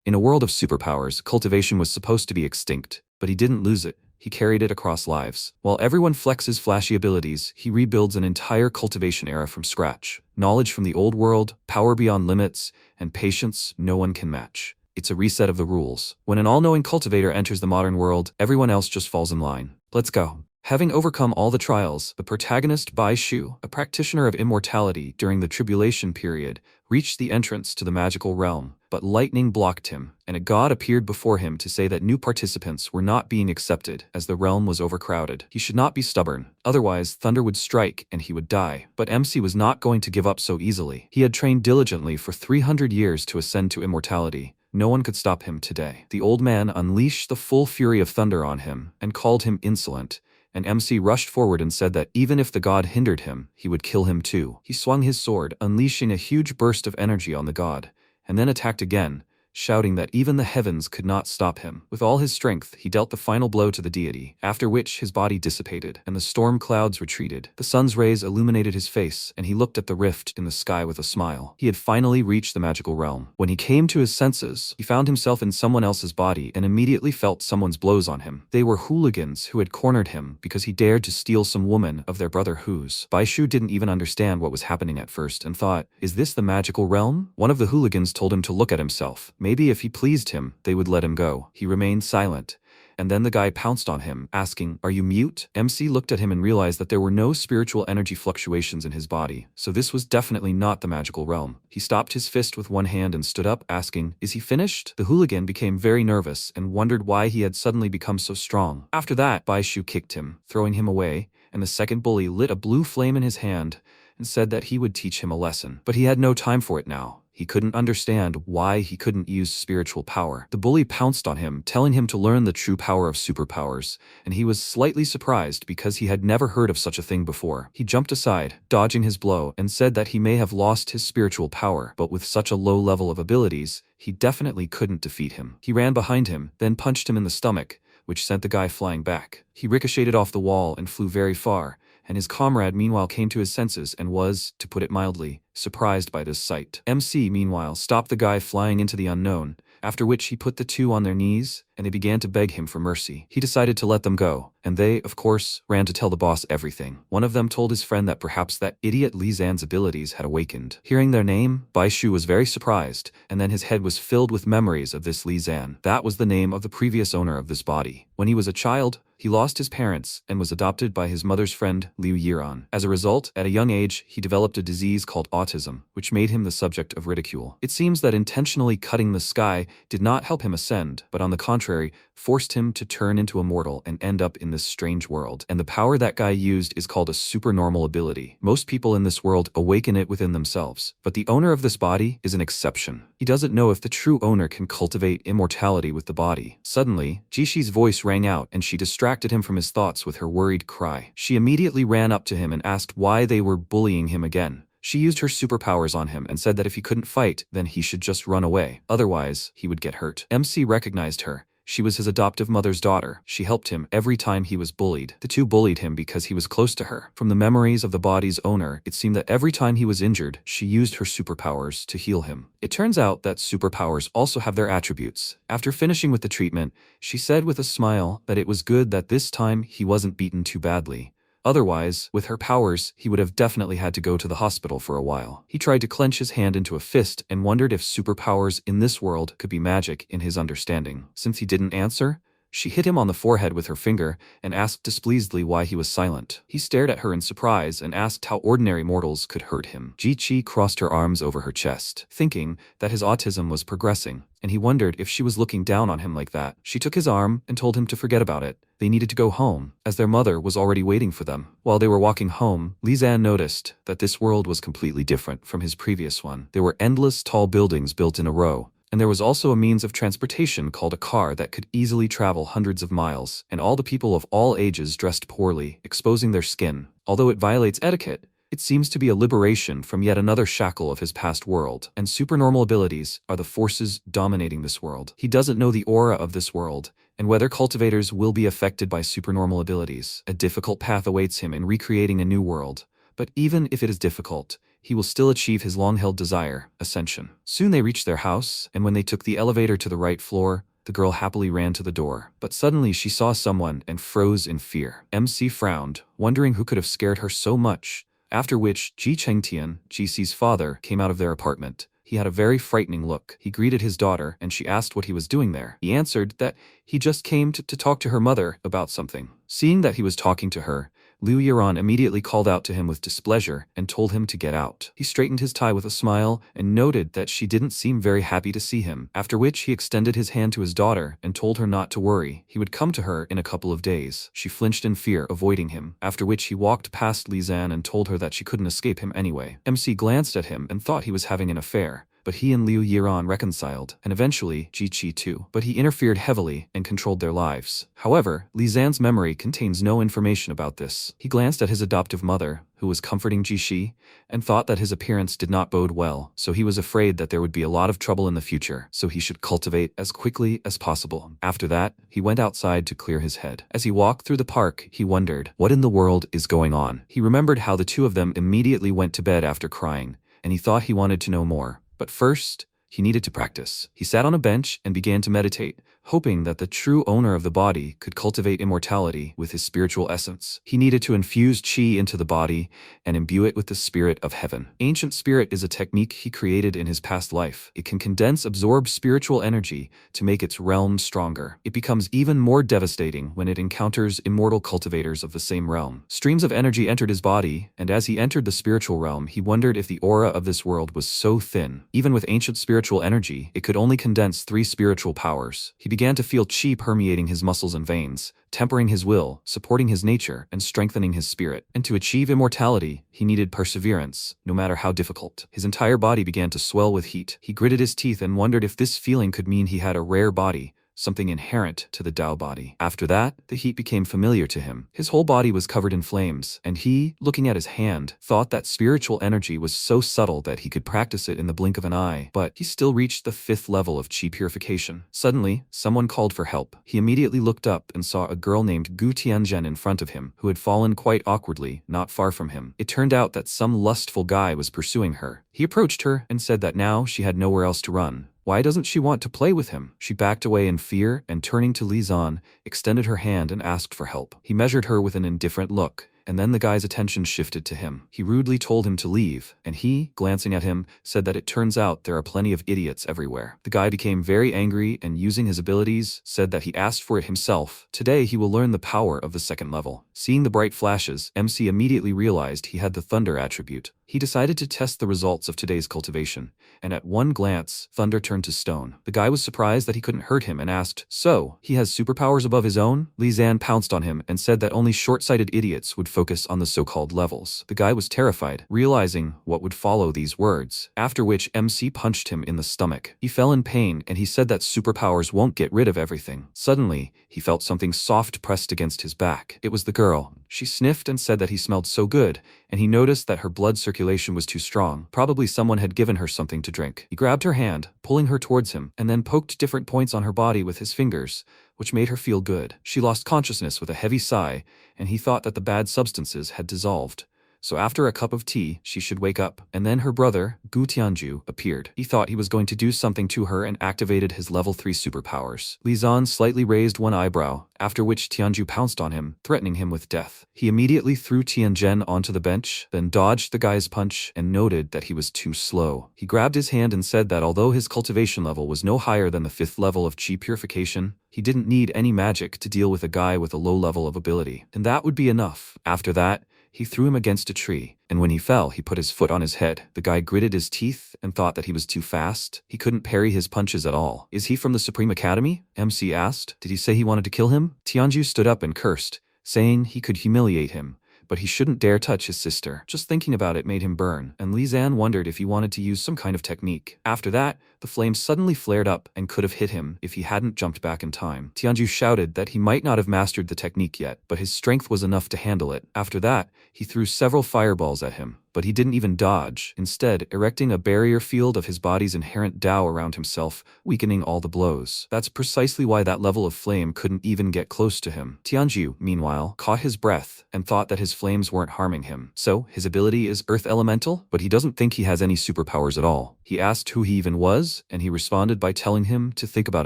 In a world of superpowers, cultivation was supposed to be extinct, but he didn't lose it. He carried it across lives. While everyone flexes flashy abilities, he rebuilds an entire cultivation era from scratch. Knowledge from the old world, power beyond limits, and patience no one can match. It's a reset of the rules. When an all-knowing cultivator enters the modern world, everyone else just falls in line. Let's go. Having overcome all the trials, the protagonist Baishu, a practitioner of immortality during the tribulation period, reached the entrance to the magical realm, but lightning blocked him, and a god appeared before him to say that new participants were not being accepted as the realm was overcrowded. He should not be stubborn, otherwise thunder would strike and he would die. But MC was not going to give up so easily. He had trained diligently for 300 years to ascend to immortality. No one could stop him today. The old man unleashed the full fury of thunder on him and called him insolent. And MC rushed forward and said that even if the god hindered him, he would kill him too. He swung his sword, unleashing a huge burst of energy on the god, and then attacked again, shouting that even the heavens could not stop him. With all his strength, he dealt the final blow to the deity, after which his body dissipated, and the storm clouds retreated. The sun's rays illuminated his face, and he looked at the rift in the sky with a smile. He had finally reached the magical realm. When he came to his senses, he found himself in someone else's body and immediately felt someone's blows on him. They were hooligans who had cornered him because he dared to steal some woman of their brother Hu's. Baishu didn't even understand what was happening at first and thought, is this the magical realm? One of the hooligans told him to look at himself. Maybe if he pleased him, they would let him go. He remained silent. And then the guy pounced on him, asking, "Are you mute?" MC looked at him and realized that there were no spiritual energy fluctuations in his body, so this was definitely not the magical realm. He stopped his fist with one hand and stood up, asking, "Is he finished?" The hooligan became very nervous and wondered why he had suddenly become so strong. After that, Baishu kicked him, throwing him away, and the second bully lit a blue flame in his hand and said that he would teach him a lesson. But he had no time for it now. He couldn't understand why he couldn't use spiritual power. The bully pounced on him, telling him to learn the true power of superpowers, and he was slightly surprised because he had never heard of such a thing before. He jumped aside, dodging his blow, and said that he may have lost his spiritual power, but with such a low level of abilities, he definitely couldn't defeat him. He ran behind him, then punched him in the stomach, which sent the guy flying back. He ricocheted off the wall and flew very far, and his comrade meanwhile came to his senses and was, to put it mildly, surprised by this sight. MC, meanwhile, stopped the guy flying into the unknown, after which he put the two on their knees, and they began to beg him for mercy. He decided to let them go, and they, of course, ran to tell the boss everything. One of them told his friend that perhaps that idiot Li Zan's abilities had awakened. Hearing their name, Baishu was very surprised, and then his head was filled with memories of this Li Zan. That was the name of the previous owner of this body. When he was a child, he lost his parents and was adopted by his mother's friend, Liu Yiran. As a result, at a young age, he developed a disease called autism, which made him the subject of ridicule. It seems that intentionally cutting the sky did not help him ascend, but on the contrary, forced him to turn into a mortal and end up in this strange world. And the power that guy used is called a supernormal ability. Most people in this world awaken it within themselves, but the owner of this body is an exception. He doesn't know if the true owner can cultivate immortality with the body. Suddenly, Jishi's voice rang out and she distracted him from his thoughts with her worried cry. She immediately ran up to him and asked why they were bullying him again. She used her superpowers on him and said that if he couldn't fight, then he should just run away. Otherwise, he would get hurt. MC recognized her. She was his adoptive mother's daughter. She helped him every time he was bullied. The two bullied him because he was close to her. From the memories of the body's owner, it seemed that every time he was injured, she used her superpowers to heal him. It turns out that superpowers also have their attributes. After finishing with the treatment, she said with a smile that it was good that this time he wasn't beaten too badly. Otherwise, with her powers, he would have definitely had to go to the hospital for a while. He tried to clench his hand into a fist and wondered if superpowers in this world could be magic in his understanding. Since he didn't answer, she hit him on the forehead with her finger and asked displeasedly why he was silent. He stared at her in surprise and asked how ordinary mortals could hurt him. Ji-Chi crossed her arms over her chest, thinking that his autism was progressing, and he wondered if she was looking down on him like that. She took his arm and told him to forget about it. They needed to go home, as their mother was already waiting for them. While they were walking home, Li Zan noticed that this world was completely different from his previous one. There were endless tall buildings built in a row, and there was also a means of transportation called a car that could easily travel hundreds of miles, and all the people of all ages dressed poorly, exposing their skin. Although it violates etiquette, it seems to be a liberation from yet another shackle of his past world, and supernormal abilities are the forces dominating this world. He doesn't know the aura of this world, and whether cultivators will be affected by supernormal abilities. A difficult path awaits him in recreating a new world, but even if it is difficult, he will still achieve his long-held desire, Ascension. Soon they reached their house, and when they took the elevator to the right floor, the girl happily ran to the door. But suddenly she saw someone and froze in fear. MC frowned, wondering who could have scared her so much, after which Ji Chengtian, GC's father, came out of their apartment. He had a very frightening look. He greeted his daughter, and she asked what he was doing there. He answered that he just came to talk to her mother about something. Seeing that he was talking to her, Liu Yiran immediately called out to him with displeasure and told him to get out. He straightened his tie with a smile and noted that she didn't seem very happy to see him, after which he extended his hand to his daughter and told her not to worry. He would come to her in a couple of days. She flinched in fear, avoiding him, after which he walked past Li Zan and told her that she couldn't escape him anyway. MC glanced at him and thought he was having an affair, but he and Liu Yiran reconciled, and eventually Ji Qi too. But he interfered heavily and controlled their lives. However, Li Zan's memory contains no information about this. He glanced at his adoptive mother, who was comforting Ji Qi, and thought that his appearance did not bode well, so he was afraid that there would be a lot of trouble in the future, so he should cultivate as quickly as possible. After that, he went outside to clear his head. As he walked through the park, he wondered, what in the world is going on? He remembered how the two of them immediately went to bed after crying, and he thought he wanted to know more. But first, he needed to practice. He sat on a bench and began to meditate, hoping that the true owner of the body could cultivate immortality with his spiritual essence. He needed to infuse qi into the body and imbue it with the spirit of heaven. Ancient Spirit is a technique he created in his past life. It can condense absorbed spiritual energy to make its realm stronger. It becomes even more devastating when it encounters immortal cultivators of the same realm. Streams of energy entered his body, and as he entered the spiritual realm, he wondered if the aura of this world was so thin. Even with ancient spiritual energy, it could only condense 3 spiritual powers. He began to feel qi permeating his muscles and veins, tempering his will, supporting his nature, and strengthening his spirit. And to achieve immortality, he needed perseverance, no matter how difficult. His entire body began to swell with heat. He gritted his teeth and wondered if this feeling could mean he had a rare body, something inherent to the Tao body. After that, the heat became familiar to him. His whole body was covered in flames, and he, looking at his hand, thought that spiritual energy was so subtle that he could practice it in the blink of an eye, but he still reached the 5th level of qi purification. Suddenly, someone called for help. He immediately looked up and saw a girl named Gu Tianzhen in front of him, who had fallen quite awkwardly, not far from him. It turned out that some lustful guy was pursuing her. He approached her and said that now she had nowhere else to run. Why doesn't she want to play with him? She backed away in fear and, turning to Li Zan, extended her hand and asked for help. He measured her with an indifferent look, and then the guy's attention shifted to him. He rudely told him to leave, and he, glancing at him, said that it turns out there are plenty of idiots everywhere. The guy became very angry and, using his abilities, said that he asked for it himself. Today he will learn the power of the 2nd level. Seeing the bright flashes, MC immediately realized he had the thunder attribute. He decided to test the results of today's cultivation, and at one glance, thunder turned to stone. The guy was surprised that he couldn't hurt him and asked, "So, he has superpowers above his own?" Li Zan pounced on him and said that only short-sighted idiots would focus on the so-called levels. The guy was terrified, realizing what would follow these words, after which MC punched him in the stomach. He fell in pain, and he said that superpowers won't get rid of everything. Suddenly, he felt something soft pressed against his back. It was the girl. She sniffed and said that he smelled so good, and he noticed that her blood circulation was too strong. Probably someone had given her something to drink. He grabbed her hand, pulling her towards him, and then poked different points on her body with his fingers, which made her feel good. She lost consciousness with a heavy sigh, and he thought that the bad substances had dissolved. So after a cup of tea, she should wake up. And then her brother, Gu Tianju, appeared. He thought he was going to do something to her and activated his level 3 superpowers. Li Zan slightly raised one eyebrow, after which Tianju pounced on him, threatening him with death. He immediately threw Tianzhen onto the bench, then dodged the guy's punch and noted that he was too slow. He grabbed his hand and said that although his cultivation level was no higher than the 5th level of qi purification, he didn't need any magic to deal with a guy with a low level of ability. And that would be enough. After that, he threw him against a tree, and when he fell, he put his foot on his head. The guy gritted his teeth and thought that he was too fast. He couldn't parry his punches at all. "Is he from the Supreme Academy?" MC asked. "Did he say he wanted to kill him?" Tianju stood up and cursed, saying he could humiliate him, but he shouldn't dare touch his sister. Just thinking about it made him burn, and Li Zan wondered if he wanted to use some kind of technique. After that, the flames suddenly flared up and could have hit him if he hadn't jumped back in time. Tianju shouted that he might not have mastered the technique yet, but his strength was enough to handle it. After that, he threw several fireballs at him. but he didn't even dodge, instead erecting a barrier field of his body's inherent Tao around himself, weakening all the blows. That's precisely why that level of flame couldn't even get close to him. Tianju, meanwhile, caught his breath and thought that his flames weren't harming him. So, his ability is Earth Elemental, but he doesn't think he has any superpowers at all. He asked who he even was, and he responded by telling him to think about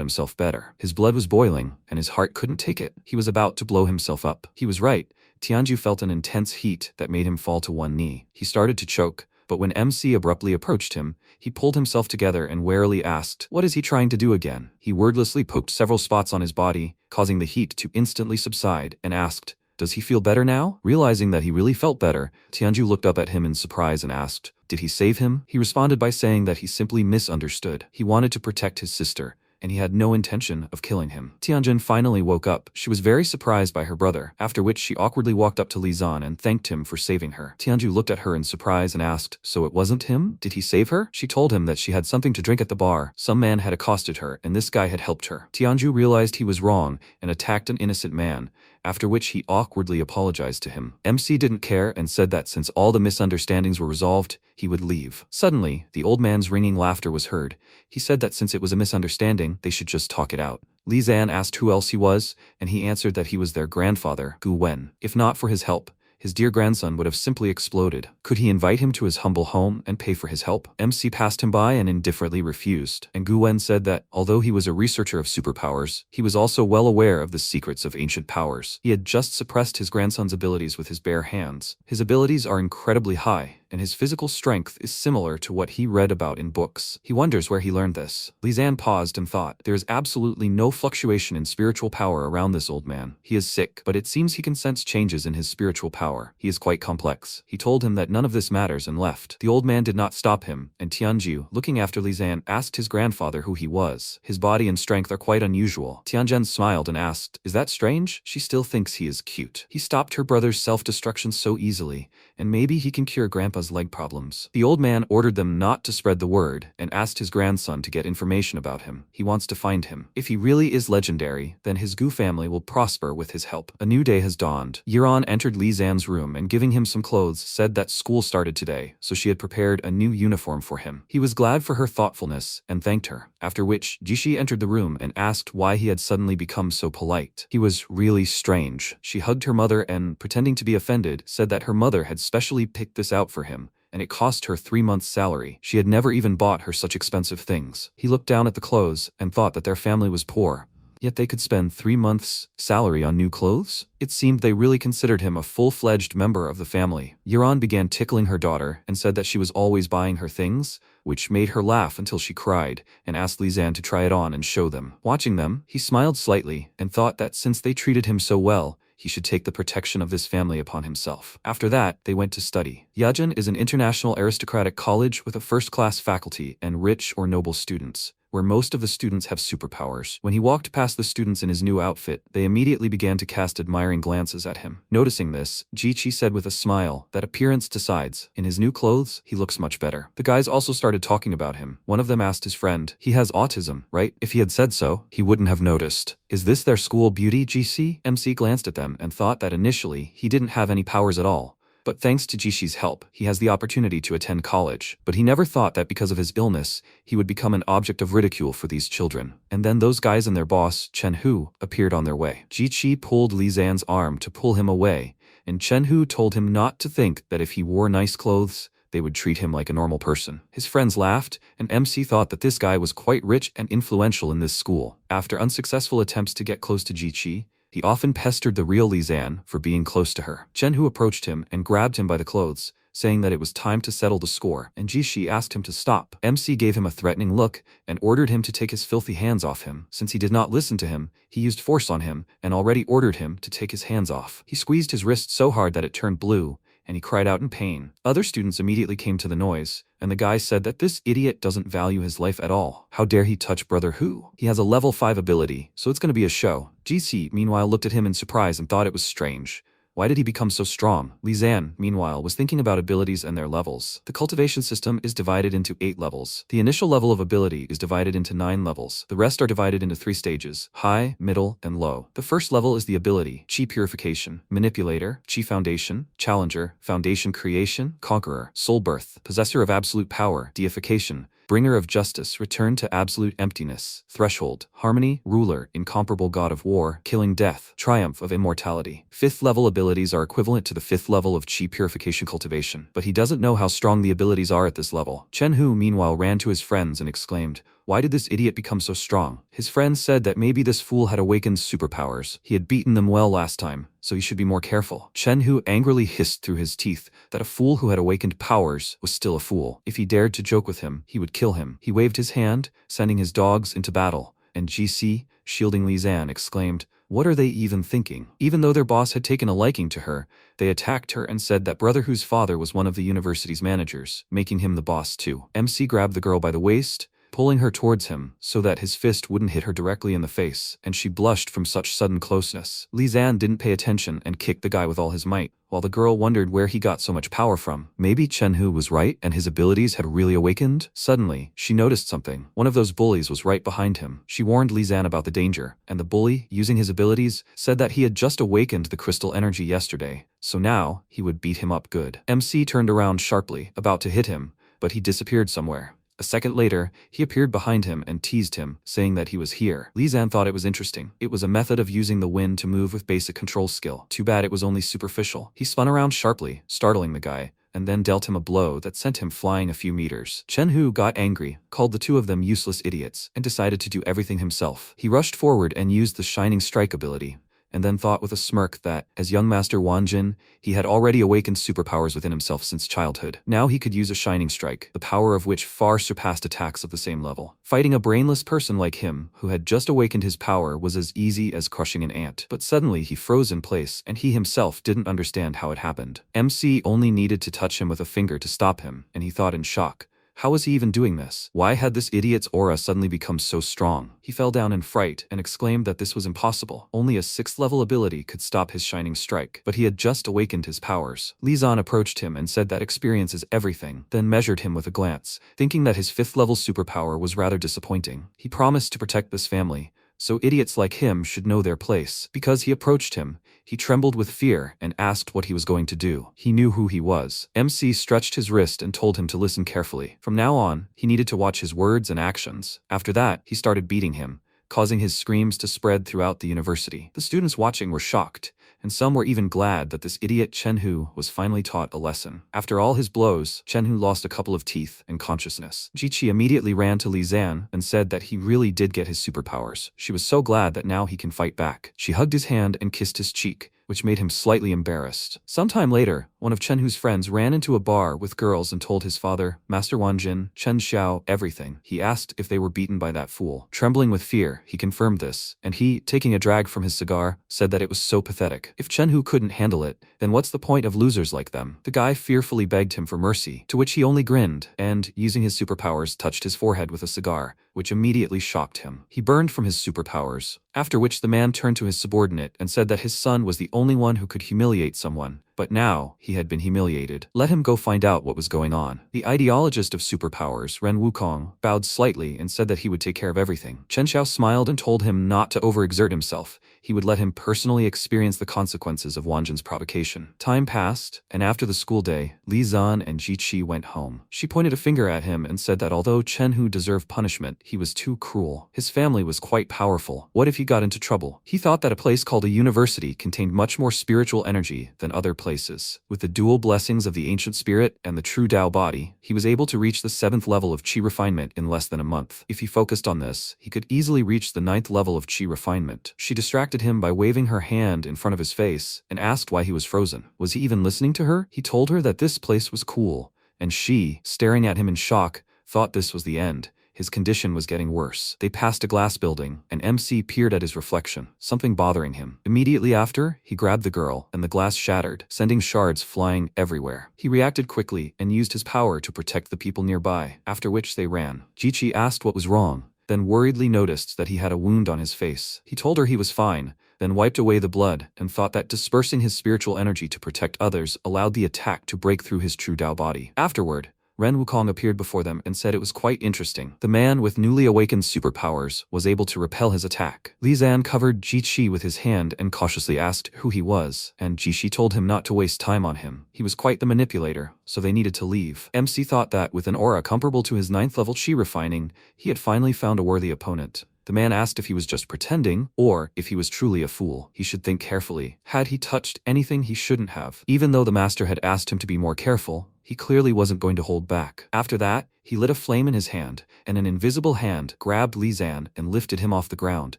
himself better. His blood was boiling, and his heart couldn't take it. He was about to blow himself up. He was right. Tianju felt an intense heat that made him fall to one knee. He started to choke, but when MC abruptly approached him, he pulled himself together and warily asked, "What is he trying to do again?" He wordlessly poked several spots on his body, causing the heat to instantly subside, and asked, "Does he feel better now?" Realizing that he really felt better, Tianju looked up at him in surprise and asked, "Did he save him?" He responded by saying that he simply misunderstood. He wanted to protect his sister, and he had no intention of killing him. Tianjin finally woke up. She was very surprised by her brother, after which she awkwardly walked up to Li Zan and thanked him for saving her. Tianju looked at her in surprise and asked, "So it wasn't him? Did he save her?" She told him that she had something to drink at the bar. Some man had accosted her, and this guy had helped her. Tianju realized he was wrong and attacked an innocent man, after which he awkwardly apologized to him. MC didn't care and said that since all the misunderstandings were resolved, he would leave. Suddenly, the old man's ringing laughter was heard. He said that since it was a misunderstanding, they should just talk it out. Li Zan asked who else he was, and he answered that he was their grandfather, Gu Wen. If not for his help, his dear grandson would have simply exploded. Could he invite him to his humble home and pay for his help? MC passed him by and indifferently refused, and Gu Wen said that, although he was a researcher of superpowers, he was also well aware of the secrets of ancient powers. He had just suppressed his grandson's abilities with his bare hands. His abilities are incredibly high, and his physical strength is similar to what he read about in books. He wonders where he learned this. Li Zan paused and thought, there is absolutely no fluctuation in spiritual power around this old man. He is sick, but it seems he can sense changes in his spiritual power. He is quite complex. He told him that none of this matters and left. The old man did not stop him, and Tianju, looking after Li Zan, asked his grandfather who he was. His body and strength are quite unusual. Tianjin smiled and asked, "Is that strange?" She still thinks he is cute. He stopped her brother's self-destruction so easily, and maybe he can cure Grandpa's leg problems. The old man ordered them not to spread the word and asked his grandson to get information about him. He wants to find him. If he really is legendary, then his Gu family will prosper with his help. A new day has dawned. Yiran entered Li Zan's room and giving him some clothes said that school started today, so she had prepared a new uniform for him. He was glad for her thoughtfulness and thanked her, after which Jishi entered the room and asked why he had suddenly become so polite. He was really strange. She hugged her mother and, pretending to be offended, said that her mother had specially picked this out for him, and it cost her 3 months' salary. She had never even bought her such expensive things. He looked down at the clothes and thought that their family was poor, yet they could spend 3 months' salary on new clothes? It seemed they really considered him a full-fledged member of the family. Yiran began tickling her daughter and said that she was always buying her things, which made her laugh until she cried, and asked Li Zan to try it on and show them. Watching them, he smiled slightly and thought that since they treated him so well, he should take the protection of this family upon himself. After that, they went to study. Yajin is an international aristocratic college with a first-class faculty and rich or noble students, where most of the students have superpowers. When he walked past the students in his new outfit, they immediately began to cast admiring glances at him. Noticing this, Jichi said with a smile that appearance decides. In his new clothes, he looks much better. The guys also started talking about him. One of them asked his friend, "He has autism, right?" If he had said so, he wouldn't have noticed. "Is this their school beauty, GC?" MC glanced at them and thought that initially he didn't have any powers at all. But thanks to Jishi's help, he has the opportunity to attend college. But he never thought that because of his illness, he would become an object of ridicule for these children. And then those guys and their boss, Chen Hu, appeared on their way. Jichi pulled Li Zan's arm to pull him away, and Chen Hu told him not to think that if he wore nice clothes, they would treat him like a normal person. His friends laughed, and MC thought that this guy was quite rich and influential in this school. After unsuccessful attempts to get close to Jichi, he often pestered the real Li Zan for being close to her. Chen Hu approached him and grabbed him by the clothes, saying that it was time to settle the score, and Jishi asked him to stop. MC gave him a threatening look and ordered him to take his filthy hands off him. Since he did not listen to him, he used force on him and already ordered him to take his hands off. He squeezed his wrist so hard that it turned blue, and he cried out in pain. Other students immediately came to the noise, and the guy said that this idiot doesn't value his life at all. How dare he touch Brother Hu? He has a level 5 ability, so it's gonna be a show. GC, meanwhile, looked at him in surprise and thought it was strange. Why did he become so strong? Li Zan, meanwhile, was thinking about abilities and their levels. The cultivation system is divided into 8 levels. The initial level of ability is divided into 9 levels. The rest are divided into 3 stages: high, middle, and low. The first level is the ability: Qi Purification, Manipulator, Qi Foundation, Challenger, Foundation Creation, Conqueror, Soul Birth, Possessor of Absolute Power, Deification, Bringer of Justice, Return to Absolute Emptiness, Threshold, Harmony, Ruler, Incomparable God of War, Killing Death, Triumph of Immortality. 5th level abilities are equivalent to the 5th level of Qi Purification Cultivation, but he doesn't know how strong the abilities are at this level. Chen Hu meanwhile ran to his friends and exclaimed, "Why did this idiot become so strong?" His friends said that maybe this fool had awakened superpowers. He had beaten them well last time, so he should be more careful. Chen Hu angrily hissed through his teeth that a fool who had awakened powers was still a fool. If he dared to joke with him, he would kill him. He waved his hand, sending his dogs into battle, and GC, shielding Li Zan, exclaimed, "What are they even thinking?" Even though their boss had taken a liking to her, they attacked her and said that brother whose father was one of the university's managers, making him the boss too. MC grabbed the girl by the waist, pulling her towards him so that his fist wouldn't hit her directly in the face, and she blushed from such sudden closeness. Li Zan didn't pay attention and kicked the guy with all his might, while the girl wondered where he got so much power from. Maybe Chen Hu was right and his abilities had really awakened? Suddenly, she noticed something. One of those bullies was right behind him. She warned Li Zan about the danger, and the bully, using his abilities, said that he had just awakened the crystal energy yesterday, so now he would beat him up good. MC turned around sharply, about to hit him, but he disappeared somewhere. A second later, he appeared behind him and teased him, saying that he was here. Li Zan thought it was interesting. It was a method of using the wind to move with basic control skill. Too bad it was only superficial. He spun around sharply, startling the guy, and then dealt him a blow that sent him flying a few meters. Chen Hu got angry, called the two of them useless idiots, and decided to do everything himself. He rushed forward and used the Shining Strike ability, and then thought with a smirk that, as young Master Wanjin, he had already awakened superpowers within himself since childhood. Now he could use a Shining Strike, the power of which far surpassed attacks of the same level. Fighting a brainless person like him, who had just awakened his power, was as easy as crushing an ant. But suddenly he froze in place, and he himself didn't understand how it happened. MC only needed to touch him with a finger to stop him, and he thought in shock. How was he even doing this? Why had this idiot's aura suddenly become so strong? He fell down in fright and exclaimed that this was impossible. Only a 6th level ability could stop his Shining Strike, but he had just awakened his powers. Li Zan approached him and said that experience is everything, then measured him with a glance, thinking that his 5th level superpower was rather disappointing. He promised to protect this family, so idiots like him should know their place. Because he approached him, he trembled with fear and asked what he was going to do. He knew who he was. MC stretched his wrist and told him to listen carefully. From now on, he needed to watch his words and actions. After that, he started beating him, causing his screams to spread throughout the university. The students watching were shocked, and some were even glad that this idiot Chen Hu was finally taught a lesson. After all his blows, Chen Hu lost a couple of teeth and consciousness. Jiqi immediately ran to Li Zan and said that he really did get his superpowers. She was so glad that now he can fight back. She hugged his hand and kissed his cheek, which made him slightly embarrassed. Sometime later, one of Chen Hu's friends ran into a bar with girls and told his father, Master Wanjin, Chen Xiao, everything. He asked if they were beaten by that fool. Trembling with fear, he confirmed this, and he, taking a drag from his cigar, said that it was so pathetic. If Chen Hu couldn't handle it, then what's the point of losers like them? The guy fearfully begged him for mercy, to which he only grinned, and, using his superpowers, touched his forehead with a cigar, which immediately shocked him. He burned from his superpowers, after which the man turned to his subordinate and said that his son was the only one who could humiliate someone, but now he had been humiliated. Let him go find out what was going on. The ideologist of superpowers, Ren Wukong, bowed slightly and said that he would take care of everything. Chen Xiao smiled and told him not to overexert himself. He would let him personally experience the consequences of Wanjin's provocation. Time passed, and after the school day, Li Zan and Ji Qi went home. She pointed a finger at him and said that although Chen Hu deserved punishment, he was too cruel. His family was quite powerful. What if he got into trouble? He thought that a place called a university contained much more spiritual energy than other places. With the dual blessings of the ancient spirit and the true Tao body, he was able to reach the 7th level of Qi refinement in less than a month. If he focused on this, he could easily reach the 9th level of Qi refinement. She distracted him by waving her hand in front of his face and asked why he was frozen. Was he even listening to her? He told her that this place was cool, and she, staring at him in shock, thought this was the end. His condition was getting worse. They passed a glass building, and MC peered at his reflection, something bothering him. Immediately after, he grabbed the girl, and the glass shattered, sending shards flying everywhere. He reacted quickly and used his power to protect the people nearby, after which they ran. Jiqi asked what was wrong. then worriedly noticed that he had a wound on his face. He told her he was fine, then wiped away the blood and thought that dispersing his spiritual energy to protect others allowed the attack to break through his true Dao body. Afterward, Ren Wukong appeared before them and said it was quite interesting. The man with newly awakened superpowers was able to repel his attack. Li Zan covered Ji Qi with his hand and cautiously asked who he was, and Ji Qi told him not to waste time on him. He was quite the manipulator, so they needed to leave. MC thought that with an aura comparable to his 9th level Qi refining, he had finally found a worthy opponent. The man asked if he was just pretending, or if he was truly a fool. He should think carefully. Had he touched anything he shouldn't have? Even though the master had asked him to be more careful, he clearly wasn't going to hold back. After that, he lit a flame in his hand, and an invisible hand grabbed Li Zan and lifted him off the ground,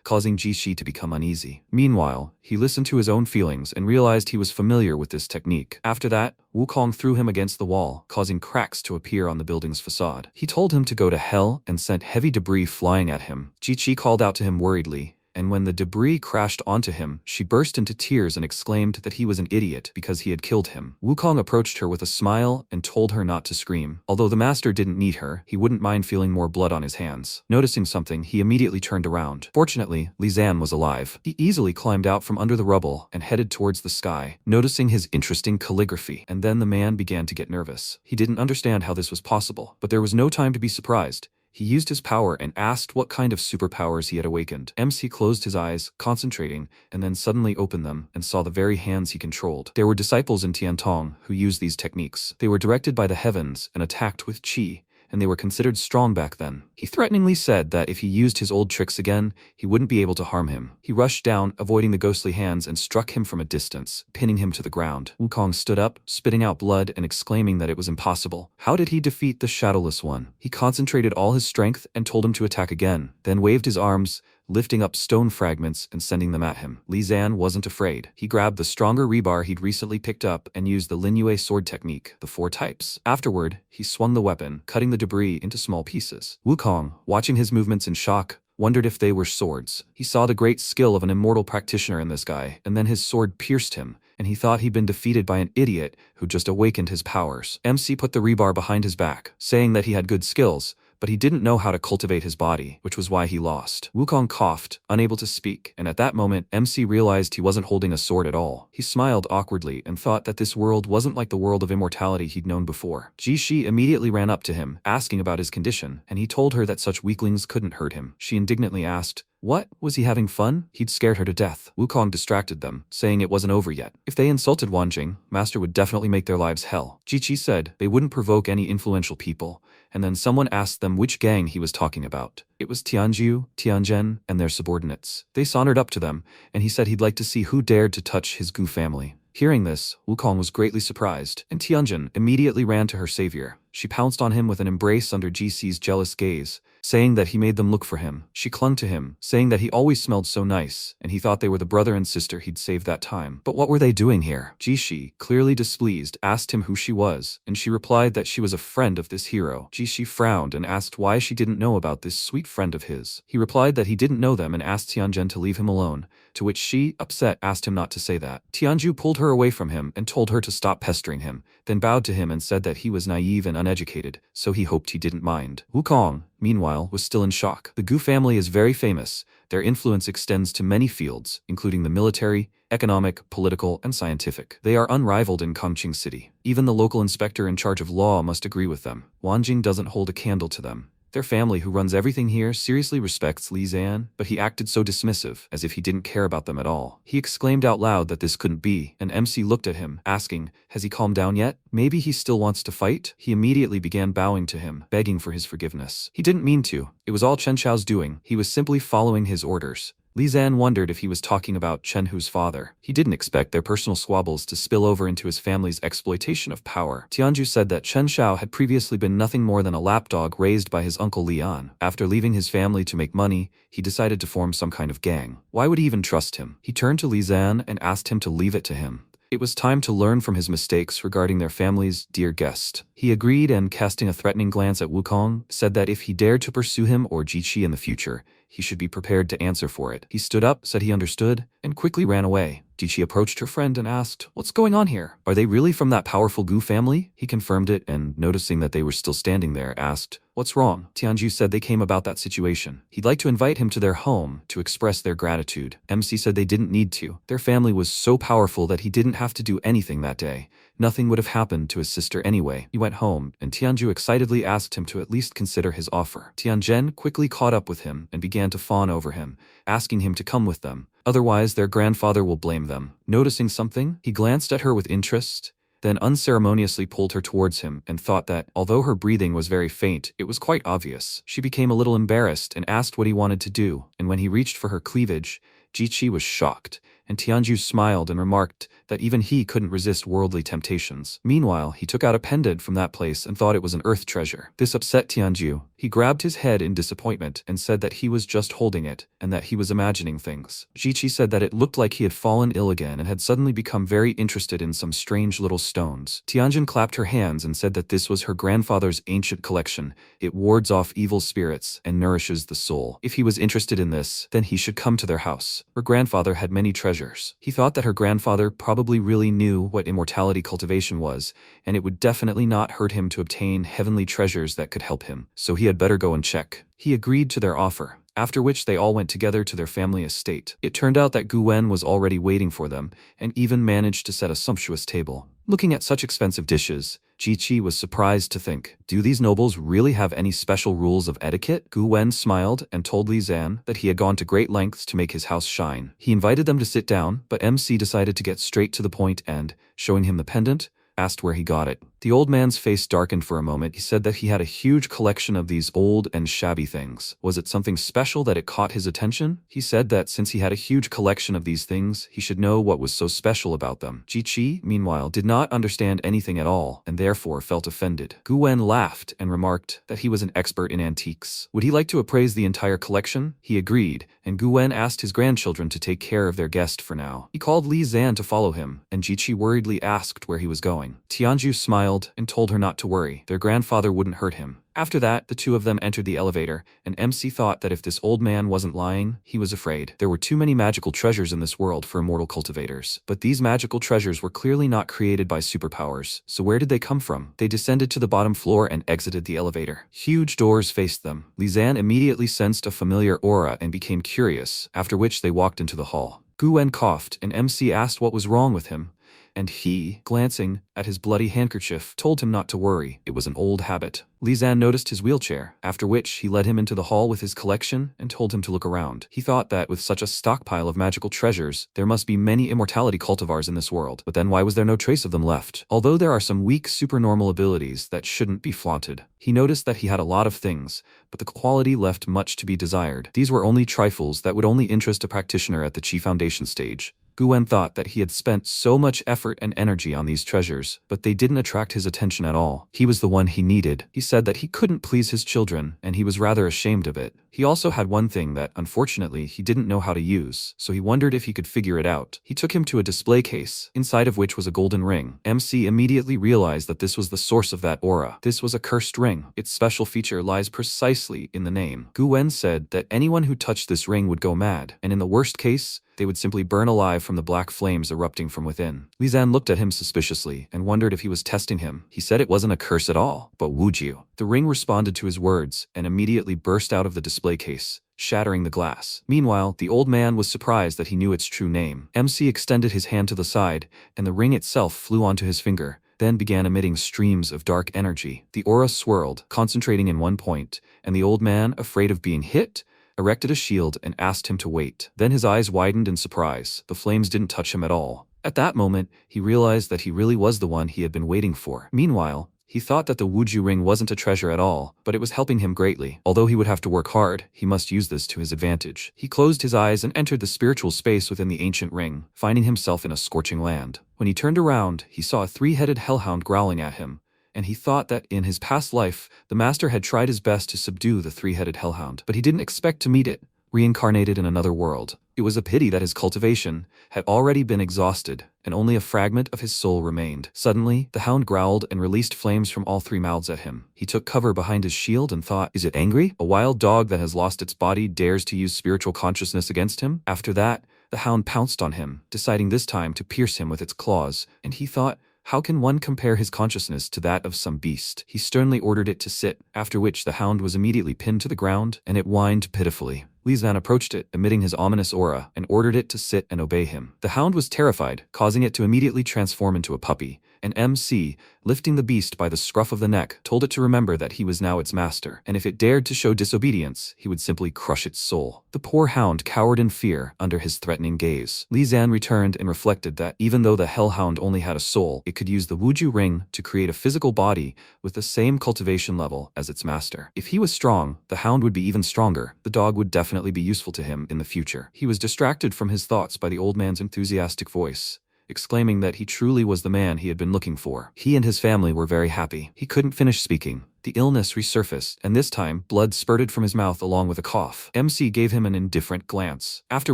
causing Ji Qi to become uneasy. Meanwhile, he listened to his own feelings and realized he was familiar with this technique. After that, Wukong threw him against the wall, causing cracks to appear on the building's facade. He told him to go to hell and sent heavy debris flying at him. Ji Qi called out to him worriedly, and when the debris crashed onto him, she burst into tears and exclaimed that he was an idiot because he had killed him. Wukong approached her with a smile and told her not to scream. Although the master didn't need her, he wouldn't mind feeling more blood on his hands. Noticing something, he immediately turned around. Fortunately, Li Zan was alive. He easily climbed out from under the rubble and headed towards the sky, noticing his interesting calligraphy. And then the man began to get nervous. He didn't understand how this was possible, but there was no time to be surprised. He used his power and asked what kind of superpowers he had awakened. MC closed his eyes, concentrating, and then suddenly opened them and saw the very hands he controlled. There were disciples in Tiantong who used these techniques. They were directed by the heavens and attacked with qi, and they were considered strong back then. He threateningly said that if he used his old tricks again, he wouldn't be able to harm him. He rushed down, avoiding the ghostly hands, and struck him from a distance, pinning him to the ground. Wukong stood up, spitting out blood and exclaiming that it was impossible. How did he defeat the Shadowless One? He concentrated all his strength and told him to attack again, then waved his arms, lifting up stone fragments and sending them at him. Li Zan wasn't afraid. He grabbed the stronger rebar he'd recently picked up and used the Linyue sword technique, the 4 types. Afterward, he swung the weapon, cutting the debris into small pieces. Wukong, watching his movements in shock, wondered if they were swords. He saw the great skill of an immortal practitioner in this guy, and then his sword pierced him, and he thought he'd been defeated by an idiot who just awakened his powers. MC put the rebar behind his back, saying that he had good skills, but he didn't know how to cultivate his body, which was why he lost. Wukong coughed, unable to speak, and at that moment, MC realized he wasn't holding a sword at all. He smiled awkwardly and thought that this world wasn't like the world of immortality he'd known before. Ji Qi immediately ran up to him, asking about his condition, and he told her that such weaklings couldn't hurt him. She indignantly asked, what? Was he having fun? He'd scared her to death. Wukong distracted them, saying it wasn't over yet. If they insulted Wanjing, Master would definitely make their lives hell. Ji Qi said they wouldn't provoke any influential people, and then someone asked them which gang he was talking about. It was Tianjiu, Tianzhen, and their subordinates. They sauntered up to them, and he said he'd like to see who dared to touch his Gu family. Hearing this, Wukong was greatly surprised, and Tianjin immediately ran to her savior. She pounced on him with an embrace under Ji Qi's jealous gaze, saying that he made them look for him. She clung to him, saying that he always smelled so nice, and he thought they were the brother and sister he'd saved that time. But what were they doing here? Ji Qi, clearly displeased, asked him who she was, and she replied that she was a friend of this hero. Ji Qi frowned and asked why she didn't know about this sweet friend of his. He replied that he didn't know them and asked Tianjin to leave him alone, to which she, upset, asked him not to say that. Tianju pulled her away from him and told her to stop pestering him, then bowed to him and said that he was naive and uneducated, so he hoped he didn't mind. Wukong, meanwhile, was still in shock. The Gu family is very famous. Their influence extends to many fields, including the military, economic, political, and scientific. They are unrivaled in Kangqing City. Even the local inspector in charge of law must agree with them. Wanjing doesn't hold a candle to them. Their family, who runs everything here, seriously respects Li Zan, but he acted so dismissive, as if he didn't care about them at all. He exclaimed out loud that this couldn't be, and MC looked at him, asking, has he calmed down yet? Maybe he still wants to fight? He immediately began bowing to him, begging for his forgiveness. He didn't mean to. It was all Chen Xiao's doing. He was simply following his orders. Li Zan wondered if he was talking about Chen Hu's father. He didn't expect their personal squabbles to spill over into his family's exploitation of power. Tianju said that Chen Xiao had previously been nothing more than a lapdog raised by his uncle Lian. After leaving his family to make money, he decided to form some kind of gang. Why would he even trust him? He turned to Li Zan and asked him to leave it to him. It was time to learn from his mistakes regarding their family's dear guest. He agreed and, casting a threatening glance at Wukong, said that if he dared to pursue him or Ji Qi in the future, he should be prepared to answer for it. He stood up, said he understood, and quickly ran away. Jiqi approached her friend and asked, "What's going on here? Are they really from that powerful Gu family?" He confirmed it and, noticing that they were still standing there, asked, "What's wrong?" Tianju said they came about that situation. He'd like to invite him to their home to express their gratitude. MC said they didn't need to. Their family was so powerful that he didn't have to do anything that day. Nothing would have happened to his sister anyway. He went home, and Tianju excitedly asked him to at least consider his offer. Tianzhen quickly caught up with him and began to fawn over him, asking him to come with them. Otherwise, their grandfather will blame them. Noticing something, he glanced at her with interest, then unceremoniously pulled her towards him and thought that, although her breathing was very faint, it was quite obvious. She became a little embarrassed and asked what he wanted to do, and when he reached for her cleavage, Jiqi was shocked, and Tianju smiled and remarked that even he couldn't resist worldly temptations. Meanwhile, he took out a pendant from that place and thought it was an earth treasure. This upset Tianju. He grabbed his head in disappointment and said that he was just holding it and that he was imagining things. Jiqi said that it looked like he had fallen ill again and had suddenly become very interested in some strange little stones. Tianjin clapped her hands and said that this was her grandfather's ancient collection. It wards off evil spirits and nourishes the soul. If he was interested in this, then he should come to their house. Her grandfather had many treasures. He thought that her grandfather probably really knew what immortality cultivation was, and it would definitely not hurt him to obtain heavenly treasures that could help him, so he had better go and check. He agreed to their offer, after which they all went together to their family estate. It turned out that Gu Wen was already waiting for them, and even managed to set a sumptuous table. Looking at such expensive dishes, Jiqi was surprised to think, do these nobles really have any special rules of etiquette? Gu Wen smiled and told Li Zan that he had gone to great lengths to make his house shine. He invited them to sit down, but MC decided to get straight to the point and, showing him the pendant, asked where he got it. The old man's face darkened for a moment. He said that he had a huge collection of these old and shabby things. Was it something special that it caught his attention? He said that since he had a huge collection of these things, he should know what was so special about them. Jiqi, meanwhile, did not understand anything at all, and therefore felt offended. Gu Wen laughed and remarked that he was an expert in antiques. Would he like to appraise the entire collection? He agreed, and Gu Wen asked his grandchildren to take care of their guest for now. He called Li Zan to follow him, and Jiqi worriedly asked where he was going. Tianju smiled and told her not to worry. Their grandfather wouldn't hurt him. After that, the two of them entered the elevator, and MC thought that if this old man wasn't lying, he was afraid. There were too many magical treasures in this world for immortal cultivators. But these magical treasures were clearly not created by superpowers, so where did they come from? They descended to the bottom floor and exited the elevator. Huge doors faced them. Li Zan immediately sensed a familiar aura and became curious, after which they walked into the hall. Gu Wen coughed, and MC asked what was wrong with him, and he, glancing at his bloody handkerchief, told him not to worry. It was an old habit. Li Zan noticed his wheelchair, after which he led him into the hall with his collection and told him to look around. He thought that with such a stockpile of magical treasures, there must be many immortality cultivars in this world. But then why was there no trace of them left? Although there are some weak supernormal abilities that shouldn't be flaunted. He noticed that he had a lot of things, but the quality left much to be desired. These were only trifles that would only interest a practitioner at the Qi Foundation stage. Gu Wen thought that he had spent so much effort and energy on these treasures, but they didn't attract his attention at all. He was the one he needed. He said that he couldn't please his children, and he was rather ashamed of it. He also had one thing that, unfortunately, he didn't know how to use, so he wondered if he could figure it out. He took him to a display case, inside of which was a golden ring. MC immediately realized that this was the source of that aura. This was a cursed ring. Its special feature lies precisely in the name. Gu Wen said that anyone who touched this ring would go mad, and in the worst case, they would simply burn alive from the black flames erupting from within. Li Zan looked at him suspiciously and wondered if he was testing him. He said it wasn't a curse at all, but would you? The ring responded to his words and immediately burst out of the display case, shattering the glass. Meanwhile, the old man was surprised that he knew its true name. MC extended his hand to the side, and the ring itself flew onto his finger, then began emitting streams of dark energy. The aura swirled, concentrating in one point, and the old man, afraid of being hit, erected a shield and asked him to wait. Then his eyes widened in surprise. The flames didn't touch him at all. At that moment, he realized that he really was the one he had been waiting for. Meanwhile, he thought that the Wuju ring wasn't a treasure at all, but it was helping him greatly. Although he would have to work hard, he must use this to his advantage. He closed his eyes and entered the spiritual space within the ancient ring, finding himself in a scorching land. When he turned around, he saw a three-headed hellhound growling at him, and he thought that in his past life, the master had tried his best to subdue the three-headed hellhound, but he didn't expect to meet it. reincarnated in another world. It was a pity that his cultivation had already been exhausted, and only a fragment of his soul remained. Suddenly, the hound growled and released flames from all three mouths at him. He took cover behind his shield and thought, is it angry? A wild dog that has lost its body dares to use spiritual consciousness against him? After that, the hound pounced on him, deciding this time to pierce him with its claws, and he thought, how can one compare his consciousness to that of some beast? He sternly ordered it to sit, after which the hound was immediately pinned to the ground, and it whined pitifully. Li Zan approached it, emitting his ominous aura, and ordered it to sit and obey him. The hound was terrified, causing it to immediately transform into a puppy, and MC, lifting the beast by the scruff of the neck, told it to remember that he was now its master, and if it dared to show disobedience, he would simply crush its soul. The poor hound cowered in fear under his threatening gaze. Li Zan returned and reflected that even though the hellhound only had a soul, it could use the Wuju ring to create a physical body with the same cultivation level as its master. If he was strong, the hound would be even stronger. The dog would definitely be useful to him in the future. He was distracted from his thoughts by the old man's enthusiastic voice, exclaiming that he truly was the man he had been looking for. He and his family were very happy. He couldn't finish speaking. The illness resurfaced, and this time, blood spurted from his mouth along with a cough. MC gave him an indifferent glance, after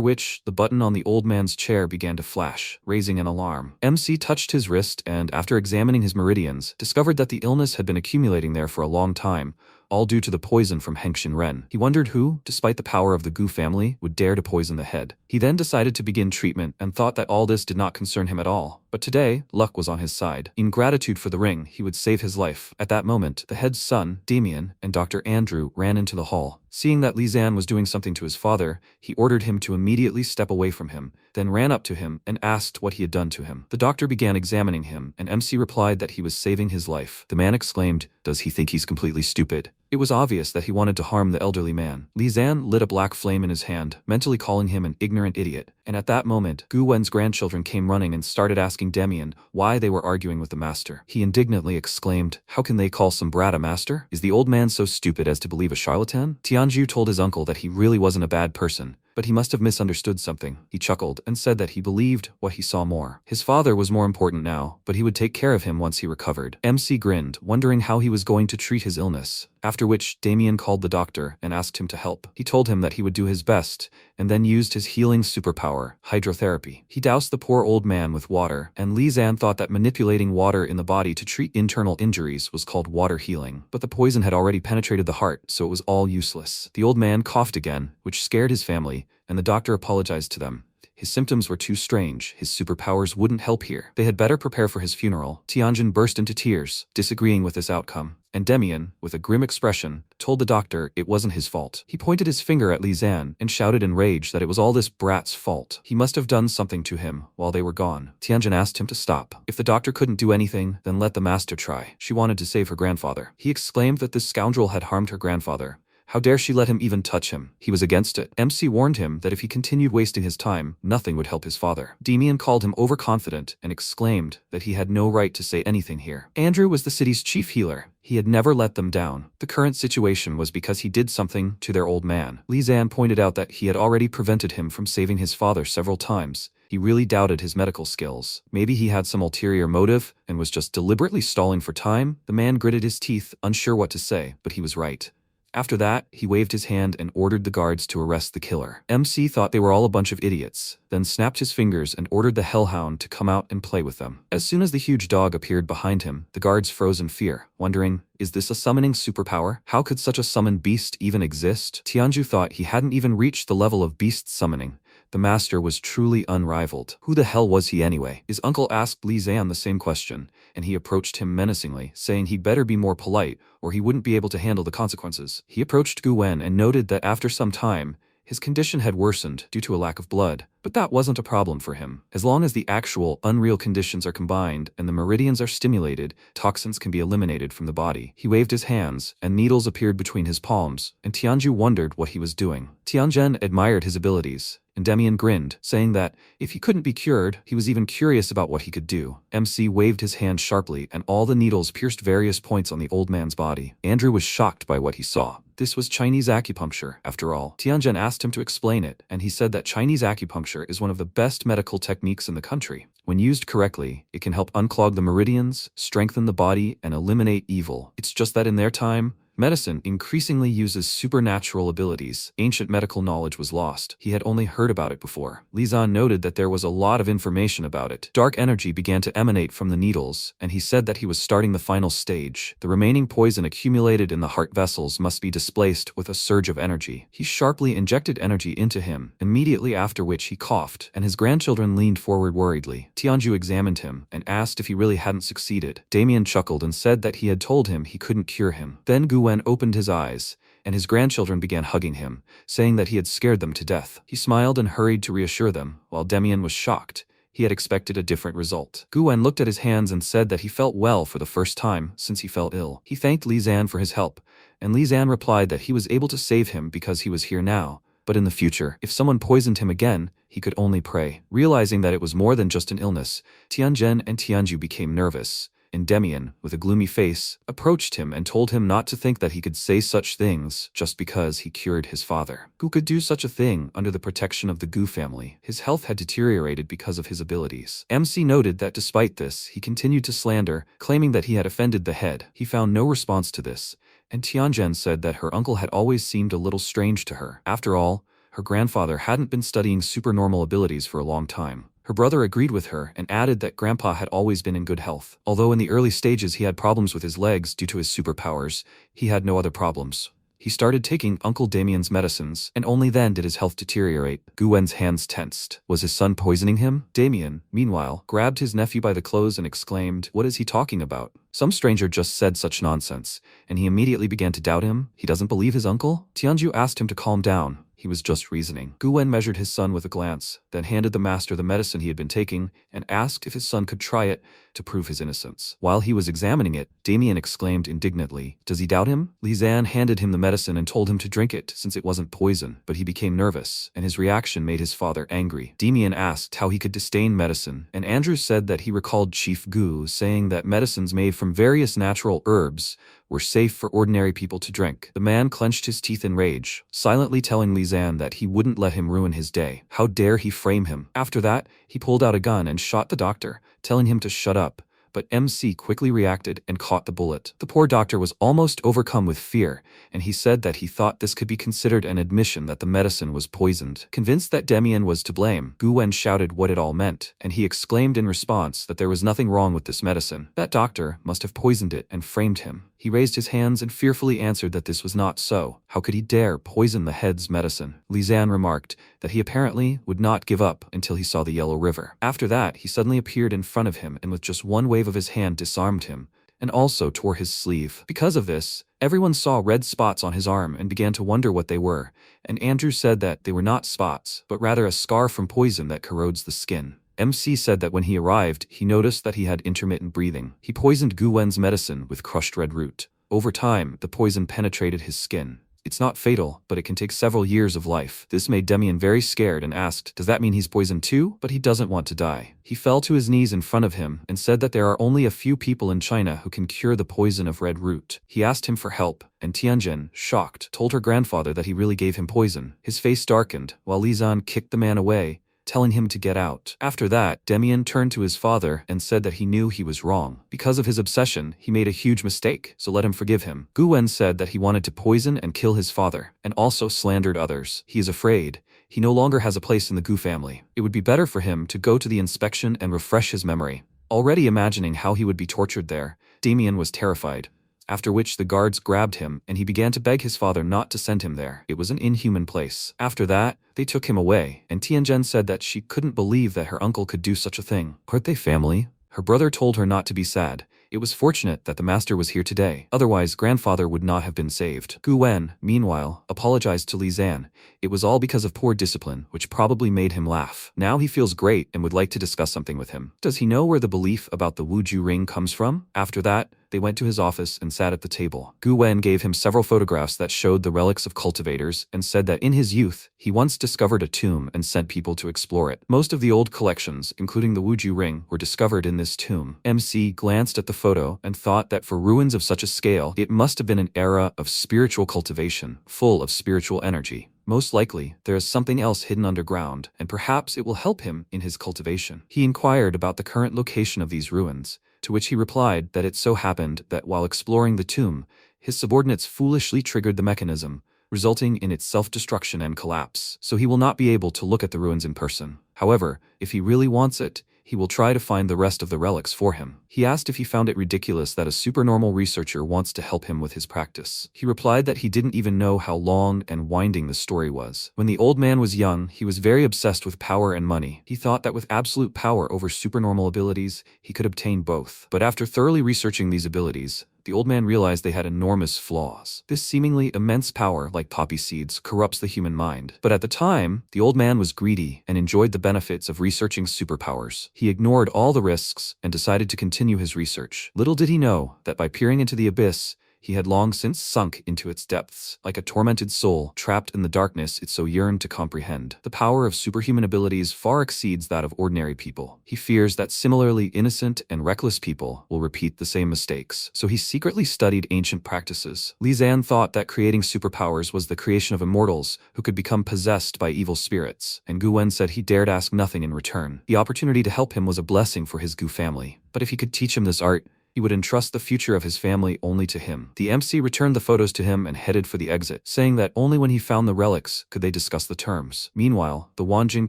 which, the button on the old man's chair began to flash, raising an alarm. MC touched his wrist and, after examining his meridians, discovered that the illness had been accumulating there for a long time, all due to the poison from Hengxin Ren. He wondered who, despite the power of the Gu family, would dare to poison the head. He then decided to begin treatment and thought that all this did not concern him at all. But today, luck was on his side. In gratitude for the ring, he would save his life. At that moment, the head's son, Damien, and Dr. Andrew ran into the hall. Seeing that Li Zan was doing something to his father, he ordered him to immediately step away from him, then ran up to him and asked what he had done to him. The doctor began examining him, and MC replied that he was saving his life. The man exclaimed, "Does he think he's completely stupid?" It was obvious that he wanted to harm the elderly man. Li Zan lit a black flame in his hand, mentally calling him an ignorant idiot. And at that moment, Gu Wen's grandchildren came running and started asking Damien why they were arguing with the master. He indignantly exclaimed, "How can they call some brat a master? Is the old man so stupid as to believe a charlatan?" Tianju told his uncle that he really wasn't a bad person, but he must have misunderstood something. He chuckled and said that he believed what he saw more. His father was more important now, but he would take care of him once he recovered. MC grinned, wondering how he was going to treat his illness, after which Damien called the doctor and asked him to help. He told him that he would do his best, and then used his healing superpower, hydrotherapy. He doused the poor old man with water, and Li Zan thought that manipulating water in the body to treat internal injuries was called water healing. But the poison had already penetrated the heart, so it was all useless. The old man coughed again, which scared his family, and the doctor apologized to them. His symptoms were too strange. His superpowers wouldn't help here. They had better prepare for his funeral. Tianjin burst into tears, disagreeing with this outcome. And Damien, with a grim expression, told the doctor it wasn't his fault. He pointed his finger at Li Zan and shouted in rage that it was all this brat's fault. He must have done something to him while they were gone. Tianjin asked him to stop. If the doctor couldn't do anything, then let the master try. She wanted to save her grandfather. He exclaimed that this scoundrel had harmed her grandfather. How dare she let him even touch him? He was against it. MC warned him that if he continued wasting his time, nothing would help his father. Damien called him overconfident and exclaimed that he had no right to say anything here. Andrew was the city's chief healer. He had never let them down. The current situation was because he did something to their old man. Li Zan pointed out that he had already prevented him from saving his father several times. He really doubted his medical skills. Maybe he had some ulterior motive and was just deliberately stalling for time. The man gritted his teeth, unsure what to say, but he was right. After that, he waved his hand and ordered the guards to arrest the killer. MC thought they were all a bunch of idiots, then snapped his fingers and ordered the hellhound to come out and play with them. As soon as the huge dog appeared behind him, the guards froze in fear, wondering, is this a summoning superpower? How could such a summoned beast even exist? Tianju thought he hadn't even reached the level of beast summoning. The master was truly unrivaled. Who the hell was he anyway? His uncle asked Li Zan the same question, and he approached him menacingly, saying he'd better be more polite or he wouldn't be able to handle the consequences. He approached Gu Wen and noted that after some time, his condition had worsened due to a lack of blood, but that wasn't a problem for him. As long as the actual, unreal conditions are combined and the meridians are stimulated, toxins can be eliminated from the body. He waved his hands, and needles appeared between his palms, and Tianju wondered what he was doing. Tianzhen admired his abilities, and Damien grinned, saying that, if he couldn't be cured, he was even curious about what he could do. MC waved his hand sharply, and all the needles pierced various points on the old man's body. Andrew was shocked by what he saw. This was Chinese acupuncture, after all. Tianjin asked him to explain it, and he said that Chinese acupuncture is one of the best medical techniques in the country. When used correctly, it can help unclog the meridians, strengthen the body, and eliminate evil. It's just that in their time, Medicine increasingly uses supernatural abilities. Ancient medical knowledge was lost. He had only heard about it before. Li Zan noted that there was a lot of information about it. Dark energy began to emanate from the needles, and he said that he was starting the final stage. The remaining poison accumulated in the heart vessels must be displaced with a surge of energy. He sharply injected energy into him, immediately after which he coughed, and his grandchildren leaned forward worriedly. Tianju examined him and asked if he really hadn't succeeded. Damien chuckled and said that he had told him he couldn't cure him. Then Gu Wen opened his eyes, and his grandchildren began hugging him, saying that he had scared them to death. He smiled and hurried to reassure them, while Damien was shocked. He had expected a different result. Gu Wen looked at his hands and said that he felt well for the first time since he fell ill. He thanked Li Zan for his help, and Li Zan replied that he was able to save him because he was here now. But in the future, if someone poisoned him again, he could only pray. Realizing that it was more than just an illness, Tianzhen and Tianju became nervous, and Damien, with a gloomy face, approached him and told him not to think that he could say such things just because he cured his father. Gu could do such a thing under the protection of the Gu family. His health had deteriorated because of his abilities. MC noted that despite this, he continued to slander, claiming that he had offended the head. He found no response to this, and Tianzhen said that her uncle had always seemed a little strange to her. After all, her grandfather hadn't been studying supernormal abilities for a long time. Her brother agreed with her and added that Grandpa had always been in good health. Although in the early stages he had problems with his legs due to his superpowers, he had no other problems. He started taking Uncle Damien's medicines, and only then did his health deteriorate. Gu Wen's hands tensed. Was his son poisoning him? Damien, meanwhile, grabbed his nephew by the clothes and exclaimed, "What is he talking about? Some stranger just said such nonsense," and he immediately began to doubt him. He doesn't believe his uncle? Tianju asked him to calm down. He was just reasoning. Gu Wen measured his son with a glance, then handed the master the medicine he had been taking, and asked if his son could try it to prove his innocence. While he was examining it, Damien exclaimed indignantly, "Does he doubt him?" Li Zan handed him the medicine and told him to drink it since it wasn't poison, but he became nervous, and his reaction made his father angry. Damien asked how he could disdain medicine, and Andrew said that he recalled Chief Gu saying that medicines made from various natural herbs were safe for ordinary people to drink. The man clenched his teeth in rage, silently telling Li Zan that he wouldn't let him ruin his day. How dare he frame him? After that, he pulled out a gun and shot the doctor, telling him to shut up. But MC quickly reacted and caught the bullet. The poor doctor was almost overcome with fear, and he said that he thought this could be considered an admission that the medicine was poisoned. Convinced that Damien was to blame, Gu Wen shouted what it all meant, and he exclaimed in response that there was nothing wrong with this medicine. That doctor must have poisoned it and framed him. He raised his hands and fearfully answered that this was not so. How could he dare poison the head's medicine? Li Zan remarked that he apparently would not give up until he saw the Yellow River. After that, he suddenly appeared in front of him and with just one wave of his hand disarmed him, and also tore his sleeve. Because of this, everyone saw red spots on his arm and began to wonder what they were, and Andrew said that they were not spots, but rather a scar from poison that corrodes the skin. MC said that when he arrived, he noticed that he had intermittent breathing. He poisoned Gu Wen's medicine with crushed red root. Over time, the poison penetrated his skin. It's not fatal, but it can take several years of life. This made Damien very scared and asked, "Does that mean he's poisoned too?" But he doesn't want to die. He fell to his knees in front of him and said that there are only a few people in China who can cure the poison of red root. He asked him for help, and Tianjin, shocked, told her grandfather that he really gave him poison. His face darkened, while Li Zan kicked the man away, telling him to get out. After that, Damien turned to his father and said that he knew he was wrong. Because of his obsession, he made a huge mistake, so let him forgive him. Gu Wen said that he wanted to poison and kill his father, and also slandered others. He is afraid he no longer has a place in the Gu family. It would be better for him to go to the inspection and refresh his memory. Already imagining how he would be tortured there, Damien was terrified. After which the guards grabbed him and he began to beg his father not to send him there. It was an inhuman place. After that, they took him away, and Tianjin said that she couldn't believe that her uncle could do such a thing. Weren't they family? Her brother told her not to be sad. It was fortunate that the master was here today, otherwise grandfather would not have been saved. Gu Wen, meanwhile, apologized to Li Zan. It was all because of poor discipline, which probably made him laugh. Now he feels great and would like to discuss something with him. Does he know where the belief about the Wuju ring comes from? After that, they went to his office and sat at the table. Gu Wen gave him several photographs that showed the relics of cultivators and said that in his youth, he once discovered a tomb and sent people to explore it. Most of the old collections, including the Wuju ring, were discovered in this tomb. MC glanced at the photo and thought that for ruins of such a scale, it must have been an era of spiritual cultivation, full of spiritual energy. Most likely, there is something else hidden underground, and perhaps it will help him in his cultivation. He inquired about the current location of these ruins, to which he replied that it so happened that while exploring the tomb, his subordinates foolishly triggered the mechanism, resulting in its self-destruction and collapse, so he will not be able to look at the ruins in person. However, if he really wants it, he will try to find the rest of the relics for him. He asked if he found it ridiculous that a supernormal researcher wants to help him with his practice. He replied that he didn't even know how long and winding the story was. When the old man was young, he was very obsessed with power and money. He thought that with absolute power over supernormal abilities, he could obtain both. But after thoroughly researching these abilities, the old man realized they had enormous flaws. This seemingly immense power, like poppy seeds, corrupts the human mind. But at the time, the old man was greedy and enjoyed the benefits of researching superpowers. He ignored all the risks and decided to continue his research. Little did he know that by peering into the abyss, he had long since sunk into its depths, like a tormented soul trapped in the darkness it so yearned to comprehend. The power of superhuman abilities far exceeds that of ordinary people. He fears that similarly innocent and reckless people will repeat the same mistakes, so he secretly studied ancient practices. Li Zan thought that creating superpowers was the creation of immortals who could become possessed by evil spirits, and Gu Wen said he dared ask nothing in return. The opportunity to help him was a blessing for his Gu family, but if he could teach him this art, he would entrust the future of his family only to him. The MC returned the photos to him and headed for the exit, saying that only when he found the relics could they discuss the terms. Meanwhile, the Wanjin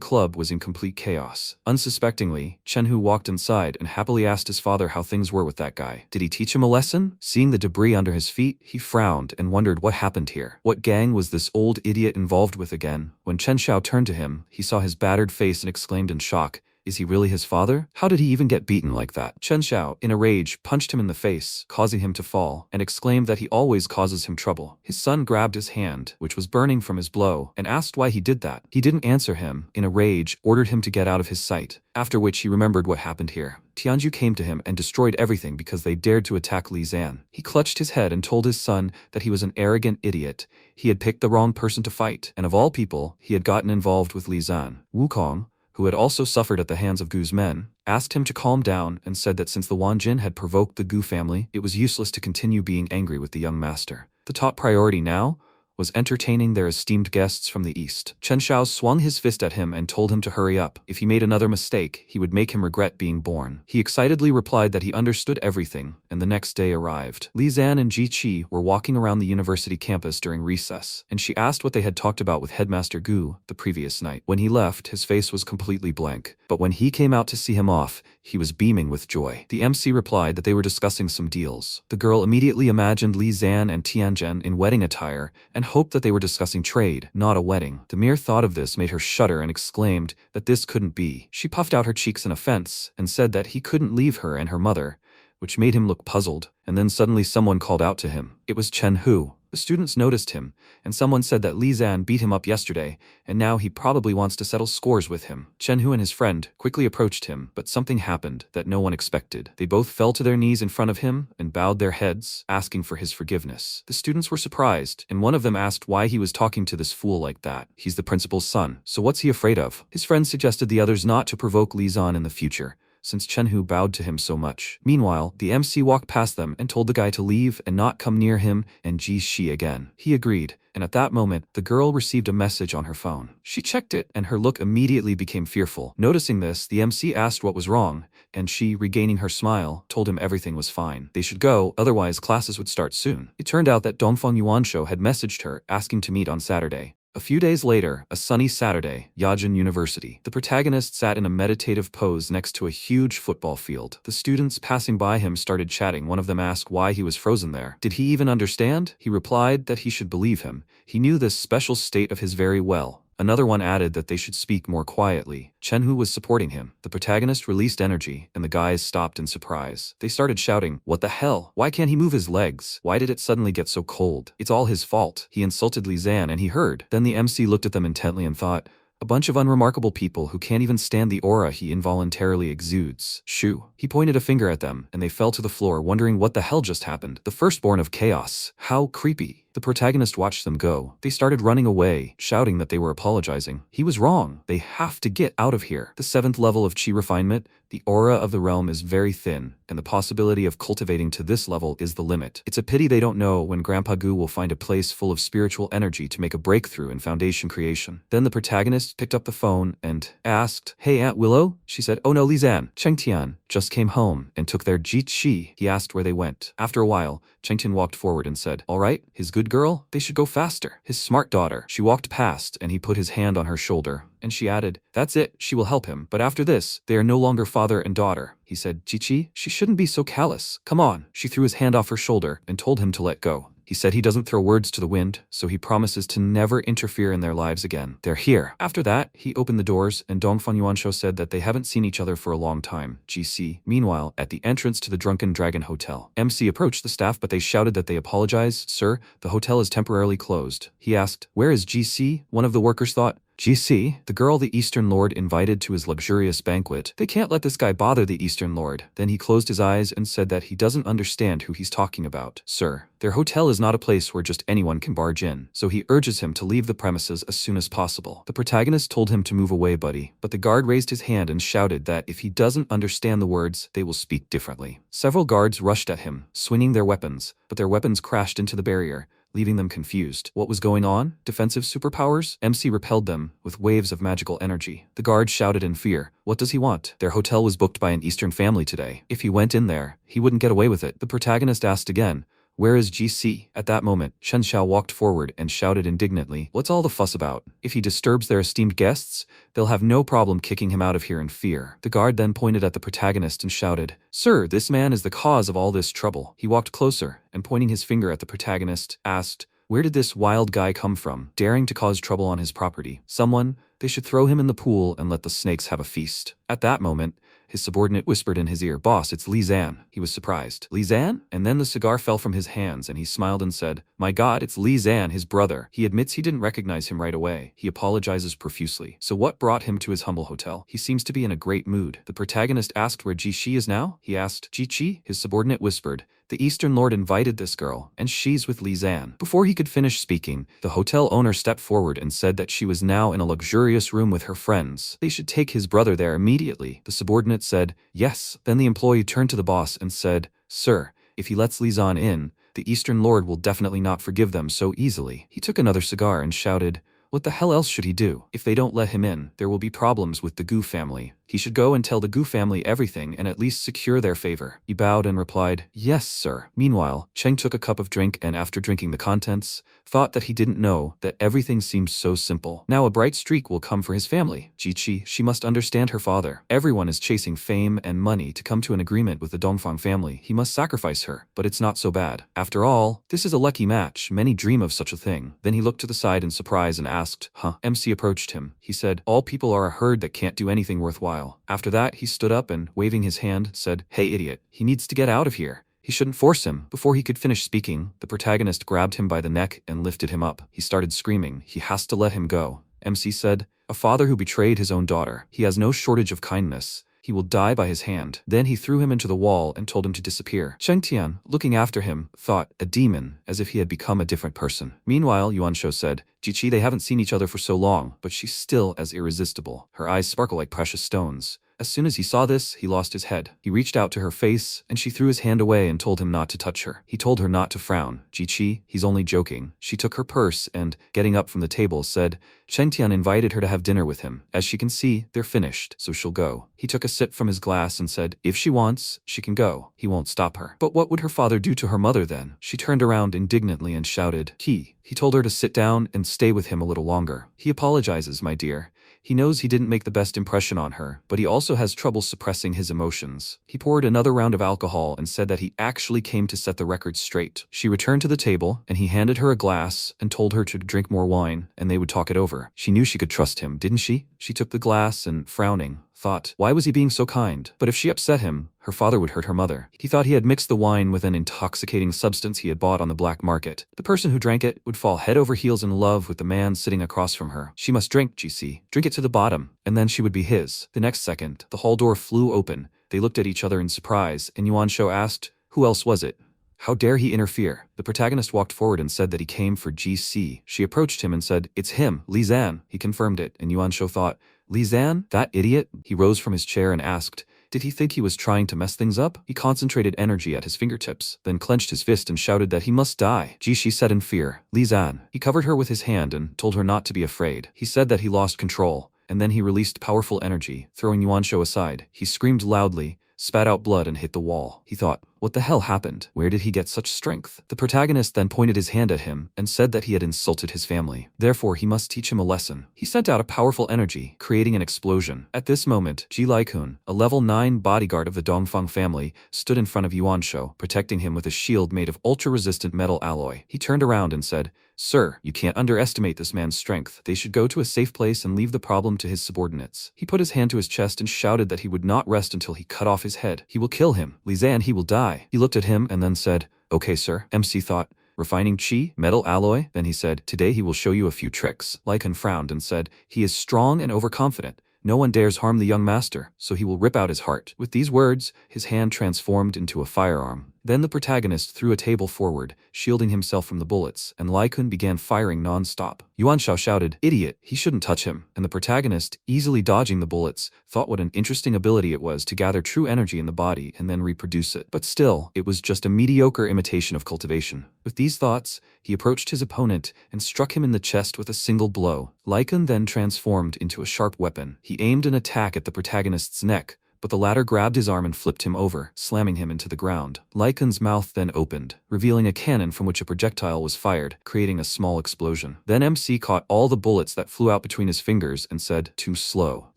club was in complete chaos. Unsuspectingly, Chen Hu walked inside and happily asked his father how things were with that guy. Did he teach him a lesson? Seeing the debris under his feet, he frowned and wondered what happened here. What gang was this old idiot involved with again? When Chen Xiao turned to him, he saw his battered face and exclaimed in shock, "Is he really his father? How did he even get beaten like that?" Chen Xiao, in a rage, punched him in the face, causing him to fall, and exclaimed that he always causes him trouble. His son grabbed his hand, which was burning from his blow, and asked why he did that. He didn't answer him, in a rage, ordered him to get out of his sight, after which he remembered what happened here. Tianju came to him and destroyed everything because they dared to attack Li Zan. He clutched his head and told his son that he was an arrogant idiot. He had picked the wrong person to fight, and of all people, he had gotten involved with Li Zan. Wukong, who had also suffered at the hands of Gu's men, asked him to calm down and said that since the Wanjin had provoked the Gu family, it was useless to continue being angry with the young master. The top priority now was entertaining their esteemed guests from the east. Chen Xiao swung his fist at him and told him to hurry up. If he made another mistake, he would make him regret being born. He excitedly replied that he understood everything, and the next day arrived. Li Zan and Ji Qi were walking around the university campus during recess, and she asked what they had talked about with Headmaster Gu the previous night. When he left, his face was completely blank, but when he came out to see him off, he was beaming with joy. The MC replied that they were discussing some deals. The girl immediately imagined Li Zan and Tianzhen in wedding attire and hoped that they were discussing trade, not a wedding. The mere thought of this made her shudder and exclaimed that this couldn't be. She puffed out her cheeks in offense and said that he couldn't leave her and her mother, which made him look puzzled, and then suddenly someone called out to him. It was Chen Hu. The students noticed him, and someone said that Li Zan beat him up yesterday, and now he probably wants to settle scores with him. Chen Hu and his friend quickly approached him, but something happened that no one expected. They both fell to their knees in front of him and bowed their heads, asking for his forgiveness. The students were surprised, and one of them asked why he was talking to this fool like that. He's the principal's son, so what's he afraid of? His friend suggested the others not to provoke Li Zan in the future, since Chen Hu bowed to him so much. Meanwhile, the MC walked past them and told the guy to leave and not come near him and Ji Shi again. He agreed, and at that moment, the girl received a message on her phone. She checked it, and her look immediately became fearful. Noticing this, the MC asked what was wrong, and she, regaining her smile, told him everything was fine. They should go, otherwise classes would start soon. It turned out that Dongfeng Yuanshou had messaged her, asking to meet on Saturday. A few days later, a sunny Saturday, Yajin University. The protagonist sat in a meditative pose next to a huge football field. The students passing by him started chatting. One of them asked why he was frozen there. Did he even understand? He replied that he should believe him. He knew this special state of his very well. Another one added that they should speak more quietly. Chen Hu was supporting him. The protagonist released energy, and the guys stopped in surprise. They started shouting, "What the hell? Why can't he move his legs? Why did it suddenly get so cold? It's all his fault." He insulted Li Zan and he heard. Then the MC looked at them intently and thought, a bunch of unremarkable people who can't even stand the aura he involuntarily exudes. Shoo. He pointed a finger at them, and they fell to the floor wondering what the hell just happened. The firstborn of chaos. How creepy. The protagonist watched them go. They started running away, shouting that they were apologizing. He was wrong. They have to get out of here. The 7th level of chi refinement, the aura of the realm is very thin, and the possibility of cultivating to this level is the limit. It's a pity they don't know when Grandpa Gu will find a place full of spiritual energy to make a breakthrough in foundation creation. Then the protagonist picked up the phone and asked, "Hey Aunt Willow?" She said, "Oh no, Lizanne. Chengtian just came home and took their Ji-Chi." He asked where they went. After a while, Chengtian walked forward and said, "All right, his good girl, they should go faster. His smart daughter." She walked past and he put his hand on her shoulder, and she added, "That's it, she will help him. But after this, they are no longer father and daughter." He said, "Chi-Chi, she shouldn't be so callous. Come on." She threw his hand off her shoulder and told him to let go. He said he doesn't throw words to the wind, so he promises to never interfere in their lives again. They're here. After that, he opened the doors, and Dongfang Yuansho said that they haven't seen each other for a long time. GC. Meanwhile, at the entrance to the Drunken Dragon Hotel, MC approached the staff, but they shouted that they apologize. "Sir, the hotel is temporarily closed." He asked, "Where is GC?" One of the workers thought, "GC, the girl the Eastern Lord invited to his luxurious banquet. They can't let this guy bother the Eastern Lord." Then he closed his eyes and said that he doesn't understand who he's talking about. "Sir, their hotel is not a place where just anyone can barge in." So he urges him to leave the premises as soon as possible. The protagonist told him to move away, buddy, but the guard raised his hand and shouted that if he doesn't understand the words, they will speak differently. Several guards rushed at him, swinging their weapons, but their weapons crashed into the barrier, leaving them confused. What was going on? Defensive superpowers? MC repelled them with waves of magical energy. The guard shouted in fear, "What does he want?" Their hotel was booked by an Eastern family today. If he went in there, he wouldn't get away with it. The protagonist asked again, "Where is GC?" At that moment, Chen Xiao walked forward and shouted indignantly, "What's all the fuss about? If he disturbs their esteemed guests, they'll have no problem kicking him out of here in fear." The guard then pointed at the protagonist and shouted, "Sir, this man is the cause of all this trouble." He walked closer and, pointing his finger at the protagonist, asked, "Where did this wild guy come from, daring to cause trouble on his property? Someone, they should throw him in the pool and let the snakes have a feast." At that moment, his subordinate whispered in his ear, "Boss, it's Lizanne." He was surprised. "Lizanne?" And then the cigar fell from his hands and he smiled and said, "My God, it's Lizanne, his brother." He admits he didn't recognize him right away. He apologizes profusely. So what brought him to his humble hotel? He seems to be in a great mood. The protagonist asked where Ji-Chi is now. He asked, "Ji-Chi?" His subordinate whispered, "The Eastern Lord invited this girl, and she's with Lizanne." Before he could finish speaking, the hotel owner stepped forward and said that she was now in a luxurious room with her friends. They should take his brother there immediately. The subordinate said, "Yes." Then the employee turned to the boss and said, "Sir, if he lets Lizanne in, the Eastern Lord will definitely not forgive them so easily." He took another cigar and shouted, "What the hell else should he do? If they don't let him in, there will be problems with the Gu family. He should go and tell the Gu family everything and at least secure their favor." He bowed and replied, "Yes, sir." Meanwhile, Cheng took a cup of drink and after drinking the contents, thought that he didn't know that everything seemed so simple. Now a bright streak will come for his family. Ji-Chi, she must understand her father. Everyone is chasing fame and money to come to an agreement with the Dongfang family. He must sacrifice her, but it's not so bad. After all, this is a lucky match. Many dream of such a thing. Then he looked to the side in surprise and asked, "Huh?" MC approached him. He said, "All people are a herd that can't do anything worthwhile." After that, he stood up and, waving his hand, said, "Hey idiot, he needs to get out of here. He shouldn't force him." Before he could finish speaking, the protagonist grabbed him by the neck and lifted him up. He started screaming. He has to let him go. MC said, "A father who betrayed his own daughter. He has no shortage of kindness. He will die by his hand." Then he threw him into the wall and told him to disappear. Cheng Tian, looking after him, thought, a demon, as if he had become a different person. Meanwhile, Yuansho said, "Ji-Chi, they haven't seen each other for so long, but she's still as irresistible. Her eyes sparkle like precious stones." As soon as he saw this, he lost his head. He reached out to her face, and she threw his hand away and told him not to touch her. He told her not to frown. Ji-Chi, he's only joking. She took her purse and, getting up from the table, said, Cheng Tian invited her to have dinner with him. As she can see, they're finished, so she'll go. He took a sip from his glass and said, if she wants, she can go. He won't stop her. But what would her father do to her mother then? She turned around indignantly and shouted, He told her to sit down and stay with him a little longer. He apologizes, my dear. He knows he didn't make the best impression on her, but he also has trouble suppressing his emotions. He poured another round of alcohol and said that he actually came to set the record straight. She returned to the table, and he handed her a glass and told her to drink more wine, and they would talk it over. She knew she could trust him, didn't she? She took the glass and, frowning, thought, why was he being so kind? But if she upset him, her father would hurt her mother. He thought he had mixed the wine with an intoxicating substance he had bought on the black market. The person who drank it would fall head over heels in love with the man sitting across from her. She must drink, GC. Drink it to the bottom, and then she would be his. The next second, the hall door flew open. They looked at each other in surprise, and Yuansho asked, who else was it? How dare he interfere? The protagonist walked forward and said that he came for GC. She approached him and said, "It's him, Li Zan." He confirmed it, and Yuan Shou thought, "Li Zan? That idiot?" He rose from his chair and asked, did he think he was trying to mess things up? He concentrated energy at his fingertips, then clenched his fist and shouted that he must die. She said in fear, "Li Zan." He covered her with his hand and told her not to be afraid. He said that he lost control, and then he released powerful energy, throwing Yuan Shou aside. He screamed loudly, spat out blood and hit the wall. He thought, what the hell happened? Where did he get such strength? The protagonist then pointed his hand at him and said that he had insulted his family. Therefore, he must teach him a lesson. He sent out a powerful energy, creating an explosion. At this moment, Ji Laikun, a level 9 bodyguard of the Dongfang family, stood in front of Yuan Shou, protecting him with a shield made of ultra-resistant metal alloy. He turned around and said, "Sir, you can't underestimate this man's strength. They should go to a safe place and leave the problem to his subordinates." He put his hand to his chest and shouted that he would not rest until he cut off his head. He will kill him. Li Zan, he will die. He looked at him and then said, "Okay, sir." MC thought, refining chi, metal alloy? Then he said, "Today he will show you a few tricks." Lycan frowned and said, "He is strong and overconfident. No one dares harm the young master, so he will rip out his heart." With these words, his hand transformed into a firearm. Then the protagonist threw a table forward, shielding himself from the bullets, and Lycan began firing non-stop. Yuan Shou shouted, "Idiot, he shouldn't touch him." And the protagonist, easily dodging the bullets, thought what an interesting ability it was to gather true energy in the body and then reproduce it. But still, it was just a mediocre imitation of cultivation. With these thoughts, he approached his opponent and struck him in the chest with a single blow. Lycan then transformed into a sharp weapon. He aimed an attack at the protagonist's neck, but the latter grabbed his arm and flipped him over, slamming him into the ground. Lycan's mouth then opened, revealing a cannon from which a projectile was fired, creating a small explosion. Then MC caught all the bullets that flew out between his fingers and said, "Too slow."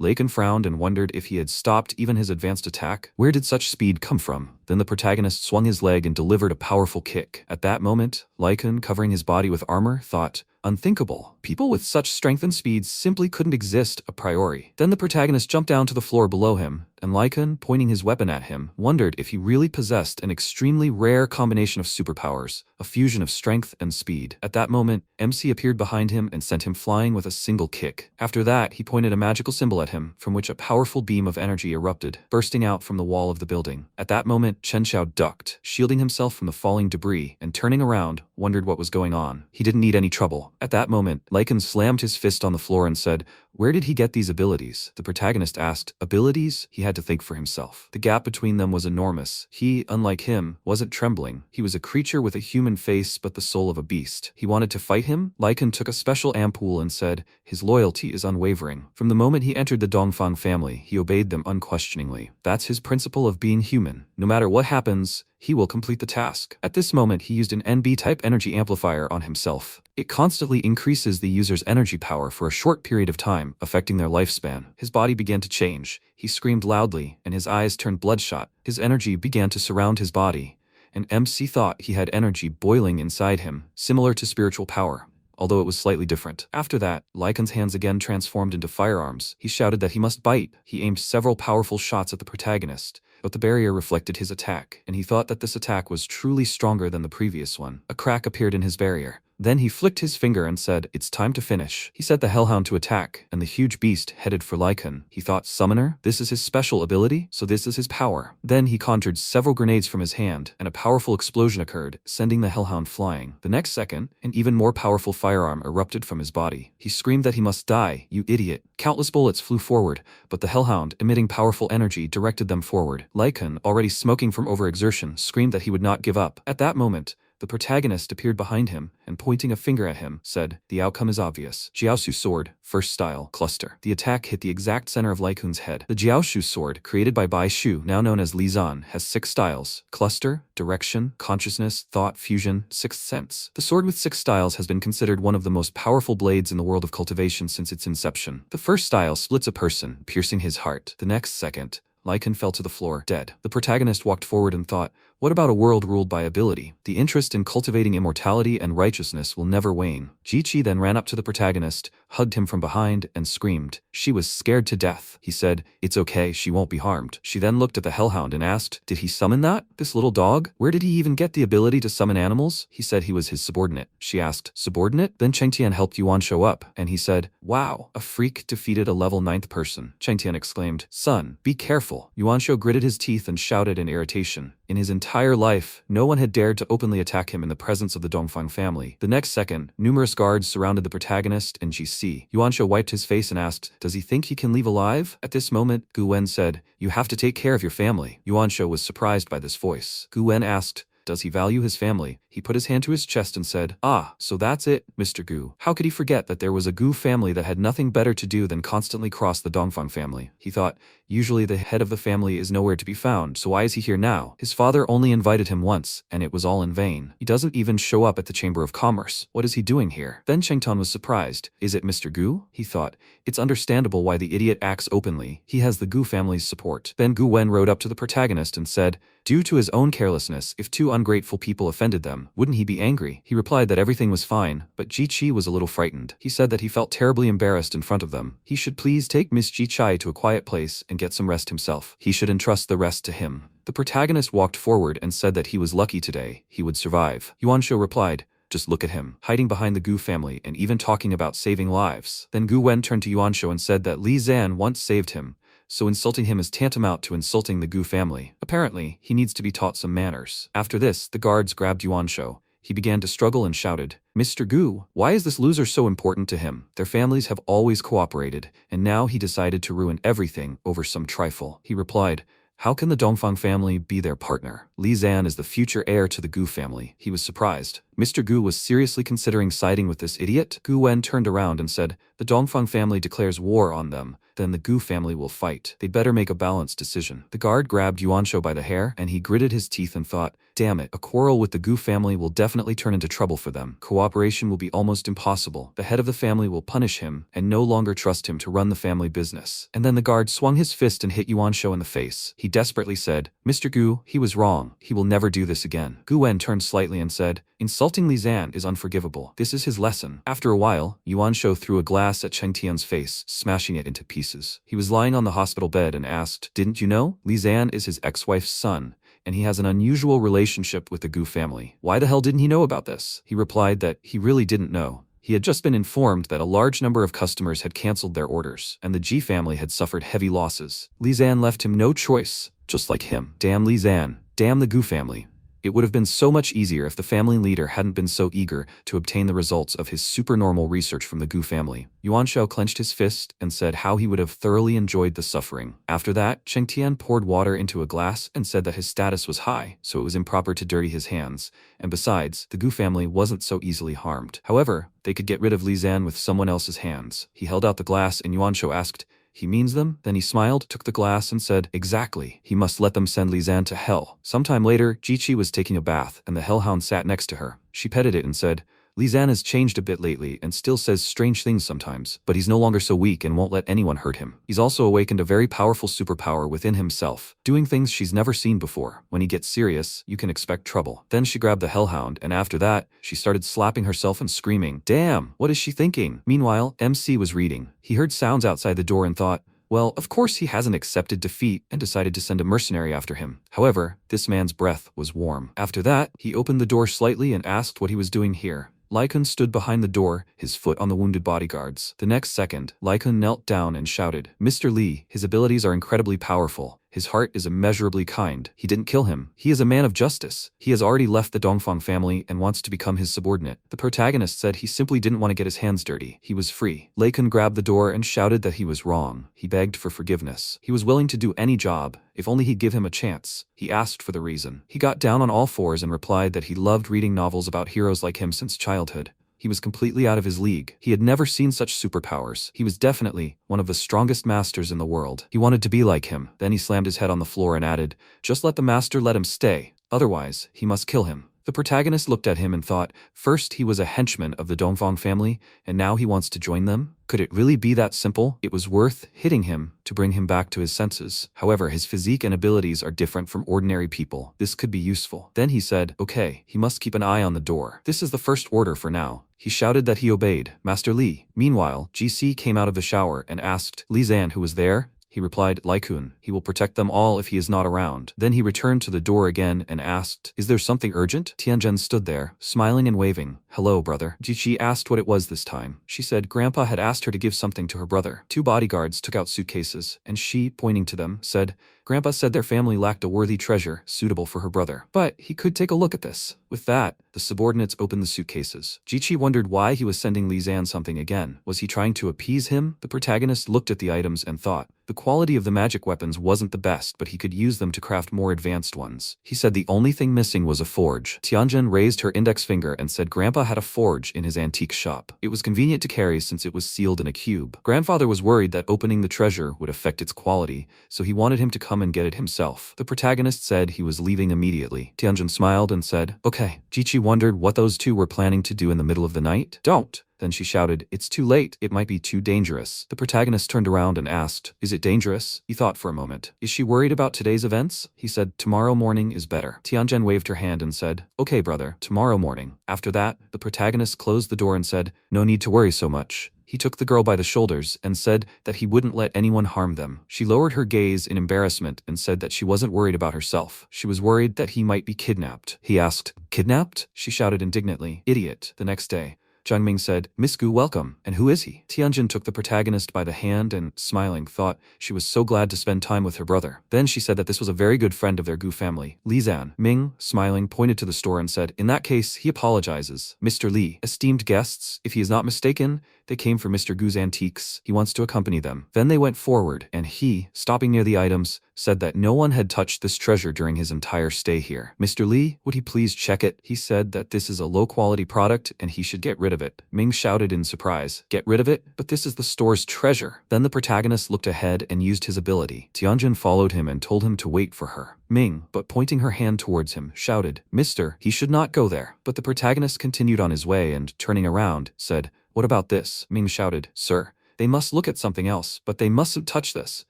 Lycan frowned and wondered if he had stopped even his advanced attack. Where did such speed come from? Then the protagonist swung his leg and delivered a powerful kick. At that moment, Lycan, covering his body with armor, thought, unthinkable. People with such strength and speed simply couldn't exist a priori. Then the protagonist jumped down to the floor below him, and Lycan, pointing his weapon at him, wondered if he really possessed an extremely rare combination of superpowers, a fusion of strength and speed. At that moment, MC appeared behind him and sent him flying with a single kick. After that, he pointed a magical symbol at him, from which a powerful beam of energy erupted, bursting out from the wall of the building. At that moment, Chen Xiao ducked, shielding himself from the falling debris, and turning around, wondered what was going on. He didn't need any trouble. At that moment, Lycan slammed his fist on the floor and said, "Where did he get these abilities?" The protagonist asked, "Abilities?" He had to think for himself. The gap between them was enormous. He, unlike him, wasn't trembling. He was a creature with a human face but the soul of a beast. He wanted to fight him? Lycan took a special ampoule and said, "His loyalty is unwavering." From the moment he entered the Dongfang family, he obeyed them unquestioningly. That's his principle of being human. No matter what happens, he will complete the task. At this moment, he used an NB-type energy amplifier on himself. It constantly increases the user's energy power for a short period of time, affecting their lifespan. His body began to change. He screamed loudly, and his eyes turned bloodshot. His energy began to surround his body, and MC thought he had energy boiling inside him, similar to spiritual power, although it was slightly different. After that, Lycan's hands again transformed into firearms. He shouted that he must bite. He aimed several powerful shots at the protagonist, but the barrier reflected his attack, and he thought that this attack was truly stronger than the previous one. A crack appeared in his barrier. Then he flicked his finger and said, "It's time to finish." He set the Hellhound to attack, and the huge beast headed for Lycan. He thought, Summoner? This is his special ability, so this is his power. Then he conjured several grenades from his hand, and a powerful explosion occurred, sending the Hellhound flying. The next second, an even more powerful firearm erupted from his body. He screamed that he must die, "You idiot." Countless bullets flew forward, but the Hellhound, emitting powerful energy, directed them forward. Lycan, already smoking from overexertion, screamed that he would not give up. At that moment, the protagonist appeared behind him and, pointing a finger at him, said, "The outcome is obvious. Jiaoshu sword, first style, cluster." The attack hit the exact center of Lycan's head. The Jiaoshu sword, created by Baishu, now known as Li Zan, has 6 styles: cluster, direction, consciousness, thought, fusion, sixth sense. The sword with 6 styles has been considered one of the most powerful blades in the world of cultivation since its inception. The first style splits a person, piercing his heart. The next second, Lycan fell to the floor, dead. The protagonist walked forward and thought, what about a world ruled by ability? The interest in cultivating immortality and righteousness will never wane. Ji then ran up to the protagonist, hugged him from behind, and screamed. She was scared to death. He said, "It's okay, she won't be harmed." She then looked at the Hellhound and asked, "Did he summon that? This little dog? Where did he even get the ability to summon animals?" He said he was his subordinate. She asked, "Subordinate?" Then Chengtian helped Yuan show up, and he said, "Wow, a freak defeated a level 9th person." Chengtian exclaimed, "Son, be careful." Yuan Shou gritted his teeth and shouted in irritation. In his entire entire life, no one had dared to openly attack him in the presence of the Dongfang family. The next second, numerous guards surrounded the protagonist and GC. Yuanshou wiped his face and asked, "Does he think he can leave alive?" At this moment, Gu Wen said, "You have to take care of your family." Yuanshou was surprised by this voice. Gu Wen asked, "Does he value his family?" He put his hand to his chest and said, "Ah, so that's it, Mr. Gu." How could he forget that there was a Gu family that had nothing better to do than constantly cross the Dongfang family? He thought, usually the head of the family is nowhere to be found, so why is he here now? His father only invited him once, and it was all in vain. He doesn't even show up at the Chamber of Commerce. What is he doing here? Then Chengtan was surprised. Is it Mr. Gu? He thought. It's understandable why the idiot acts openly. He has the Gu family's support. Then Gu Wen rode up to the protagonist and said, due to his own carelessness, if two ungrateful people offended them, wouldn't he be angry? He replied that everything was fine, but Ji Qi was a little frightened. He said that he felt terribly embarrassed in front of them. He should please take Miss Ji Chai to a quiet place and get some rest himself. He should entrust the rest to him. The protagonist walked forward and said that he was lucky today. He would survive. Yuanshou replied, just look at him, hiding behind the Gu family and even talking about saving lives. Then Gu Wen turned to Yuanshou and said that Li Zan once saved him, so insulting him is tantamount to insulting the Gu family. Apparently, he needs to be taught some manners. After this, the guards grabbed Yuanshou. He began to struggle and shouted, Mr. Gu, why is this loser so important to him? Their families have always cooperated, and now he decided to ruin everything over some trifle. He replied, how can the Dongfang family be their partner? Li Zan is the future heir to the Gu family. He was surprised. Mr. Gu was seriously considering siding with this idiot. Gu Wen turned around and said, the Dongfang family declares war on them, then the Gu family will fight. They'd better make a balanced decision. The guard grabbed Yuanshou by the hair, and he gritted his teeth and thought, damn it, a quarrel with the Gu family will definitely turn into trouble for them. Cooperation will be almost impossible. The head of the family will punish him and no longer trust him to run the family business. And then the guard swung his fist and hit Yuanshou in the face. He desperately said, Mr. Gu, he was wrong. He will never do this again. Gu Wen turned slightly and said, insulting Li Zan is unforgivable. This is his lesson. After a while, Yuanshou threw a glass at Cheng Tian's face, smashing it into pieces. He was lying on the hospital bed and asked, didn't you know? Li Zan is his ex-wife's son, and he has an unusual relationship with the Gu family. Why the hell didn't he know about this? He replied that he really didn't know. He had just been informed that a large number of customers had cancelled their orders, and the Ji family had suffered heavy losses. Li Zan left him no choice, just like him. Damn Li Zan. Damn the Gu family. It would have been so much easier if the family leader hadn't been so eager to obtain the results of his supernormal research from the Gu family. Yuanshou clenched his fist and said how he would have thoroughly enjoyed the suffering. After that, Cheng Tian poured water into a glass and said that his status was high, so it was improper to dirty his hands, and besides, the Gu family wasn't so easily harmed. However, they could get rid of Li Zan with someone else's hands. He held out the glass and Yuanshou asked, he means them? Then he smiled, took the glass and said, exactly, he must let them send Li Zan to hell. Sometime later, Ji Qi was taking a bath and the hellhound sat next to her. She petted it and said, Li Zan has changed a bit lately and still says strange things sometimes, but he's no longer so weak and won't let anyone hurt him. He's also awakened a very powerful superpower within himself, doing things she's never seen before. When he gets serious, you can expect trouble. Then she grabbed the hellhound, and after that, she started slapping herself and screaming, damn, what is she thinking? Meanwhile, MC was reading. He heard sounds outside the door and thought, well, of course he hasn't accepted defeat and decided to send a mercenary after him. However, this man's breath was warm. After that, he opened the door slightly and asked what he was doing here. Lycun stood behind the door, his foot on the wounded bodyguards. The next second, Lycun knelt down and shouted, Mr. Li, his abilities are incredibly powerful. His heart is immeasurably kind. He didn't kill him. He is a man of justice. He has already left the Dongfang family and wants to become his subordinate. The protagonist said he simply didn't want to get his hands dirty. He was free. Lycun grabbed the door and shouted that he was wrong. He begged for forgiveness. He was willing to do any job, if only he'd give him a chance. He asked for the reason. He got down on all fours and replied that he loved reading novels about heroes like him since childhood. He was completely out of his league. He had never seen such superpowers. He was definitely one of the strongest masters in the world. He wanted to be like him. Then he slammed his head on the floor and added, just let the master let him stay. Otherwise, he must kill him. The protagonist looked at him and thought, first he was a henchman of the Dongfang family, and now he wants to join them? Could it really be that simple? It was worth hitting him to bring him back to his senses. However, his physique and abilities are different from ordinary people. This could be useful. Then he said, okay, he must keep an eye on the door. This is the first order for now. He shouted that he obeyed. Master Li. Meanwhile, GC came out of the shower and asked Li Zan who was there. He replied, Lycoon. He will protect them all if he is not around. Then he returned to the door again and asked, is there something urgent? Tianjin stood there, smiling and waving. Hello, brother. Jiqi asked what it was this time. She said Grandpa had asked her to give something to her brother. 2 bodyguards took out suitcases, and she, pointing to them, said, Grandpa said their family lacked a worthy treasure suitable for her brother. But he could take a look at this. With that, the subordinates opened the suitcases. Jiqi wondered why he was sending Li Zan something again. Was he trying to appease him? The protagonist looked at the items and thought, the quality of the magic weapons wasn't the best, but he could use them to craft more advanced ones. He said the only thing missing was a forge. Tianjin raised her index finger and said Grandpa had a forge in his antique shop. It was convenient to carry since it was sealed in a cube. Grandfather was worried that opening the treasure would affect its quality, so he wanted him to come and get it himself. The protagonist said he was leaving immediately. Tianjin smiled and said, okay. Jiqi wondered what those 2 were planning to do in the middle of the night. Don't. Then she shouted, it's too late, it might be too dangerous. The protagonist turned around and asked, is it dangerous? He thought for a moment. Is she worried about today's events? He said, tomorrow morning is better. Tianjin waved her hand and said, okay brother, tomorrow morning. After that, the protagonist closed the door and said, no need to worry so much. He took the girl by the shoulders and said that he wouldn't let anyone harm them. She lowered her gaze in embarrassment and said that she wasn't worried about herself. She was worried that he might be kidnapped. He asked, kidnapped? She shouted indignantly, idiot. The next day, Zhang said, Miss Gu, welcome. And who is he? Tianjin took the protagonist by the hand and, smiling, thought she was so glad to spend time with her brother. Then she said that this was a very good friend of their Gu family, Li Zan. Ming, smiling, pointed to the store and said, in that case, he apologizes. Mr. Li, esteemed guests, if he is not mistaken, they came for Mr. Gu's antiques. He wants to accompany them. Then they went forward, and he, stopping near the items, said that no one had touched this treasure during his entire stay here. Mr. Li, would he please check it? He said that this is a low-quality product and he should get rid of it. Ming shouted in surprise, get rid of it? But this is the store's treasure. Then the protagonist looked ahead and used his ability. Tianjin followed him and told him to wait for her. Ming, but pointing her hand towards him, shouted, Mister, he should not go there. But the protagonist continued on his way and, turning around, said, what about this? Ming shouted, sir, they must look at something else, but they mustn't touch this.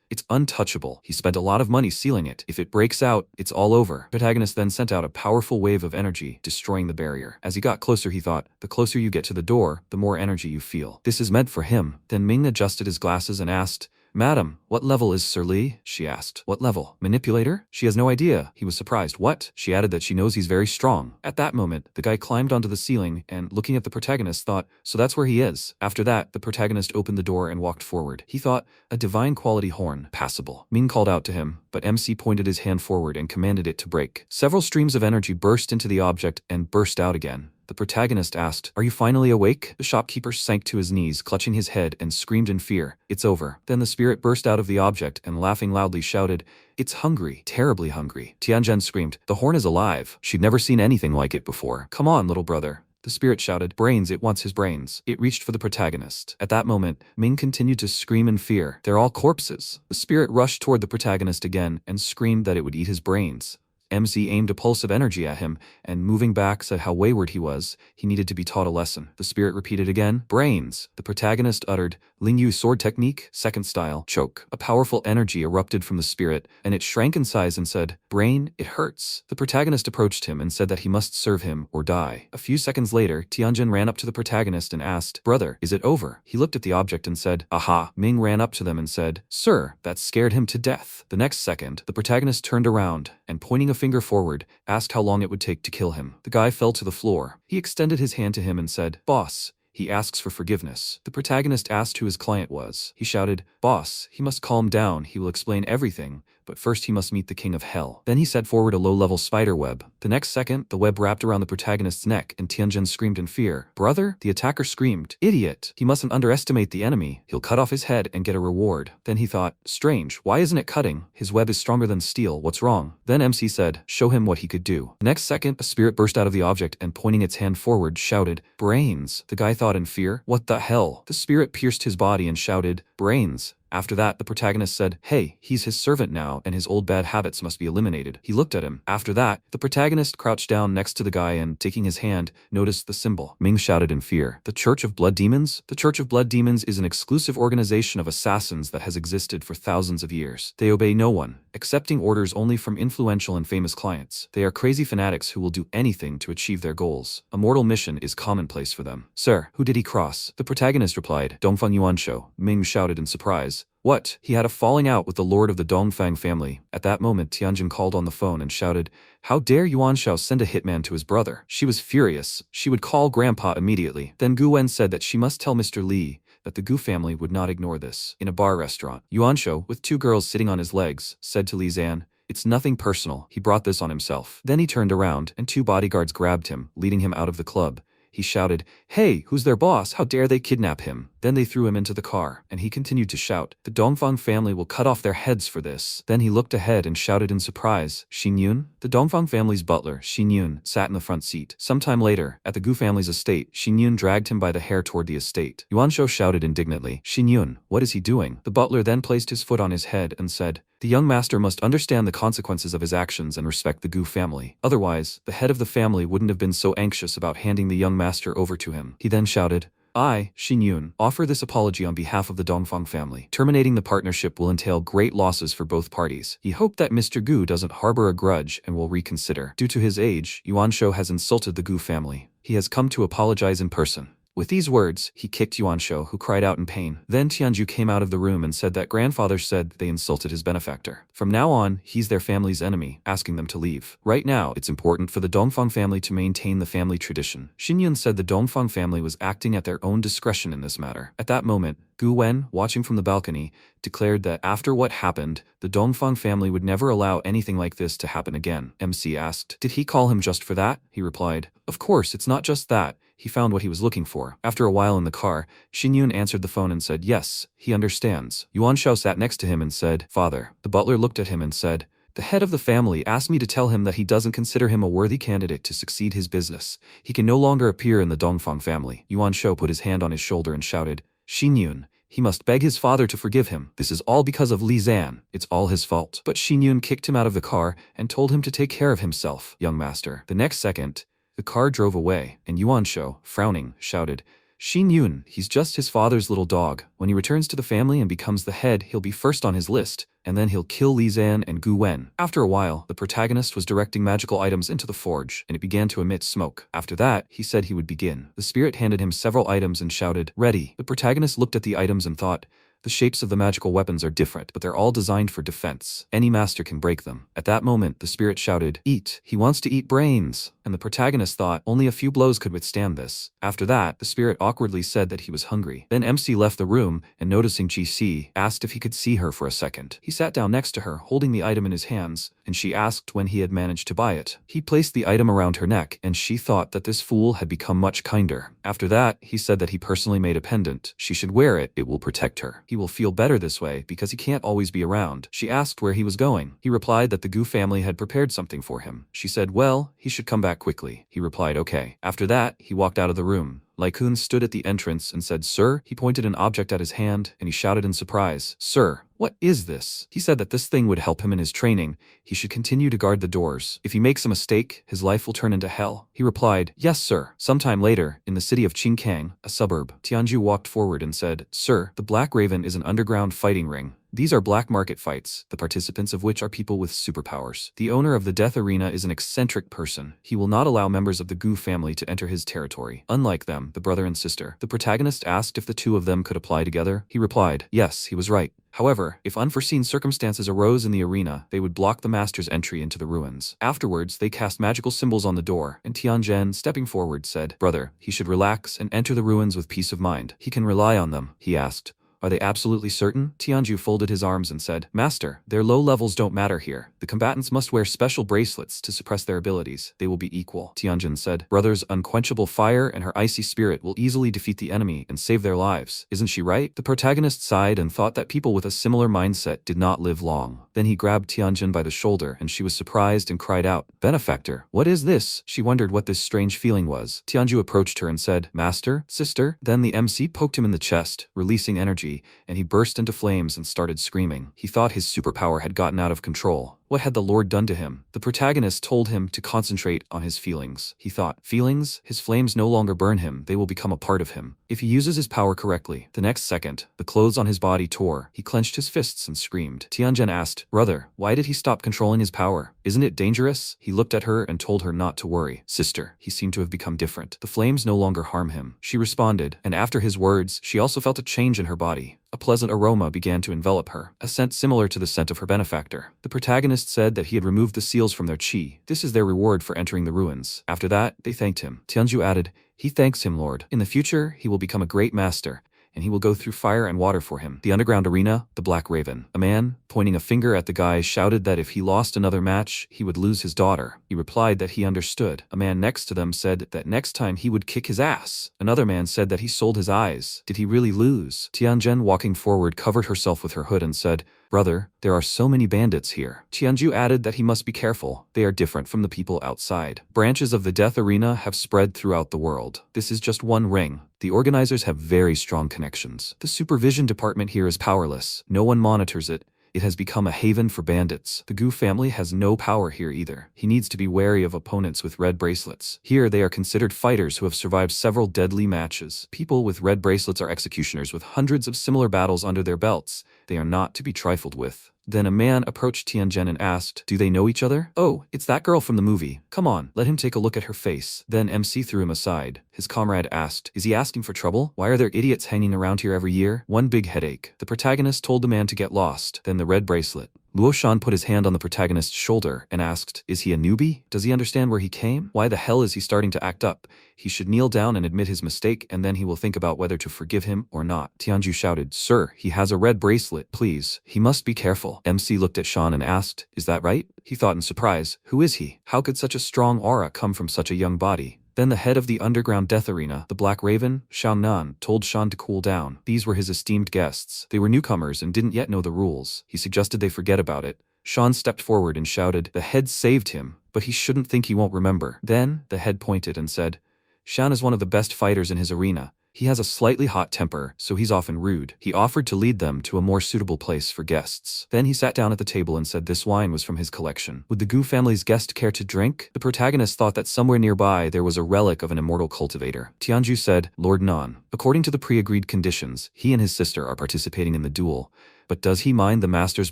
It's untouchable. He spent a lot of money sealing it. If it breaks out, it's all over. Protagonist then sent out a powerful wave of energy, destroying the barrier. As he got closer, he thought, the closer you get to the door, the more energy you feel. This is meant for him. Then Ming adjusted his glasses and asked, Madam, what level is Sir Li? She asked. What level? Manipulator? She has no idea. He was surprised. What? She added that she knows he's very strong. At that moment, the guy climbed onto the ceiling and, looking at the protagonist, thought, so that's where he is. After that, the protagonist opened the door and walked forward. He thought, a divine quality horn. Passable. Ming called out to him, but MC pointed his hand forward and commanded it to break. Several streams of energy burst into the object and burst out again. The protagonist asked, are you finally awake? The shopkeeper sank to his knees, clutching his head, and screamed in fear, it's over. Then the spirit burst out of the object and, laughing loudly, shouted, it's hungry, terribly hungry. Tianjin screamed, the horn is alive. She'd never seen anything like it before. Come on, little brother. The spirit shouted, brains, it wants his brains. It reached for the protagonist. At that moment, Ming continued to scream in fear. They're all corpses. The spirit rushed toward the protagonist again and screamed that it would eat his brains. MZ aimed a pulse of energy at him, and moving back said how wayward he was. He needed to be taught a lesson. The spirit repeated again, brains. The protagonist uttered, Ling Yu sword technique, second style, choke. A powerful energy erupted from the spirit, and it shrank in size and said, brain, it hurts. The protagonist approached him and said that he must serve him or die. A few seconds later, Tianjin ran up to the protagonist and asked, brother, is it over? He looked at the object and said, aha. Ming ran up to them and said, sir, that scared him to death. The next second, the protagonist turned around and, pointing a finger forward, asked how long it would take to kill him. The guy fell to the floor. He extended his hand to him and said, boss, he asks for forgiveness. The protagonist asked who his client was. He shouted, boss, he must calm down, he will explain everything, but first he must meet the king of hell. Then he set forward a low-level spider web. The next second, the web wrapped around the protagonist's neck and Tianjin screamed in fear. Brother? The attacker screamed, idiot, he mustn't underestimate the enemy. He'll cut off his head and get a reward. Then he thought, strange, why isn't it cutting? His web is stronger than steel, what's wrong? Then MC said, show him what he could do. The next second, a spirit burst out of the object and, pointing its hand forward, shouted, brains. The guy thought in fear, what the hell? The spirit pierced his body and shouted, brains. After that, the protagonist said, hey, he's his servant now and his old bad habits must be eliminated. He looked at him. After that, the protagonist crouched down next to the guy and, taking his hand, noticed the symbol. Ming shouted in fear, the Church of Blood Demons? The Church of Blood Demons is an exclusive organization of assassins that has existed for thousands of years. They obey no one, accepting orders only from influential and famous clients. They are crazy fanatics who will do anything to achieve their goals. A mortal mission is commonplace for them. Sir, who did he cross? The protagonist replied, Dongfeng Yuansho. Ming shouted in surprise, What? He had a falling out with the lord of the Dongfang family. At that moment Tianjin called on the phone and shouted, "How dare Yuanshao send a hitman to his brother?" She was furious. She would call Grandpa immediately. Then Gu Wen said that she must tell Mr. Li that the Gu family would not ignore this. In a bar restaurant, Yuanshao, with two girls sitting on his legs, said to Li Zan, "It's nothing personal. He brought this on himself." Then he turned around, and two bodyguards grabbed him, leading him out of the club. He shouted, "Hey, who's their boss? How dare they kidnap him?" Then they threw him into the car, and he continued to shout, "The Dongfang family will cut off their heads for this." Then he looked ahead and shouted in surprise, "Xin Yun?" The Dongfang family's butler, Xin Yun, sat in the front seat. Sometime later, at the Gu family's estate, Xin Yun dragged him by the hair toward the estate. Yuanshao shouted indignantly, "Xin Yun, what is he doing?" The butler then placed his foot on his head and said, "The young master must understand the consequences of his actions and respect the Gu family. Otherwise, the head of the family wouldn't have been so anxious about handing the young master over to him." He then shouted, "I, Xin Yun, offer this apology on behalf of the Dongfang family. Terminating the partnership will entail great losses for both parties." He hoped that Mr. Gu doesn't harbor a grudge and will reconsider. Due to his age, Yuanshao has insulted the Gu family. He has come to apologize in person. With these words, he kicked Yuanshao, who cried out in pain. Then Tianju came out of the room and said that grandfather said they insulted his benefactor. From now on, he's their family's enemy, asking them to leave. Right now, it's important for the Dongfang family to maintain the family tradition. Xinyun said the Dongfang family was acting at their own discretion in this matter. At that moment, Gu Wen, watching from the balcony, declared that after what happened, the Dongfang family would never allow anything like this to happen again. MC asked, "Did he call him just for that?" He replied, "Of course, it's not just that. He found what he was looking for." After a while in the car, Xinyun answered the phone and said, "Yes, he understands." Yuanshao sat next to him and said, "Father." The butler looked at him and said, "The head of the family asked me to tell him that he doesn't consider him a worthy candidate to succeed his business. He can no longer appear in the Dongfang family." Yuanshao put his hand on his shoulder and shouted, "Xinyun, he must beg his father to forgive him. This is all because of Li Zan. It's all his fault." But Xinyun kicked him out of the car and told him to take care of himself, young master. The next second, the car drove away, and Yuanshao, frowning, shouted, "Xin Yun, he's just his father's little dog. When he returns to the family and becomes the head, he'll be first on his list, and then he'll kill Li Zan and Gu Wen." After a while, the protagonist was directing magical items into the forge, and it began to emit smoke. After that, he said he would begin. The spirit handed him several items and shouted, "Ready." The protagonist looked at the items and thought, the shapes of the magical weapons are different, but they're all designed for defense. Any master can break them. At that moment, the spirit shouted, "Eat. He wants to eat brains." And the protagonist thought only a few blows could withstand this. After that, the spirit awkwardly said that he was hungry. Then MC left the room, and noticing GC, asked if he could see her for a second. He sat down next to her, holding the item in his hands, and she asked when he had managed to buy it. He placed the item around her neck, and she thought that this fool had become much kinder. After that, he said that he personally made a pendant. She should wear it, it will protect her. He will feel better this way because he can't always be around. She asked where he was going. He replied that the Gu family had prepared something for him. She said, well, he should come back quickly. He replied, okay. After that, he walked out of the room. Lycoon stood at the entrance and said, "Sir." He pointed an object at his hand, and he shouted in surprise, "Sir, what is this?" He said that this thing would help him in his training. He should continue to guard the doors. If he makes a mistake, his life will turn into hell. He replied, "Yes, sir." Sometime later, in the city of Qingkang, a suburb, Tianju walked forward and said, "Sir, the Black Raven is an underground fighting ring. These are black market fights, the participants of which are people with superpowers. The owner of the Death Arena is an eccentric person. He will not allow members of the Gu family to enter his territory. Unlike them, the brother and sister." The protagonist asked if the two of them could apply together. He replied, yes, he was right. However, if unforeseen circumstances arose in the arena, they would block the master's entry into the ruins. Afterwards, they cast magical symbols on the door, and Tianzhen, stepping forward, said, "Brother, he should relax and enter the ruins with peace of mind. He can rely on them." He asked, "Are they absolutely certain?" Tianju folded his arms and said, "Master, their low levels don't matter here. The combatants must wear special bracelets to suppress their abilities. They will be equal." Tianjin said, "Brother's unquenchable fire and her icy spirit will easily defeat the enemy and save their lives. Isn't she right?" The protagonist sighed and thought that people with a similar mindset did not live long. Then he grabbed Tianjin by the shoulder, and she was surprised and cried out, "Benefactor, what is this?" She wondered what this strange feeling was. Tianju approached her and said, "Master? Sister?" Then the MC poked him in the chest, releasing energy, and he burst into flames and started screaming. He thought his superpower had gotten out of control. What had the Lord done to him? The protagonist told him to concentrate on his feelings. He thought, feelings? His flames no longer burn him, they will become a part of him. If he uses his power correctly. The next second, the clothes on his body tore. He clenched his fists and screamed. Tianjin asked, "Brother, why did he stop controlling his power? Isn't it dangerous?" He looked at her and told her not to worry. "Sister, he seemed to have become different. The flames no longer harm him." She responded, and after his words, she also felt a change in her body. A pleasant aroma began to envelop her, a scent similar to the scent of her benefactor. The protagonist said that he had removed the seals from their chi. This is their reward for entering the ruins. After that, they thanked him. Tianju added, "He thanks him, Lord. In the future, he will become a great master, and he will go through fire and water for him." The underground arena, the Black Raven. A man, pointing a finger at the guy, shouted that if he lost another match, he would lose his daughter. He replied that he understood. A man next to them said that next time he would kick his ass. Another man said that he sold his eyes. Did he really lose? Tianjin, walking forward, covered herself with her hood and said, "Brother, there are so many bandits here." Tianju added that he must be careful. They are different from the people outside. Branches of the death arena have spread throughout the world. This is just one ring. The organizers have very strong connections. The supervision department here is powerless. No one monitors it. It has become a haven for bandits. The Gu family has no power here either. He needs to be wary of opponents with red bracelets. Here they are considered fighters who have survived several deadly matches. People with red bracelets are executioners with hundreds of similar battles under their belts. They are not to be trifled with. Then a man approached Tianjin and asked, "Do they know each other?" "Oh, it's that girl from the movie. Come on, let him take a look at her face." Then MC threw him aside. His comrade asked, "Is he asking for trouble? Why are there idiots hanging around here every year?" "One big headache." The protagonist told the man to get lost. Then the red bracelet. Luo Shan put his hand on the protagonist's shoulder and asked, "Is he a newbie? Does he understand where he came? Why the hell is he starting to act up? He should kneel down and admit his mistake, and then he will think about whether to forgive him or not." Tianju shouted, "Sir, he has a red bracelet. Please, he must be careful." MC looked at Shan and asked, "Is that right?" He thought in surprise, "Who is he? How could such a strong aura come from such a young body?" Then the head of the underground death arena, the Black Raven, Xiangnan, told Shan to cool down. These were his esteemed guests. They were newcomers and didn't yet know the rules. He suggested they forget about it. Shan stepped forward and shouted, "The head saved him, but he shouldn't think he won't remember." Then, the head pointed and said, "Shan is one of the best fighters in his arena. He has a slightly hot temper, so he's often rude." He offered to lead them to a more suitable place for guests. Then he sat down at the table and said this wine was from his collection. Would the Gu family's guest care to drink? The protagonist thought that somewhere nearby there was a relic of an immortal cultivator. Tianju said, "Lord Nan, according to the pre-agreed conditions, he and his sister are participating in the duel. But does he mind the master's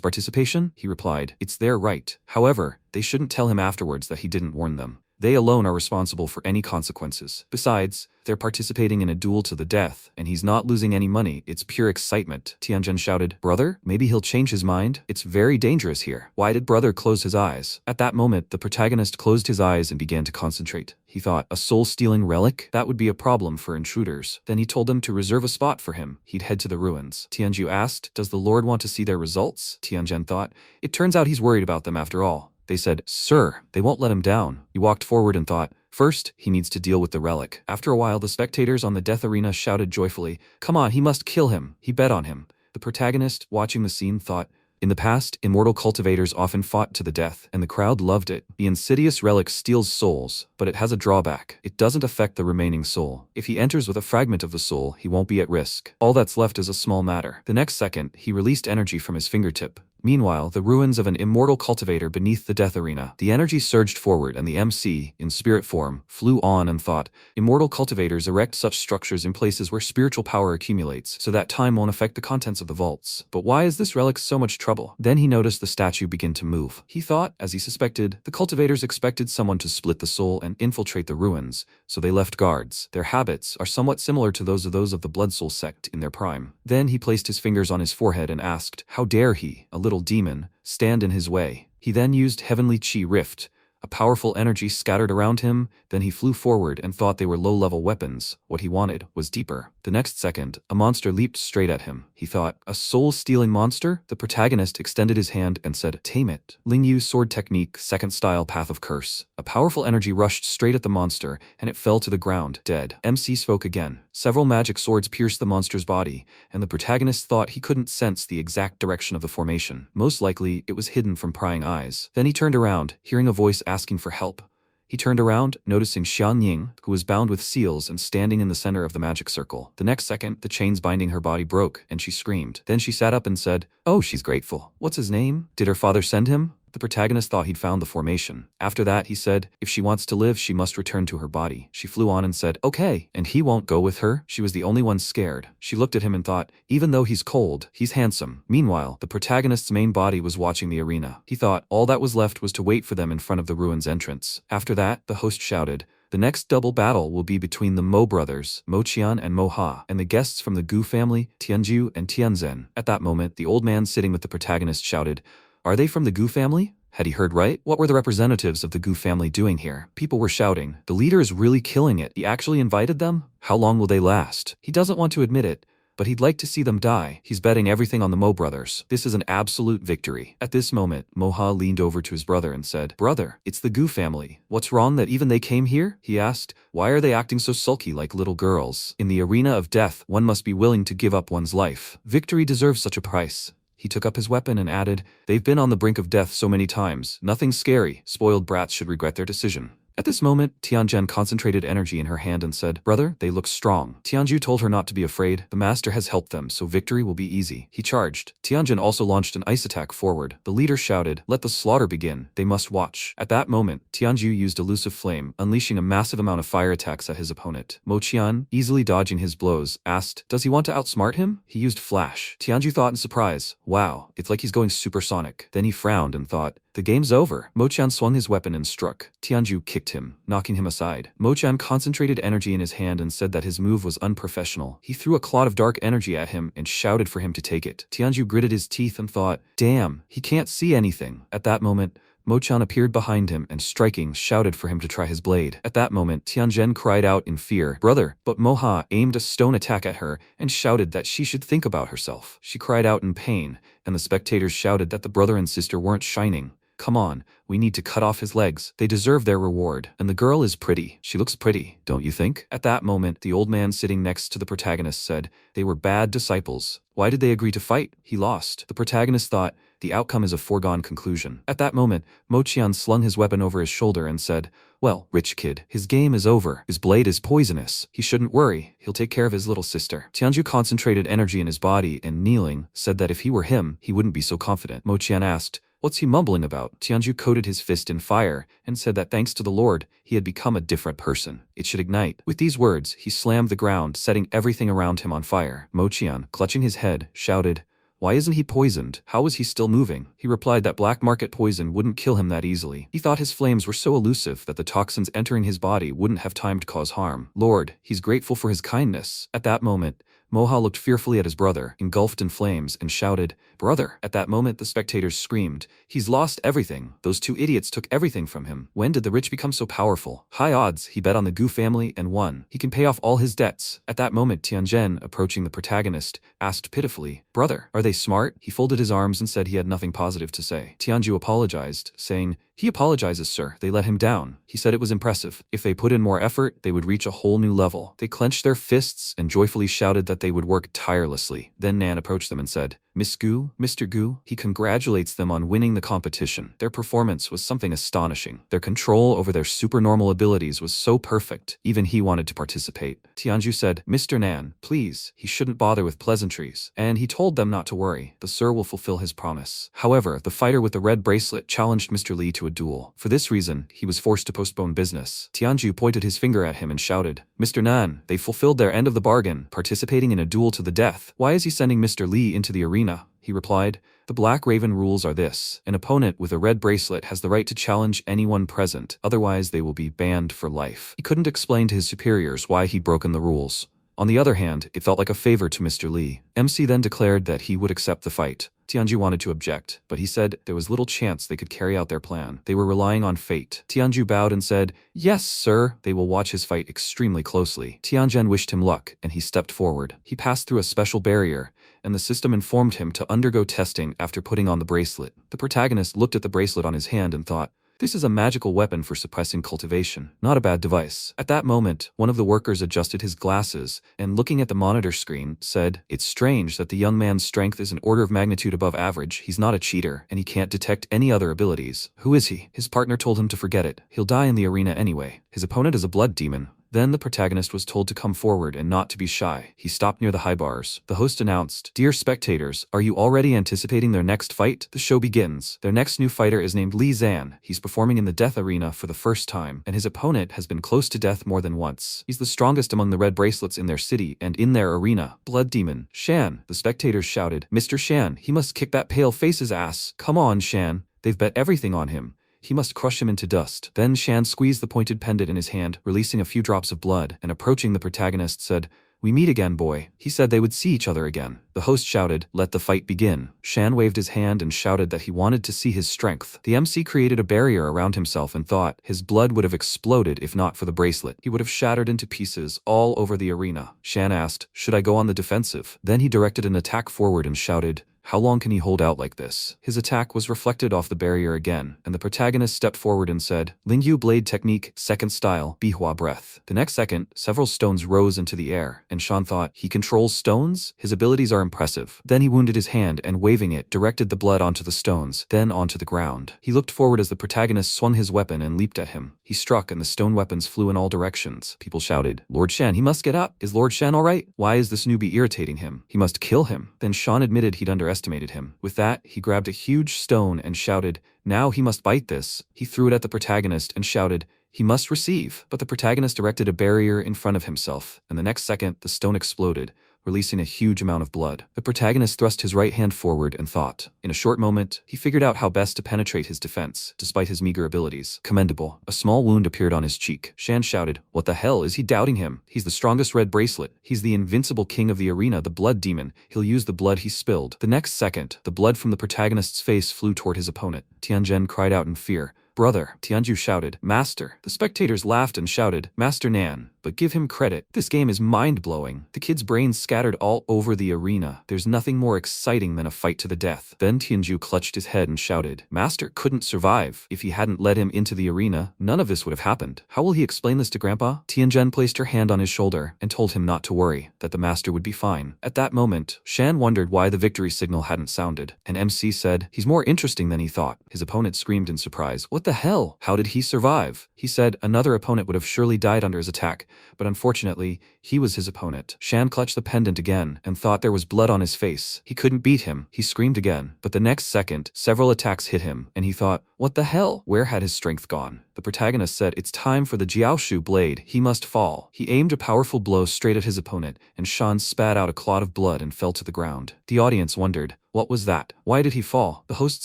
participation?" He replied, "It's their right. However, they shouldn't tell him afterwards that he didn't warn them. They alone are responsible for any consequences. Besides, they're participating in a duel to the death, and he's not losing any money. It's pure excitement." Tianjin shouted, "Brother, maybe he'll change his mind? It's very dangerous here." Why did brother close his eyes? At that moment, the protagonist closed his eyes and began to concentrate. He thought, a soul-stealing relic? That would be a problem for intruders. Then he told them to reserve a spot for him. He'd head to the ruins. Tianju asked, "Does the Lord want to see their results?" Tianjin thought, "It turns out he's worried about them after all." They said, "Sir, they won't let him down." He walked forward and thought, first, he needs to deal with the relic. After a while, the spectators on the death arena shouted joyfully, "Come on, he must kill him. He bet on him." The protagonist, watching the scene, thought, in the past, immortal cultivators often fought to the death, and the crowd loved it. The insidious relic steals souls, but it has a drawback. It doesn't affect the remaining soul. If he enters with a fragment of the soul, he won't be at risk. All that's left is a small matter. The next second, he released energy from his fingertip. Meanwhile, the ruins of an immortal cultivator beneath the death arena. The energy surged forward and the MC, in spirit form, flew on and thought, immortal cultivators erect such structures in places where spiritual power accumulates, so that time won't affect the contents of the vaults. But why is this relic so much trouble? Then he noticed the statue begin to move. He thought, as he suspected, the cultivators expected someone to split the soul and infiltrate the ruins, so they left guards. Their habits are somewhat similar to those of the Blood Soul sect in their prime. Then he placed his fingers on his forehead and asked, how dare he, a little demon, stand in his way? He then used Heavenly Chi Rift. A powerful energy scattered around him, then he flew forward and thought they were low-level weapons. What he wanted was deeper. The next second, a monster leaped straight at him. He thought, a soul-stealing monster? The protagonist extended his hand and said, tame it. Ling Yu's sword technique, second style Path of Curse. A powerful energy rushed straight at the monster, and it fell to the ground, dead. MC spoke again. Several magic swords pierced the monster's body, and the protagonist thought he couldn't sense the exact direction of the formation. Most likely, it was hidden from prying eyes. Then he turned around, hearing a voice asking for help. He turned around, noticing Xian Ying, who was bound with seals and standing in the center of the magic circle. The next second, the chains binding her body broke, and she screamed. Then she sat up and said, oh, she's grateful. What's his name? Did her father send him? The protagonist thought he'd found the formation. After that, he said, if she wants to live, she must return to her body. She flew on and said, okay, and he won't go with her? She was the only one scared. She looked at him and thought, even though he's cold, he's handsome. Meanwhile, the protagonist's main body was watching the arena. He thought all that was left was to wait for them in front of the ruins entrance. After that, the host shouted, The next double battle will be between the Mo brothers, Moqian and Moha, and the guests from the Gu family, Tianju and Tianzhen. At that moment, the old man sitting with the protagonist shouted, "Are they from the Gu family?" Had he heard right? What were the representatives of the Gu family doing here? People were shouting, "The leader is really killing it. He actually invited them? How long will they last?" He doesn't want to admit it, but he'd like to see them die. He's betting everything on the Mo brothers. This is an absolute victory. At this moment, Moha leaned over to his brother and said, "Brother, it's the Gu family. What's wrong that even they came here?" He asked. "Why are they acting so sulky like little girls? In the arena of death, one must be willing to give up one's life. Victory deserves such a price." He took up his weapon and added, "They've been on the brink of death so many times. Nothing scary. Spoiled brats should regret their decision." At this moment, Tianzhen concentrated energy in her hand and said, "Brother, they look strong." Tianju told her not to be afraid. The master has helped them, so victory will be easy. He charged. Tianzhen also launched an ice attack forward. The leader shouted, "Let the slaughter begin. They must watch." At that moment, Tianju used elusive flame, unleashing a massive amount of fire attacks at his opponent. Moqian, easily dodging his blows, asked, "Does he want to outsmart him?" He used flash. Tianju thought in surprise, "Wow, it's like he's going supersonic." Then he frowned and thought, "The game's over." Moqian swung his weapon and struck. Tianju kicked him, knocking him aside. Moqian concentrated energy in his hand and said that his move was unprofessional. He threw a cloud of dark energy at him and shouted for him to take it. Tianju gritted his teeth and thought, "Damn, he can't see anything." At that moment, Moqian appeared behind him and striking, shouted for him to try his blade. At that moment, Tianzhen cried out in fear, "Brother!" But Moha aimed a stone attack at her and shouted that she should think about herself. She cried out in pain, and the spectators shouted that the brother and sister weren't shining. "Come on, we need to cut off his legs. They deserve their reward. And the girl is pretty. She looks pretty, don't you think?" At that moment, the old man sitting next to the protagonist said, "They were bad disciples. Why did they agree to fight? He lost." The protagonist thought, "The outcome is a foregone conclusion." At that moment, Moqian slung his weapon over his shoulder and said, "Well, rich kid, his game is over. His blade is poisonous. He shouldn't worry. He'll take care of his little sister." Tianju concentrated energy in his body and, kneeling, said that if he were him, he wouldn't be so confident. Moqian asked, "What's he mumbling about?" Tianju coated his fist in fire and said that thanks to the Lord, he had become a different person. It should ignite. With these words, he slammed the ground, setting everything around him on fire. Moqian, clutching his head, shouted, "Why isn't he poisoned? How is he still moving?" He replied that black market poison wouldn't kill him that easily. He thought his flames were so elusive that the toxins entering his body wouldn't have time to cause harm. Lord, he's grateful for his kindness. At that moment, Moha looked fearfully at his brother, engulfed in flames, and shouted, "Brother!" At that moment, the spectators screamed, "He's lost everything. Those two idiots took everything from him. When did the rich become so powerful?" High odds, he bet on the Gu family and won. He can pay off all his debts. At that moment, Tianzhen, approaching the protagonist, asked pitifully, "Brother, are they smart?" He folded his arms and said he had nothing positive to say. Tianju apologized, saying, "He apologizes, sir. They let him down." He said it was impressive. If they put in more effort, they would reach a whole new level. They clenched their fists and joyfully shouted that they would work tirelessly. Then Nan approached them and said, "Miss Gu, Mr. Gu." He congratulates them on winning the competition. Their performance was something astonishing. Their control over their supernormal abilities was so perfect, even he wanted to participate. Tianju said, "Mr. Nan, please, he shouldn't bother with pleasantries." And he told them not to worry. The sir will fulfill his promise. However, the fighter with the red bracelet challenged Mr. Li to a duel. For this reason, he was forced to postpone business. Tianju pointed his finger at him and shouted, "Mr. Nan, they fulfilled their end of the bargain, participating in a duel to the death. Why is he sending Mr. Li into the arena?" He replied, "The Black Raven rules are this. An opponent with a red bracelet has the right to challenge anyone present, otherwise they will be banned for life." He couldn't explain to his superiors why he'd broken the rules. On the other hand, it felt like a favor to Mr. Li. MC then declared that he would accept the fight. Tianju wanted to object, but he said there was little chance they could carry out their plan. They were relying on fate. Tianju bowed and said, "Yes, sir. They will watch his fight extremely closely." Tianzhen wished him luck, and he stepped forward. He passed through a special barrier, and the system informed him to undergo testing after putting on the bracelet. The protagonist looked at the bracelet on his hand and thought, "This is a magical weapon for suppressing cultivation. Not a bad device." At that moment, one of the workers adjusted his glasses and, looking at the monitor screen, said, "It's strange that the young man's strength is an order of magnitude above average. He's not a cheater, and he can't detect any other abilities. Who is he?" His partner told him to forget it. He'll die in the arena anyway. His opponent is a blood demon. Then the protagonist was told to come forward and not to be shy. He stopped near the high bars. The host announced, "Dear spectators, are you already anticipating their next fight? The show begins. Their next new fighter is named Li Zan. He's performing in the death arena for the first time, and his opponent has been close to death more than once. He's the strongest among the red bracelets in their city and in their arena. Blood demon, Shan." The spectators shouted, "Mr. Shan, he must kick that pale face's ass. Come on, Shan. They've bet everything on him. he must crush him into dust. Then Shan squeezed the pointed pendant in his hand, releasing a few drops of blood, and approaching the protagonist said, "We meet again, boy." He said they would see each other again. The host shouted, "Let the fight begin." Shan waved his hand and shouted that he wanted to see his strength. The MC created a barrier around himself and thought his blood would have exploded if not for the bracelet. He would have shattered into pieces all over the arena. Shan asked, "Should I go on the defensive?" Then he directed an attack forward and shouted, "How long can he hold out like this?" His attack was reflected off the barrier again, and the protagonist stepped forward and said, "Lingyu blade technique, second style, Bihua breath." The next second, several stones rose into the air, and Shan thought, he controls stones? His abilities are impressive. Then he wounded his hand and waving it, directed the blood onto the stones, then onto the ground. He looked forward as the protagonist swung his weapon and leaped at him. He struck and the stone weapons flew in all directions. People shouted, "Lord Shan, he must get up. Is Lord Shan alright? Why is this newbie irritating him? He must kill him." Then Shan admitted he'd underestimated him. With that, he grabbed a huge stone and shouted, "Now he must bite this." He threw it at the protagonist and shouted, "He must receive." But the protagonist erected a barrier in front of himself, and the next second, the stone exploded, releasing a huge amount of blood. The protagonist thrust his right hand forward and thought. In a short moment, he figured out how best to penetrate his defense, despite his meager abilities. Commendable. A small wound appeared on his cheek. Shan shouted, "What the hell is he doubting him? He's the strongest red bracelet. He's the invincible king of the arena, the blood demon. He'll use the blood he spilled." The next second, the blood from the protagonist's face flew toward his opponent. Tianjin cried out in fear, "Brother!" Tianju shouted, "Master!" The spectators laughed and shouted, "Master Nan!" But give him credit. This game is mind-blowing. The kid's brains scattered all over the arena. There's nothing more exciting than a fight to the death. Then Tianju clutched his head and shouted, "Master couldn't survive. If he hadn't led him into the arena, none of this would have happened. How will he explain this to Grandpa?" Tianjin placed her hand on his shoulder and told him not to worry, that the master would be fine. At that moment, Shan wondered why the victory signal hadn't sounded. An MC said, "He's more interesting than he thought." His opponent screamed in surprise, "What the hell? How did he survive?" He said another opponent would have surely died under his attack, but unfortunately, he was his opponent. Shan clutched the pendant again and thought there was blood on his face. He couldn't beat him. He screamed again, but the next second, several attacks hit him, and he thought, what the hell? Where had his strength gone? The protagonist said, "It's time for the Jiaoshu blade. He must fall." He aimed a powerful blow straight at his opponent, and Shan spat out a clot of blood and fell to the ground. The audience wondered, what was that? Why did he fall? The host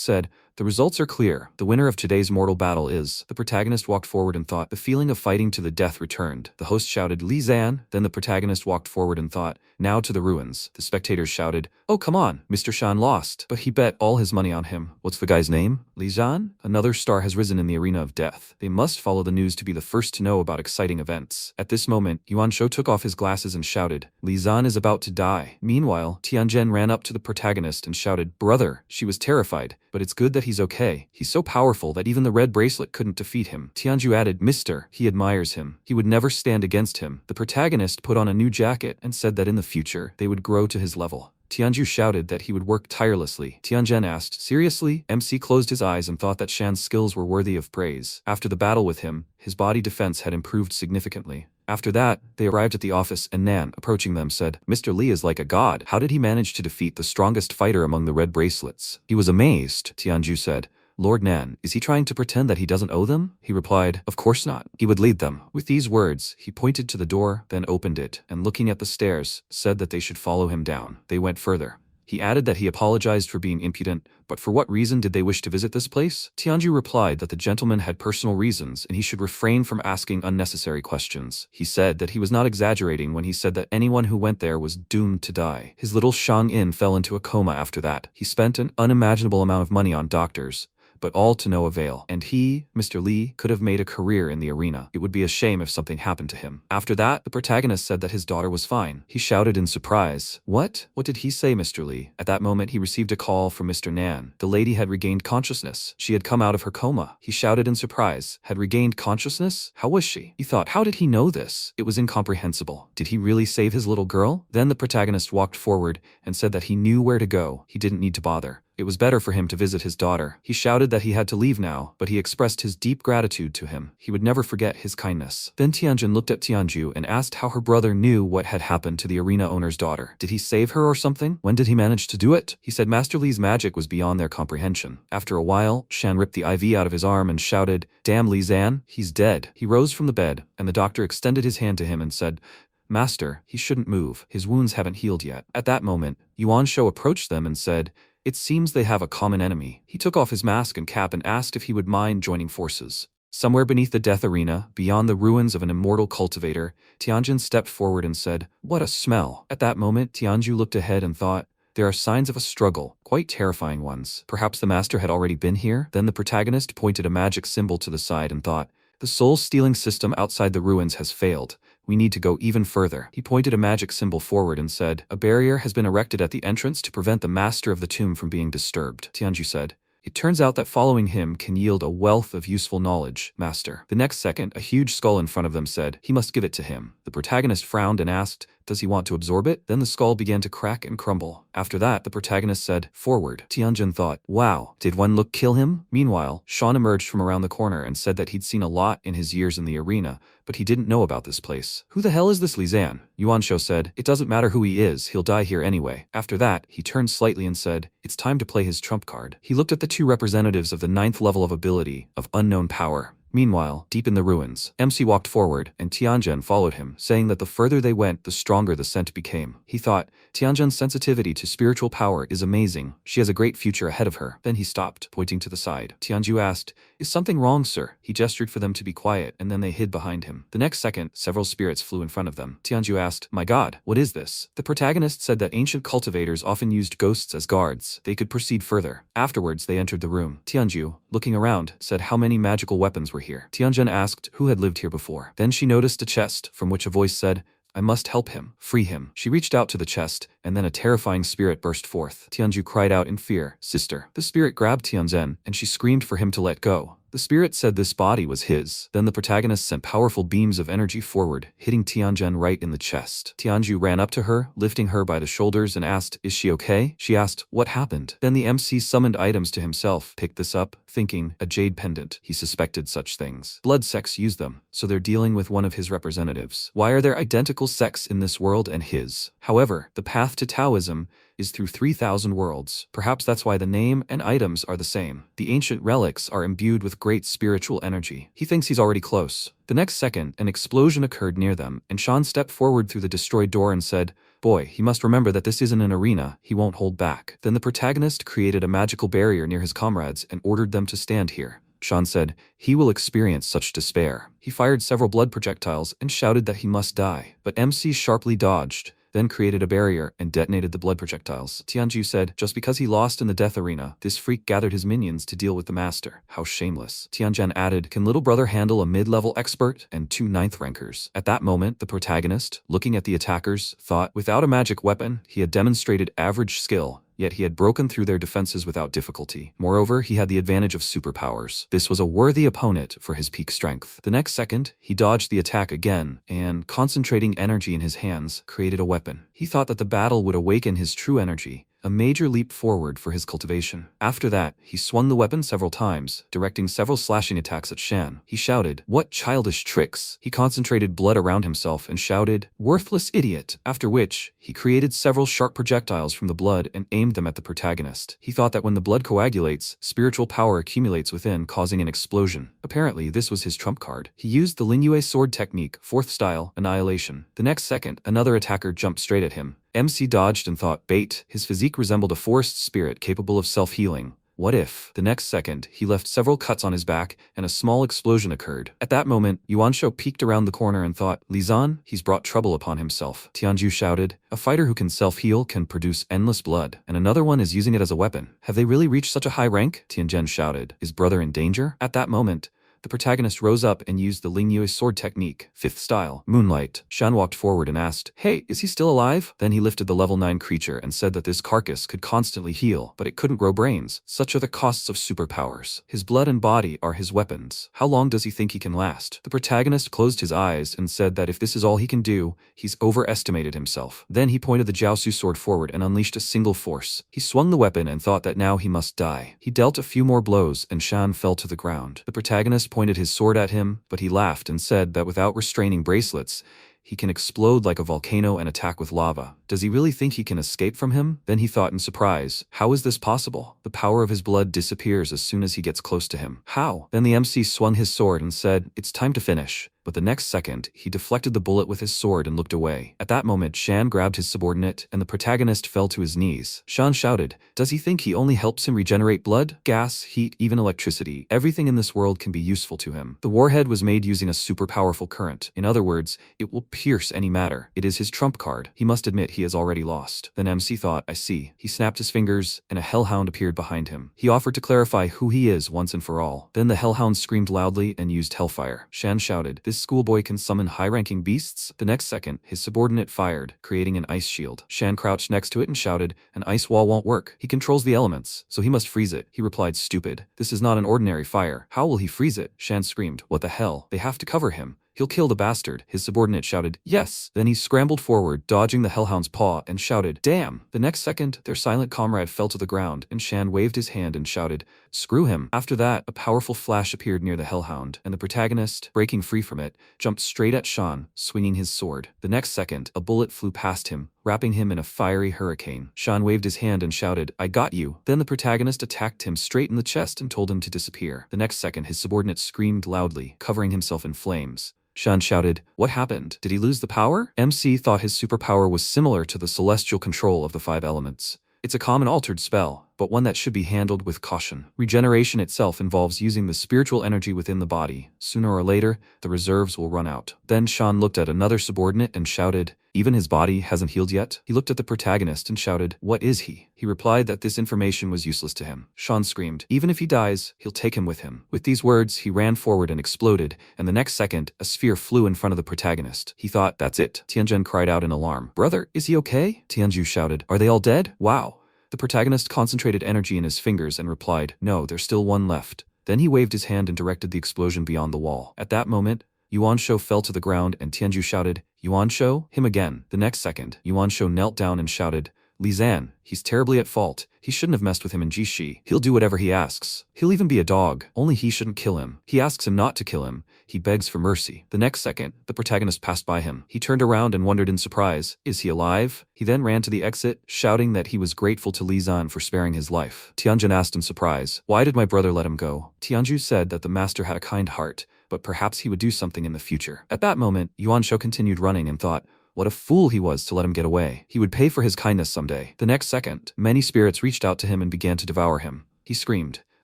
said, "The results are clear. The winner of today's mortal battle is..." The protagonist walked forward and thought, the feeling of fighting to the death returned. The host shouted, "Li Zan." Then the protagonist walked forward and thought, "Now to the ruins." The spectators shouted, "Oh come on, Mr. Shan lost." But he bet all his money on him. What's the guy's name? Li Zan? Another star has risen in the arena of death. They must follow the news to be the first to know about exciting events. At this moment, Yuan Shou took off his glasses and shouted, "Li Zan is about to die." Meanwhile, Tianjin ran up to the protagonist and shouted, "Brother." She was terrified, but it's good that he's okay. He's so powerful that even the red bracelet couldn't defeat him. Tianju added, "Mister, he admires him. He would never stand against him." The protagonist put on a new jacket and said that in the future, they would grow to his level. Tianju shouted that he would work tirelessly. Tianjin asked, "Seriously?" MC closed his eyes and thought that Shan's skills were worthy of praise. After the battle with him, his body defense had improved significantly. After that, they arrived at the office and Nan, approaching them, said, "Mr. Li is like a god. How did he manage to defeat the strongest fighter among the red bracelets?" He was amazed. Tianju said, "Lord Nan, is he trying to pretend that he doesn't owe them?" He replied, "Of course not. He would lead them." With these words, he pointed to the door, then opened it, and looking at the stairs, said that they should follow him down. They went further. He added that he apologized for being impudent, but for what reason did they wish to visit this place? Tianju replied that the gentleman had personal reasons and he should refrain from asking unnecessary questions. He said that he was not exaggerating when he said that anyone who went there was doomed to die. His little Shang-in fell into a coma after that. He spent an unimaginable amount of money on doctors, but all to no avail. And he, Mr. Li, could have made a career in the arena. It would be a shame if something happened to him. After that, the protagonist said that his daughter was fine. He shouted in surprise, "What? What did he say, Mr. Li?" At that moment, he received a call from Mr. Nan. The lady had regained consciousness. She had come out of her coma. He shouted in surprise, "Had regained consciousness? How was she?" He thought, how did he know this? It was incomprehensible. Did he really save his little girl? Then the protagonist walked forward and said that he knew where to go. He didn't need to bother. It was better for him to visit his daughter. He shouted that he had to leave now, but he expressed his deep gratitude to him. He would never forget his kindness. Then Tianjin looked at Tianju and asked how her brother knew what had happened to the arena owner's daughter. Did he save her or something? When did he manage to do it? He said Master Li's magic was beyond their comprehension. After a while, Shan ripped the IV out of his arm and shouted, "Damn Li Zan, he's dead." He rose from the bed, and the doctor extended his hand to him and said, "Master, he shouldn't move. His wounds haven't healed yet." At that moment, Yuan Shou approached them and said, It seems they have a common enemy. He took off his mask and cap and asked if he would mind joining forces. Somewhere beneath the death arena, beyond the ruins of an immortal cultivator, Tianjin stepped forward and said, "What a smell." At that moment, Tianju looked ahead and thought, there are signs of a struggle, quite terrifying ones. Perhaps the master had already been here? Then the protagonist pointed a magic symbol to the side and thought, the soul-stealing system outside the ruins has failed. We need to go even further. He pointed a magic symbol forward and said, a barrier has been erected at the entrance to prevent the master of the tomb from being disturbed. Tianju said, it turns out that following him can yield a wealth of useful knowledge, master. The next second, a huge skull in front of them said, he must give it to him. The protagonist frowned and asked, does he want to absorb it? Then the skull began to crack and crumble. After that, the protagonist said, forward. Tianjin thought, wow, did one look kill him? Meanwhile, Sean emerged from around the corner and said that he'd seen a lot in his years in the arena, but he didn't know about this place. Who the hell is this Li Zan? Yuansho said, it doesn't matter who he is, he'll die here anyway. After that, he turned slightly and said, it's time to play his trump card. He looked at the two representatives of the 9th level of ability, of unknown power. Meanwhile, deep in the ruins, MC walked forward, and Tianjin followed him, saying that the further they went, the stronger the scent became. He thought, Tianjin's sensitivity to spiritual power is amazing. She has a great future ahead of her. Then he stopped, pointing to the side. Tianju asked, is something wrong, sir? He gestured for them to be quiet, and then they hid behind him. The next second, several spirits flew in front of them. Tianju asked, my god, what is this? The protagonist said that ancient cultivators often used ghosts as guards. They could proceed further. Afterwards, they entered the room. Tianju, looking around, said how many magical weapons were here. Tianjin asked who had lived here before. Then she noticed a chest, from which a voice said, I must help him, free him. She reached out to the chest, and then a terrifying spirit burst forth. Tianju cried out in fear, sister. The spirit grabbed Tianzhen, and she screamed for him to let go. The spirit said this body was his. Then the protagonist sent powerful beams of energy forward, hitting Tianjin right in the chest. Tianju ran up to her, lifting her by the shoulders and asked, is she okay? She asked, what happened? Then the MC summoned items to himself, picked this up, thinking, a jade pendant. He suspected such things. Blood sects use them, so they're dealing with one of his representatives. Why are there identical sects in this world and his? However, the path to Taoism is through 3,000 worlds. Perhaps that's why the name and items are the same. The ancient relics are imbued with great spiritual energy. He thinks he's already close. The next second, an explosion occurred near them, and Sean stepped forward through the destroyed door and said, boy, he must remember that this isn't an arena. He won't hold back. Then the protagonist created a magical barrier near his comrades and ordered them to stand here. Sean said, he will experience such despair. He fired several blood projectiles and shouted that he must die, but MC sharply dodged, then created a barrier and detonated the blood projectiles. Tianju said, just because he lost in the death arena, this freak gathered his minions to deal with the master. How shameless. Tianjin added, can little brother handle a mid-level expert and 2 9th rankers? At that moment, the protagonist, looking at the attackers, thought, without a magic weapon, he had demonstrated average skill, yet he had broken through their defenses without difficulty. Moreover, he had the advantage of superpowers. This was a worthy opponent for his peak strength. The next second, he dodged the attack again, and, concentrating energy in his hands, created a weapon. He thought that the battle would awaken his true energy, a major leap forward for his cultivation. After that, he swung the weapon several times, directing several slashing attacks at Shan. He shouted, what childish tricks! He concentrated blood around himself and shouted, worthless idiot! After which, he created several sharp projectiles from the blood and aimed them at the protagonist. He thought that when the blood coagulates, spiritual power accumulates within, causing an explosion. Apparently, this was his trump card. He used the Lingyue sword technique, 4th style, annihilation. The next second, another attacker jumped straight at him. MC dodged and thought, bait. His physique resembled a forest spirit capable of self-healing. What if? The next second, he left several cuts on his back, and a small explosion occurred. At that moment, Yuansho peeked around the corner and thought, Li Zan, he's brought trouble upon himself. Tianju shouted, a fighter who can self-heal can produce endless blood, and another one is using it as a weapon. Have they really reached such a high rank? Tianjin shouted, is brother in danger? At that moment, the protagonist rose up and used the Lingyue sword technique, 5th style, moonlight. Shan walked forward and asked, hey, is he still alive? Then he lifted the level 9 creature and said that this carcass could constantly heal, but it couldn't grow brains. Such are the costs of superpowers. His blood and body are his weapons. How long does he think he can last? The protagonist closed his eyes and said that if this is all he can do, he's overestimated himself. Then he pointed the Jiaosu sword forward and unleashed a single force. He swung the weapon and thought that now he must die. He dealt a few more blows and Shan fell to the ground. The protagonist pointed his sword at him, but he laughed and said that without restraining bracelets, he can explode like a volcano and attack with lava. Does he really think he can escape from him? Then he thought in surprise, how is this possible? The power of his blood disappears as soon as he gets close to him. How? Then the MC swung his sword and said, it's time to finish. but the next second, he deflected the bullet with his sword and looked away. At that moment, Shan grabbed his subordinate, and the protagonist fell to his knees. Shan shouted, "Does he think he only helps him regenerate blood, gas, heat, even electricity? Everything in this world can be useful to him. The warhead was made using a super powerful current. In other words, it will pierce any matter. It is his trump card. He must admit he has already lost." Then MC thought, "I see." He snapped his fingers, and a hellhound appeared behind him. He offered to clarify who he is once and for all. Then the hellhound screamed loudly and used hellfire. Shan shouted, "This schoolboy can summon high-ranking beasts?" The next second, his subordinate fired, creating an ice shield. Shan crouched next to it and shouted, "An ice wall won't work. He controls the elements, so he must freeze it." He replied, "Stupid. This is not an ordinary fire. How will he freeze it?" Shan screamed, "What the hell? They have to cover him. He'll kill the bastard." His subordinate shouted, "Yes." Then he scrambled forward, dodging the hellhound's paw, and shouted, "Damn." The next second, their silent comrade fell to the ground, and Shan waved his hand and shouted, "Screw him." After that, a powerful flash appeared near the hellhound, and the protagonist, breaking free from it, jumped straight at Shan, swinging his sword. The next second, a bullet flew past him, wrapping him in a fiery hurricane. Shan waved his hand and shouted, "I got you." Then the protagonist attacked him straight in the chest and told him to disappear. The next second, his subordinate screamed loudly, covering himself in flames. Shan shouted, "What happened? Did he lose the power?" MC thought his superpower was similar to the celestial control of the 5 elements. It's a common altered spell, but one that should be handled with caution. Regeneration itself involves using the spiritual energy within the body. Sooner or later, the reserves will run out. Then Shan looked at another subordinate and shouted, "Even his body hasn't healed yet?" He looked at the protagonist and shouted, "What is he?" He replied that this information was useless to him. Shan screamed, "Even if he dies, he'll take him with him." With these words, he ran forward and exploded, and the next second, a sphere flew in front of the protagonist. He thought, "That's it." Tianjin cried out in alarm. "Brother, is he okay?" Tianju shouted, "Are they all dead? Wow." The protagonist concentrated energy in his fingers and replied, "No, there's still one left." Then he waved his hand and directed the explosion beyond the wall. At that moment, Yuansho fell to the ground and Tianju shouted, "Yuansho, him again." The next second, Yuansho knelt down and shouted, "Li Zan, he's terribly at fault. He shouldn't have messed with him in Jishi. He'll do whatever he asks. He'll even be a dog. Only he shouldn't kill him. He asks him not to kill him. He begs for mercy." The next second, the protagonist passed by him. He turned around and wondered in surprise, "Is he alive?" He then ran to the exit, shouting that he was grateful to Li Zan for sparing his life. Tianjin asked in surprise, "Why did my brother let him go?" Tianju said that the master had a kind heart, but perhaps he would do something in the future. At that moment, Yuansho continued running and thought, what a fool he was to let him get away. He would pay for his kindness someday. The next second, many spirits reached out to him and began to devour him. He screamed,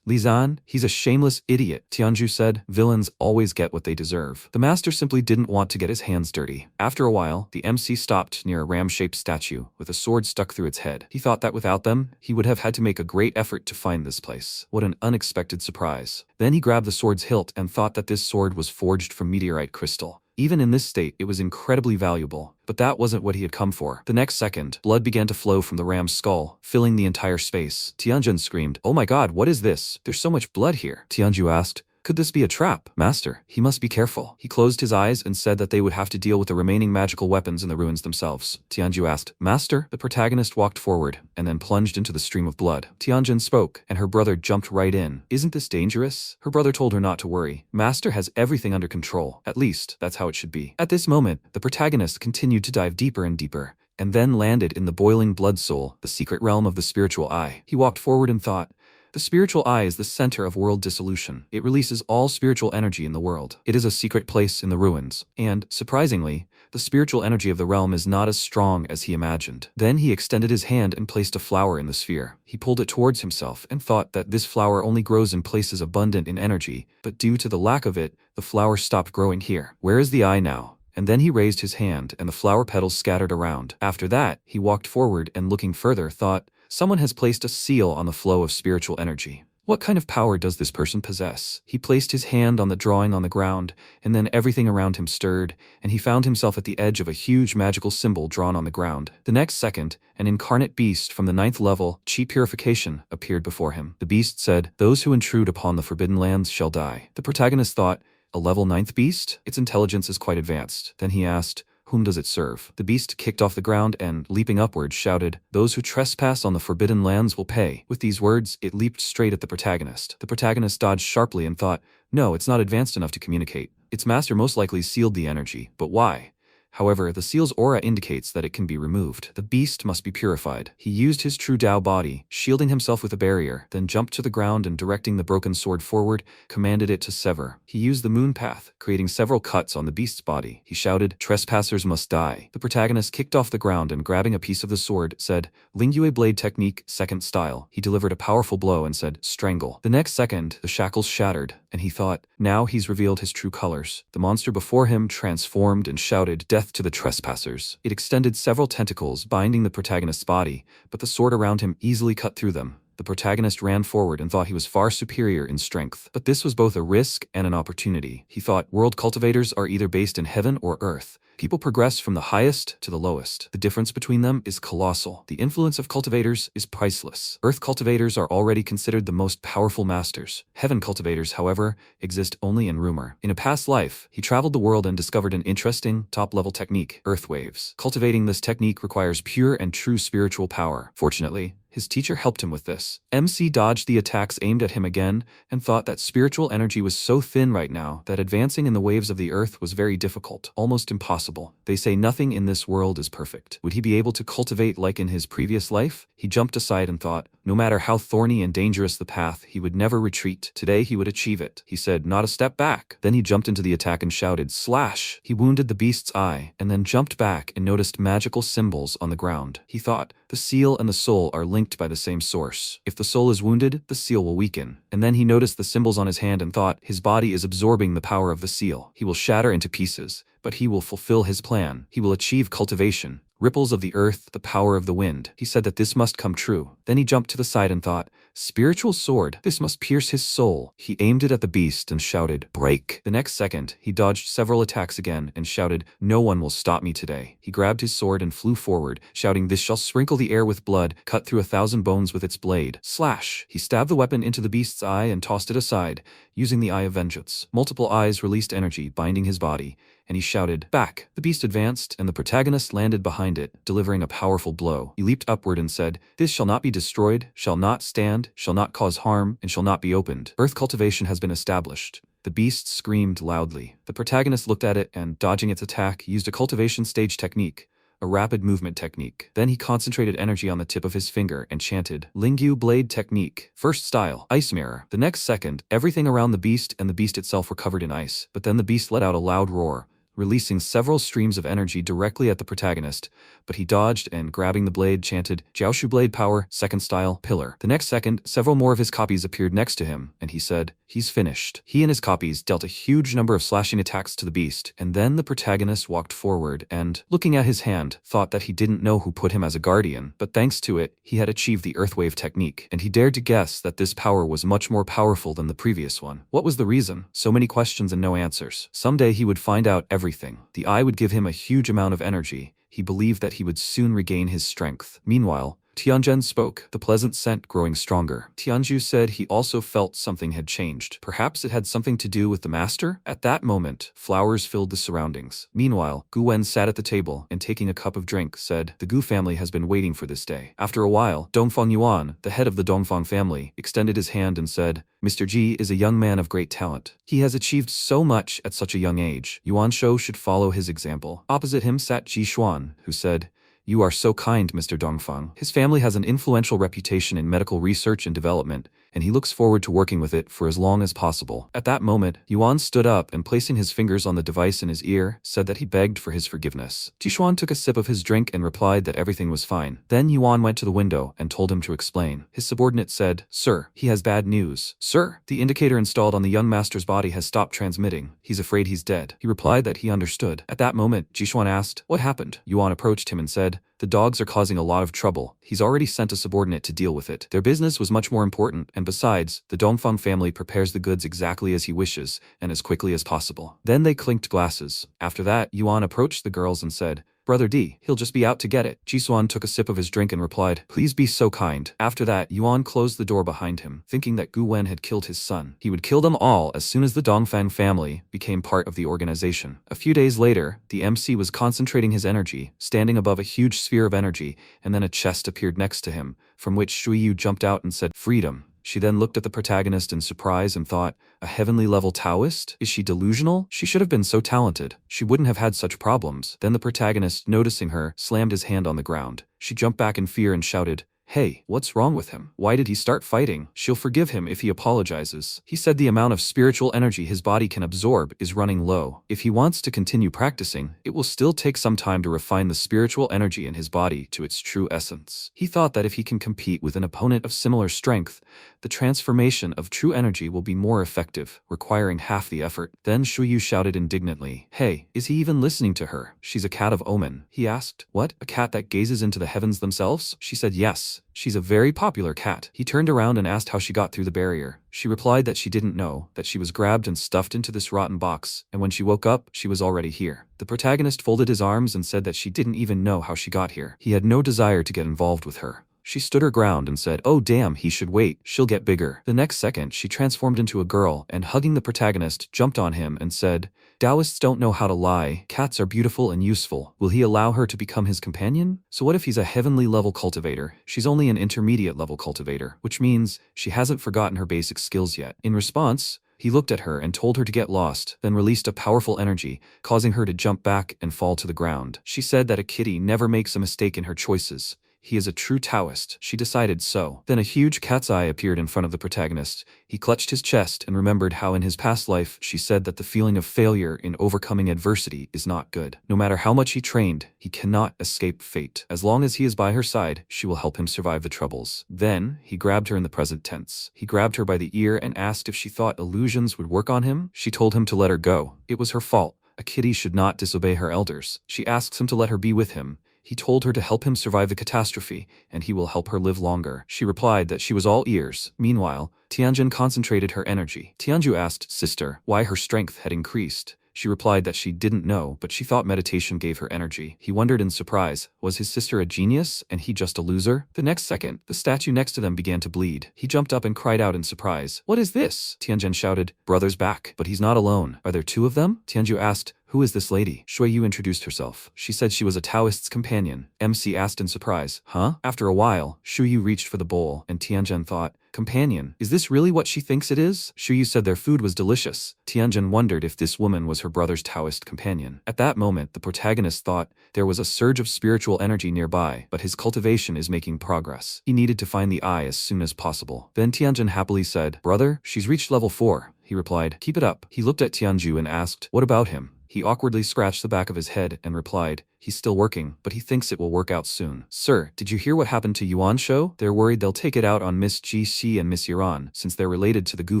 "Li Zan, he's a shameless idiot." Tianju said, "Villains always get what they deserve." The master simply didn't want to get his hands dirty. After a while, the MC stopped near a ram-shaped statue with a sword stuck through its head. He thought that without them, he would have had to make a great effort to find this place. What an unexpected surprise. Then he grabbed the sword's hilt and thought that this sword was forged from meteorite crystal. Even in this state, it was incredibly valuable. But that wasn't what he had come for. The next second, blood began to flow from the ram's skull, filling the entire space. Tianjin screamed, "Oh my god, what is this? There's so much blood here." Tianju asked, "Could this be a trap?" "Master, he must be careful." He closed his eyes and said that they would have to deal with the remaining magical weapons in the ruins themselves. Tianju asked, "Master?" The protagonist walked forward and then plunged into the stream of blood. Tianjin spoke, and her brother jumped right in. "Isn't this dangerous?" Her brother told her not to worry. "Master has everything under control. At least, that's how it should be." At this moment, the protagonist continued to dive deeper and deeper, and then landed in the boiling blood soul, the secret realm of the spiritual eye. He walked forward and thought, the spiritual eye is the center of world dissolution. It releases all spiritual energy in the world. It is a secret place in the ruins. And, surprisingly, the spiritual energy of the realm is not as strong as he imagined. Then he extended his hand and placed a flower in the sphere. He pulled it towards himself and thought that this flower only grows in places abundant in energy, but due to the lack of it, the flower stopped growing here. Where is the eye now? And then he raised his hand and the flower petals scattered around. After that, he walked forward and looking further thought, someone has placed a seal on the flow of spiritual energy. What kind of power does this person possess? He placed his hand on the drawing on the ground, and then everything around him stirred, and he found himself at the edge of a huge magical symbol drawn on the ground. The next second, an incarnate beast from the 9th level, Chi Purification, appeared before him. The beast said, "Those who intrude upon the Forbidden Lands shall die." The protagonist thought, a level 9th beast? Its intelligence is quite advanced. Then he asked, whom does it serve? The beast kicked off the ground and, leaping upward, shouted, "Those who trespass on the Forbidden Lands will pay." With these words, it leaped straight at the protagonist. The protagonist dodged sharply and thought, no, it's not advanced enough to communicate. Its master most likely sealed the energy, but why? However, the seal's aura indicates that it can be removed. The beast must be purified. He used his true Dao body, shielding himself with a barrier, then jumped to the ground and directing the broken sword forward, commanded it to sever. He used the moon path, creating several cuts on the beast's body. He shouted, "Trespassers must die." The protagonist kicked off the ground and grabbing a piece of the sword, said, "Lingyue blade technique, second style." He delivered a powerful blow and said, "Strangle." The next second, the shackles shattered, and he thought, now he's revealed his true colors. The monster before him transformed and shouted, "Death to the trespassers." It extended several tentacles, binding the protagonist's body, but the sword around him easily cut through them. The protagonist ran forward and thought he was far superior in strength. But this was both a risk and an opportunity. He thought, world cultivators are either based in heaven or earth. People progress from the highest to the lowest. The difference between them is colossal. The influence of cultivators is priceless. Earth cultivators are already considered the most powerful masters. Heaven cultivators, however, exist only in rumor. In a past life, he traveled the world and discovered an interesting, top-level technique, earth waves. Cultivating this technique requires pure and true spiritual power. Fortunately, his teacher helped him with this. MC dodged the attacks aimed at him again and thought that spiritual energy was so thin right now that advancing in the waves of the earth was very difficult, almost impossible. They say nothing in this world is perfect. Would he be able to cultivate like in his previous life? He jumped aside and thought, no matter how thorny and dangerous the path, he would never retreat. Today he would achieve it. He said, "Not a step back." Then he jumped into the attack and shouted, "Slash!" He wounded the beast's eye and then jumped back and noticed magical symbols on the ground. He thought, the seal and the soul are linked by the same source. If the soul is wounded, the seal will weaken. And then he noticed the symbols on his hand and thought, his body is absorbing the power of the seal. He will shatter into pieces, but he will fulfill his plan. He will achieve cultivation. Ripples of the earth, the power of the wind. He said that this must come true. Then he jumped to the side and thought, spiritual sword, this must pierce his soul. He aimed it at the beast and shouted, "Break." The next second, he dodged several attacks again and shouted, "No one will stop me today." He grabbed his sword and flew forward, shouting, "This shall sprinkle the air with blood, cut through 1,000 bones with its blade." Slash! He stabbed the weapon into the beast's eye and tossed it aside, using the Eye of Vengeance. Multiple eyes released energy, binding his body, and he shouted, "Back!" The beast advanced, and the protagonist landed behind it, delivering a powerful blow. He leaped upward and said, "This shall not be destroyed, shall not stand, shall not cause harm, and shall not be opened. Earth cultivation has been established." The beast screamed loudly. The protagonist looked at it and, dodging its attack, used a cultivation stage technique, a rapid movement technique. Then he concentrated energy on the tip of his finger and chanted, "Lingyue blade technique, first style, ice mirror." The next second, everything around the beast and the beast itself were covered in ice. But then the beast let out a loud roar, releasing several streams of energy directly at the protagonist, but he dodged and, grabbing the blade, chanted, "Jiaoshu blade power, second style, pillar." The next second, several more of his copies appeared next to him, and he said, "He's finished." He and his copies dealt a huge number of slashing attacks to the beast, and then the protagonist walked forward and, looking at his hand, thought that he didn't know who put him as a guardian, but thanks to it, he had achieved the Earthwave technique, and he dared to guess that this power was much more powerful than the previous one. What was the reason? So many questions and no answers. Someday he would find out everything. The eye would give him a huge amount of energy. He believed that he would soon regain his strength. Meanwhile, Tianzhen spoke, the pleasant scent growing stronger. Tianzhu said he also felt something had changed. Perhaps it had something to do with the master? At that moment, flowers filled the surroundings. Meanwhile, Gu Wen sat at the table and, taking a cup of drink, said, "The Gu family has been waiting for this day." After a while, Dongfang Yuan, the head of the Dongfang family, extended his hand and said, "Mr. Ji is a young man of great talent. He has achieved so much at such a young age. Yuan Shou should follow his example." Opposite him sat Ji Xuan, who said, "You are so kind, Mr. Dongfang. His family has an influential reputation in medical research and development, and he looks forward to working with it for as long as possible." At that moment, Yuan stood up and, placing his fingers on the device in his ear, said that he begged for his forgiveness. Tishuan took a sip of his drink and replied that everything was fine. Then Yuan went to the window and told him to explain. His subordinate said, "Sir, he has bad news." "Sir, the indicator installed on the young master's body has stopped transmitting. He's afraid he's dead." He replied that he understood. At that moment, Jishuan asked, "What happened?" Yuan approached him and said, "The dogs are causing a lot of trouble. He's already sent a subordinate to deal with it. Their business was much more important, and besides, the Dongfang family prepares the goods exactly as he wishes, and as quickly as possible." Then they clinked glasses. After that, Yuan approached the girls and said, "Brother D, he'll just be out to get it." Jisuan took a sip of his drink and replied, "Please be so kind." After that, Yuan closed the door behind him, thinking that Gu Wen had killed his son. He would kill them all as soon as the Dongfang family became part of the organization. A few days later, the MC was concentrating his energy, standing above a huge sphere of energy, and then a chest appeared next to him, from which Shuiyu jumped out and said, "Freedom." She then looked at the protagonist in surprise and thought, a heavenly level Taoist? Is she delusional? She should have been so talented. She wouldn't have had such problems. Then the protagonist, noticing her, slammed his hand on the ground. She jumped back in fear and shouted, "Hey, what's wrong with him? Why did he start fighting? She'll forgive him if he apologizes." He said the amount of spiritual energy his body can absorb is running low. If he wants to continue practicing, it will still take some time to refine the spiritual energy in his body to its true essence. He thought that if he can compete with an opponent of similar strength, the transformation of true energy will be more effective, requiring half the effort. Then Shuyu shouted indignantly, "Hey, is he even listening to her? She's a cat of omen." He asked, "What, a cat that gazes into the heavens themselves?" She said, "Yes. She's a very popular cat." He turned around and asked how she got through the barrier. She replied that she didn't know, that she was grabbed and stuffed into this rotten box, and when she woke up, she was already here. The protagonist folded his arms and said that she didn't even know how she got here. He had no desire to get involved with her. She stood her ground and said, "Oh damn, he should wait, she'll get bigger." The next second, she transformed into a girl and, hugging the protagonist, jumped on him and said, "Taoists don't know how to lie. Cats are beautiful and useful. Will he allow her to become his companion? So what if he's a heavenly level cultivator? She's only an intermediate level cultivator, which means she hasn't forgotten her basic skills yet." In response, he looked at her and told her to get lost, then released a powerful energy, causing her to jump back and fall to the ground. She said that a kitty never makes a mistake in her choices. He is a true Taoist. She decided so. Then a huge cat's eye appeared in front of the protagonist. He clutched his chest and remembered how in his past life she said that the feeling of failure in overcoming adversity is not good. No matter how much he trained, he cannot escape fate. As long as he is by her side, she will help him survive the troubles. Then, he grabbed her in the present tense. He grabbed her by the ear and asked if she thought illusions would work on him. She told him to let her go. It was her fault. A kitty should not disobey her elders. She asked him to let her be with him. He told her to help him survive the catastrophe, and he will help her live longer. She replied that she was all ears. Meanwhile, Tianjin concentrated her energy. Tianju asked sister why her strength had increased. She replied that she didn't know, but she thought meditation gave her energy. He wondered in surprise, was his sister a genius, and he just a loser? The next second, the statue next to them began to bleed. He jumped up and cried out in surprise. "What is this?" Tianjin shouted, "Brother's back." "But he's not alone. Are there two of them?" Tianju asked, "Who is this lady?" Shuiyu introduced herself. She said she was a Taoist's companion. MC asked in surprise, "Huh?" After a while, Shuiyu reached for the bowl, and Tianjin thought, "Companion, is this really what she thinks it is?" Shuiyu said their food was delicious. Tianjin wondered if this woman was her brother's Taoist companion. At that moment, the protagonist thought there was a surge of spiritual energy nearby, but his cultivation is making progress. He needed to find the eye as soon as possible. Then Tianjin happily said, "Brother, she's reached level 4. He replied, "Keep it up." He looked at Tianju and asked, "What about him?" He awkwardly scratched the back of his head and replied, "He's still working, but he thinks it will work out soon." "Sir, did you hear what happened to Yuan Shou? They're worried they'll take it out on Miss Ji and Miss Yuan, since they're related to the Gu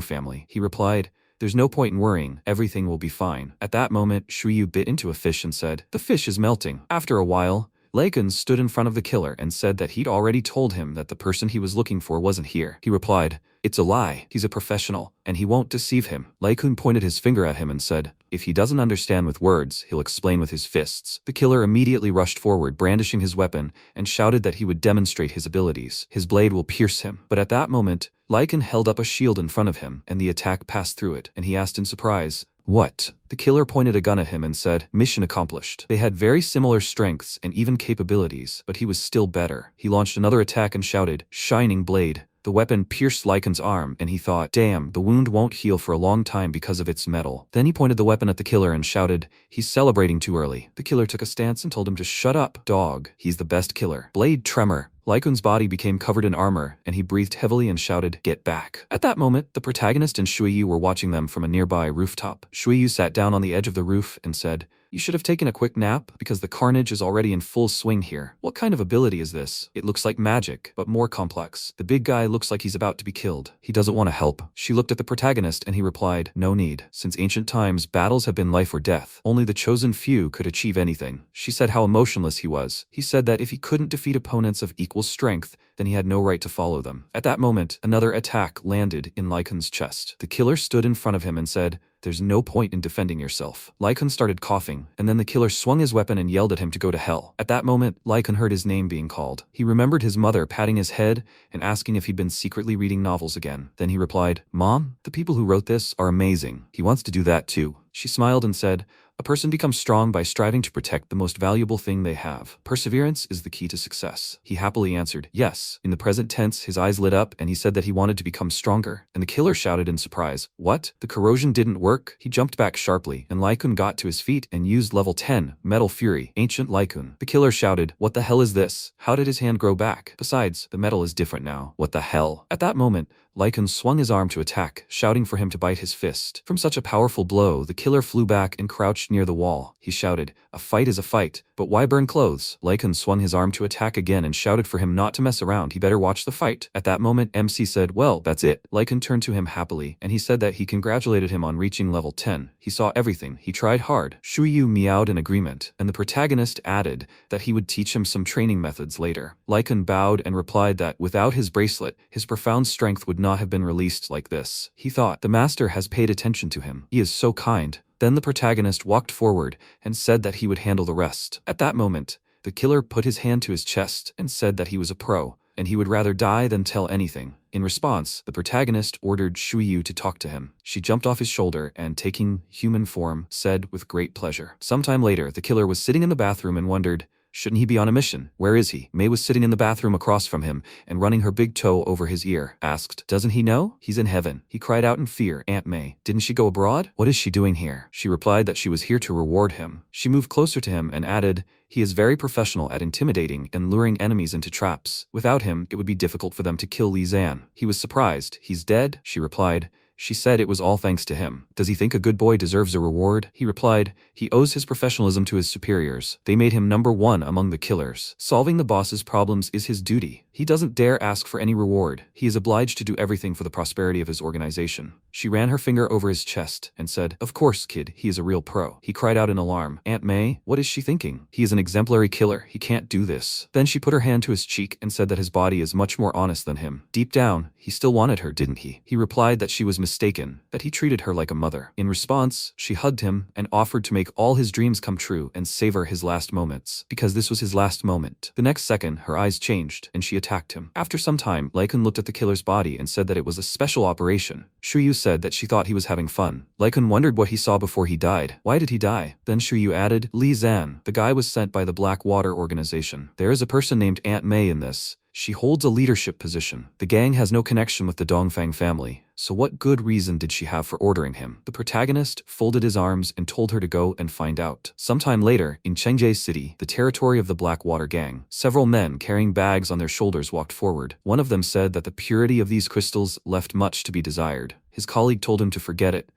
family." He replied, "There's no point in worrying, everything will be fine." At that moment, Shuyu bit into a fish and said, "The fish is melting." After a while, Laikun stood in front of the killer and said that he'd already told him that the person he was looking for wasn't here. He replied, "It's a lie. He's a professional, and he won't deceive him." Laikun pointed his finger at him and said, "If he doesn't understand with words, he'll explain with his fists." The killer immediately rushed forward, brandishing his weapon, and shouted that he would demonstrate his abilities. His blade will pierce him. But at that moment, Laikun held up a shield in front of him, and the attack passed through it, and he asked in surprise, "What?" The killer pointed a gun at him and said, "Mission accomplished." They had very similar strengths and even capabilities, but he was still better. He launched another attack and shouted, "Shining blade." The weapon pierced Laikun's arm, and he thought, "Damn, the wound won't heal for a long time because of its metal." Then he pointed the weapon at the killer and shouted, "He's celebrating too early." The killer took a stance and told him to shut up, dog. He's the best killer. Blade tremor. Laikun's body became covered in armor, and he breathed heavily and shouted, "Get back." At that moment, the protagonist and Shuiyu were watching them from a nearby rooftop. Shuiyu sat down on the edge of the roof and said, "You should have taken a quick nap, because the carnage is already in full swing here. What kind of ability is this? It looks like magic, but more complex. The big guy looks like he's about to be killed. He doesn't want to help." She looked at the protagonist and he replied, "No need. Since ancient times, battles have been life or death. Only the chosen few could achieve anything." She said how emotionless he was. He said that if he couldn't defeat opponents of equal strength, then he had no right to follow them. At that moment, another attack landed in Laikun's chest. The killer stood in front of him and said, "There's no point in defending yourself." Laikun started coughing, and then the killer swung his weapon and yelled at him to go to hell. At that moment, Laikun heard his name being called. He remembered his mother patting his head and asking if he'd been secretly reading novels again. Then he replied, "Mom, the people who wrote this are amazing. He wants to do that too." She smiled and said, A person becomes strong by striving to protect the most valuable thing they have. Perseverance is the key to success. He happily answered, yes. In the present tense, his eyes lit up and he said that he wanted to become stronger. And the killer shouted in surprise, what? The corrosion didn't work? He jumped back sharply, and Lycun got to his feet and used level 10, Metal Fury, Ancient Lycun. The killer shouted, what the hell is this? How did his hand grow back? Besides, the metal is different now. What the hell? At that moment, Lycun swung his arm to attack, shouting for him to bite his fist. From such a powerful blow, the killer flew back and crouched near the wall. He shouted, a fight is a fight, but why burn clothes? Lycun swung his arm to attack again and shouted for him not to mess around. He better watch the fight. At that moment, MC said, well, that's it. Lycun turned to him happily, and he said that he congratulated him on reaching level 10. He saw everything. He tried hard. Shuyu meowed in agreement, and the protagonist added that he would teach him some training methods later. Lycun bowed and replied that without his bracelet, his profound strength would not have been released like this. He thought, the master has paid attention to him. He is so kind. Then the protagonist walked forward and said that he would handle the rest. At that moment, the killer put his hand to his chest and said that he was a pro, and he would rather die than tell anything. In response, the protagonist ordered Shuyu to talk to him. She jumped off his shoulder and, taking human form, said with great pleasure. Sometime later, the killer was sitting in the bathroom and wondered, shouldn't he be on a mission? Where is he? May was sitting in the bathroom across from him and running her big toe over his ear. Asked, doesn't he know? He's in heaven. He cried out in fear. Aunt May, didn't she go abroad? What is she doing here? She replied that she was here to reward him. She moved closer to him and added, he is very professional at intimidating and luring enemies into traps. Without him, it would be difficult for them to kill Li Zan. He was surprised. He's dead? She replied. She said it was all thanks to him. Does he think a good boy deserves a reward? He replied, he owes his professionalism to his superiors. They made him #1 among the killers. Solving the boss's problems is his duty. He doesn't dare ask for any reward. He is obliged to do everything for the prosperity of his organization. She ran her finger over his chest and said, of course, kid, he is a real pro. He cried out in alarm. Aunt May, what is she thinking? He is an exemplary killer. He can't do this. Then she put her hand to his cheek and said that his body is much more honest than him. Deep down, he still wanted her, didn't he? He replied that she was mistaken, that he treated her like a mother. In response, she hugged him and offered to make all his dreams come true and savor his last moments, because this was his last moment. The next second, her eyes changed, and she attacked him. After some time, Lycun looked at the killer's body and said that it was a special operation. Shuyu said that she thought he was having fun. Lycun wondered what he saw before he died. Why did he die? Then Shuyu added, Li Zan, the guy was sent by the Blackwater organization. There is a person named Aunt May in this. She holds a leadership position. The gang has no connection with the Dongfang family, so what good reason did she have for ordering him? The protagonist folded his arms and told her to go and find out. Sometime later, in Chengje City, the territory of the Blackwater gang, several men carrying bags on their shoulders walked forward. One of them said that the purity of these crystals left much to be desired. His colleague told him to forget it.